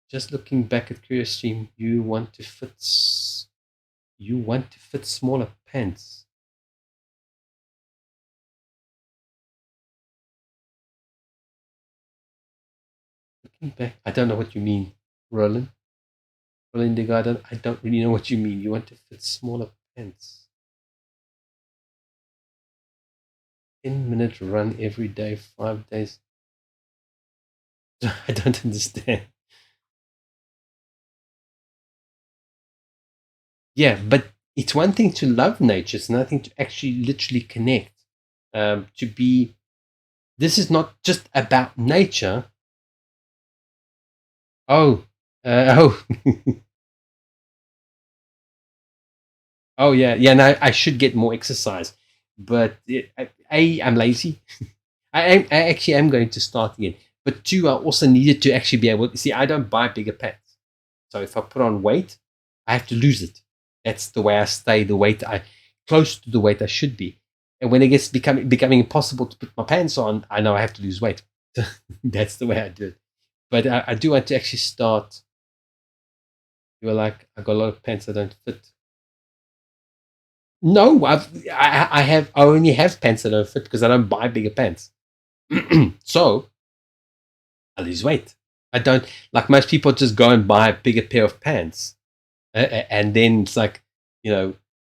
Just looking back at Curious Stream, you want to fit smaller pants. Looking back, I don't know what you mean, Roland. Roland, I don't really know what you mean. You want to fit smaller pants. 10-minute run every day, 5 days. I don't understand. Yeah, but it's one thing to love nature. It's another thing to actually literally connect. This is not just about nature. Oh, oh, oh yeah, yeah. No, I should get more exercise, but I'm lazy. I actually am going to start again. But two, I also needed to actually be able to see. I don't buy bigger pants, so if I put on weight, I have to lose it. That's the way I stay. The weight I close to the weight I should be. And when it gets becoming impossible to put my pants on, I know I have to lose weight. That's the way I do it. But I do want to actually start. You were like, I got a lot of pants that don't fit. No, I only have pants that don't fit because I don't buy bigger pants. So I lose weight. I don't like most people just go and buy a bigger pair of pants, and then it's like,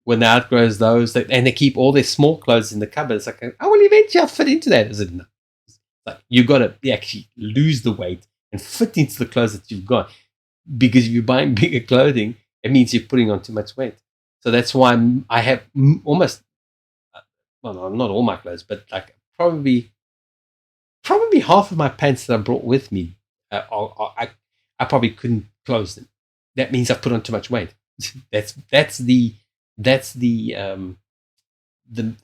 when they outgrows those, and they keep all their small clothes in the cupboard. It's like, oh well, eventually I'll fit into that. Is it? No. It's like you got to actually lose the weight and fit into the clothes that you've got, because if you're buying bigger clothing, it means you're putting on too much weight. So that's why I have almost, well, not all my clothes, but like probably half of my pants that I brought with me, I probably couldn't close them. That means I've put on too much weight. that's the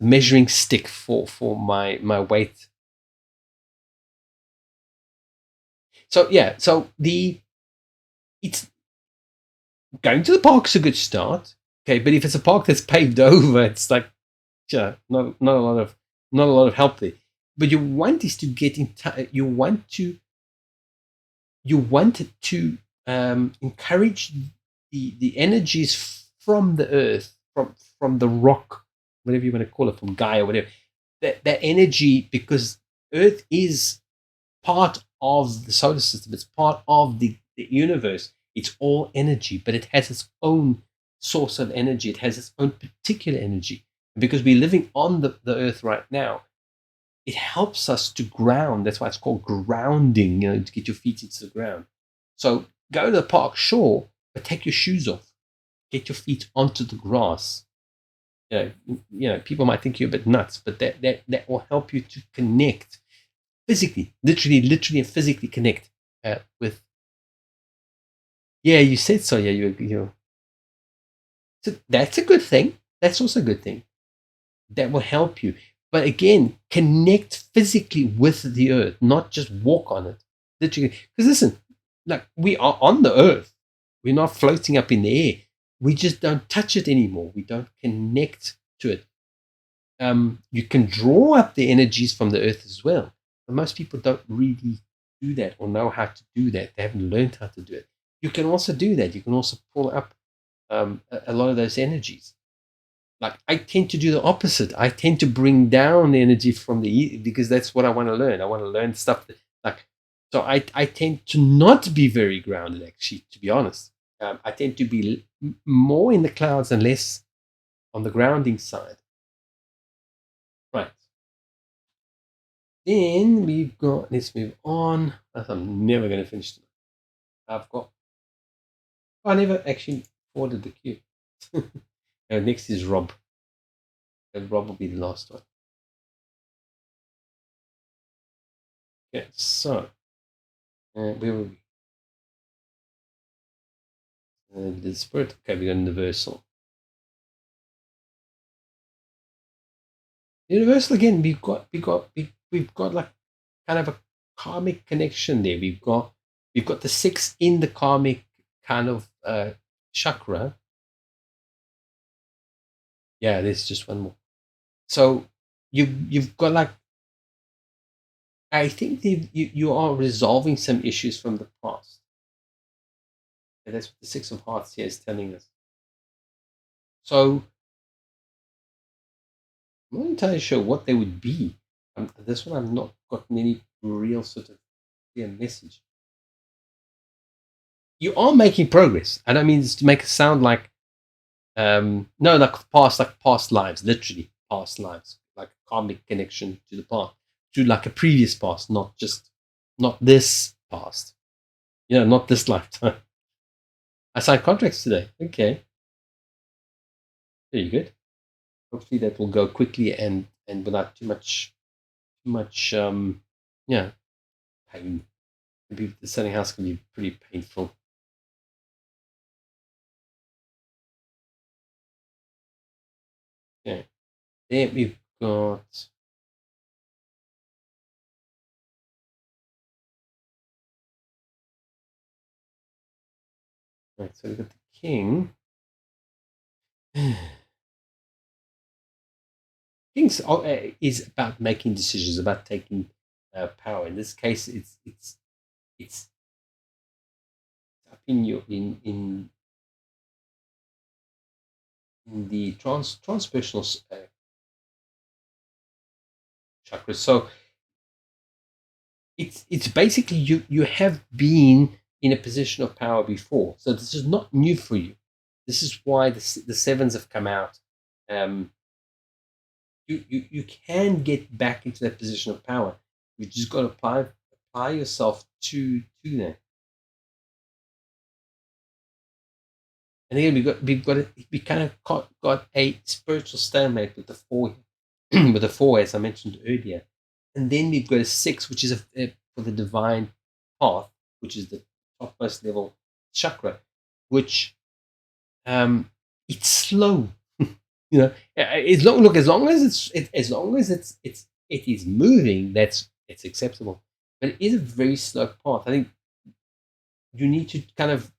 measuring stick for my weight. So yeah, it's going to the park's a good start. Okay, but if it's a park that's paved over, it's like, not a lot of help there. But you want is to get in touch. You want to encourage the energies from the earth, from the rock, whatever you want to call it, from Gaia, whatever. That energy, because Earth is part of the solar system. It's part of the universe. It's all energy, but it has its own source of energy. It has its own particular energy. And because we're living on the Earth right now, it helps us to ground. That's why it's called grounding, to get your feet into the ground. So go to the park, sure, but take your shoes off. Get your feet onto the grass. People might think you're a bit nuts, but that will help you to connect physically, literally and physically connect with. Yeah, you said so. Yeah, you. So that's a good thing. That's also a good thing. That will help you. But again, connect physically with the earth, not just walk on it. Literally, because listen, like we are on the earth. We're not floating up in the air. We just don't touch it anymore. We don't connect to it. You can draw up the energies from the earth as well. But most people don't really do that or know how to do that. They haven't learned how to do it. You can also do that. You can also pull up a lot of those energies. Like I tend to do the opposite. I tend to bring down the energy from the, because that's what I want to learn. I want to learn stuff so I tend to not be very grounded, actually, to be honest. I tend to be more in the clouds and less on the grounding side. Right. Then we've got, let's move on. I'm never going to finish tonight. I never actually ordered the queue. Next is Rob. Rob will be the last one. Okay, so where were we? The spirit. Okay, we got universal. Universal again. We've got like kind of a karmic connection there. We've got the 6 in the karmic kind of chakra. Yeah, there's just one more. So you've got like, I think you are resolving some issues from the past. And that's what the 6 of Hearts here is telling us. So I'm not entirely sure what they would be. This one I've not gotten any real sort of clear message. You are making progress. I don't mean this to make it sound like no, like past lives, literally past lives, like a karmic connection to the past, to like a previous past, not this past. Not this lifetime. I signed contracts today. Okay, very good. Hopefully that will go quickly and without too much yeah, pain. Maybe the selling house can be pretty painful. Okay, then we've got. Right, so we've got the king. Kings is about making decisions, about taking power. In this case, it's up in your in the transpersonal chakras. So it's basically you have been in a position of power before. So this is not new for you. This is why the sevens have come out. You can get back into that position of power. You just got to apply yourself to that. And again, we kind of got a spiritual stalemate with the 4 with the 4 as I mentioned earlier, and then we've got a 6, which is for the divine path, which is the topmost level chakra, which it's slow. As long as it is moving, it's acceptable. But it is a very slow path. I think you need to kind of.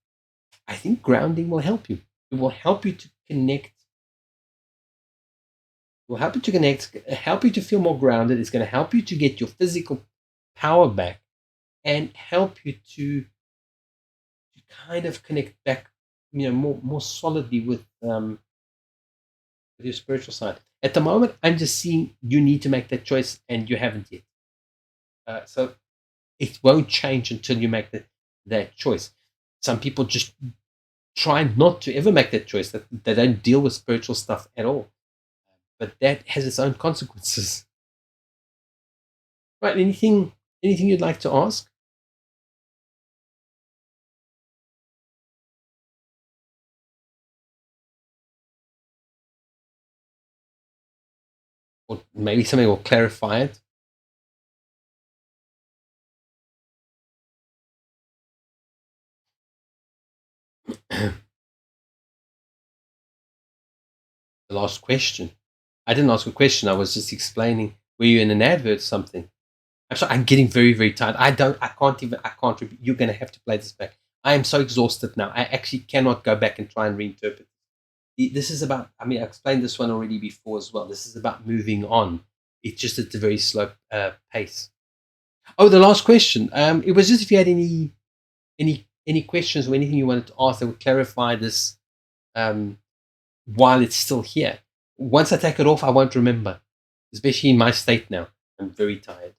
I think grounding will help you. It will help you to connect. It will help you to connect. Help you to feel more grounded. It's going to help you to get your physical power back, and help you to kind of connect back, more solidly with your spiritual side. At the moment, I'm just seeing you need to make that choice, and you haven't yet. So it won't change until you make that choice. Some people just try not to ever make that choice. That they don't deal with spiritual stuff at all. But that has its own consequences. Right? Anything you'd like to ask, or maybe something will clarify it. The last question. I didn't ask a question. I was just explaining. Were you in an advert or something? I'm sorry. I'm getting very, very tired. I can't even. I can't. You're going to have to play this back. I am so exhausted now. I actually cannot go back and try and reinterpret. This is about. I mean, I explained this one already before as well. This is about moving on. It's just at a very slow pace. Oh, the last question. It was just if you had any questions or anything you wanted to ask that would clarify this while it's still here. Once I take it off, I won't remember, especially in my state now. I'm very tired.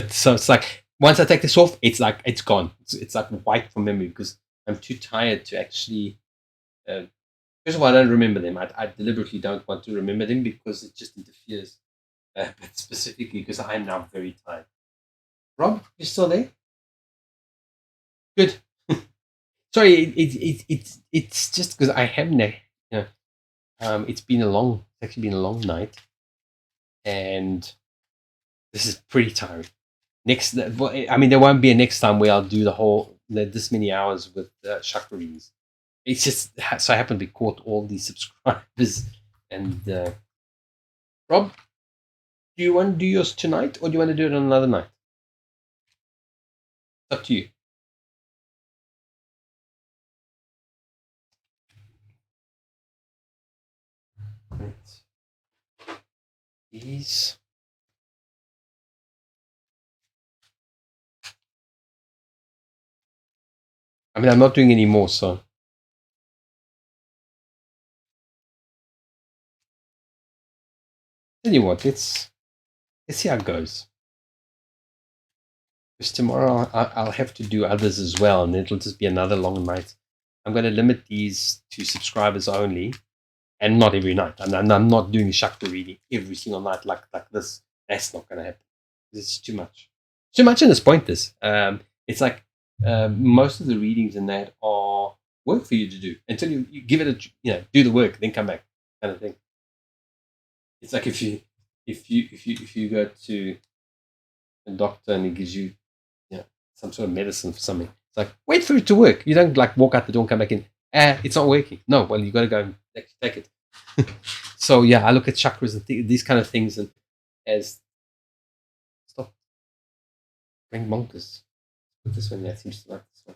So it's like once I take this off, it's like it's gone. It's like wiped from memory because I'm too tired to actually. First of all, I don't remember them. I deliberately don't want to remember them because it just interferes. But specifically because I'm now very tired. Rob, you still there? Good. Sorry, it's just because I haven't. It's actually been a long night, and this is pretty tiring. I mean, there won't be a next time where I'll do this many hours with chakra readings. It's just so I happen to be caught all these subscribers and Rob. Do you want to do yours tonight, or do you want to do it on another night? It's up to you. Right. These. I mean, I'm not doing any more, so tell you what, let's see how it goes. Because tomorrow I'll have to do others as well, and it'll just be another long night. I'm going to limit these to subscribers only, and not every night. I'm not doing a chakra reading every single night like this. That's not going to happen. It's too much. Too much, and it's pointless. It's like most of the readings in that are work for you to do until you give it do the work, then come back, kind of thing. It's like if you go to a doctor and he gives you some sort of medicine for something. It's like, wait for it to work. You don't like walk out the door and come back in. It's not working. No, well, you got to go and take it. So yeah, I look at chakras and these kind of things and as stop going bonkers. Put this one. Yeah, seems to like this one.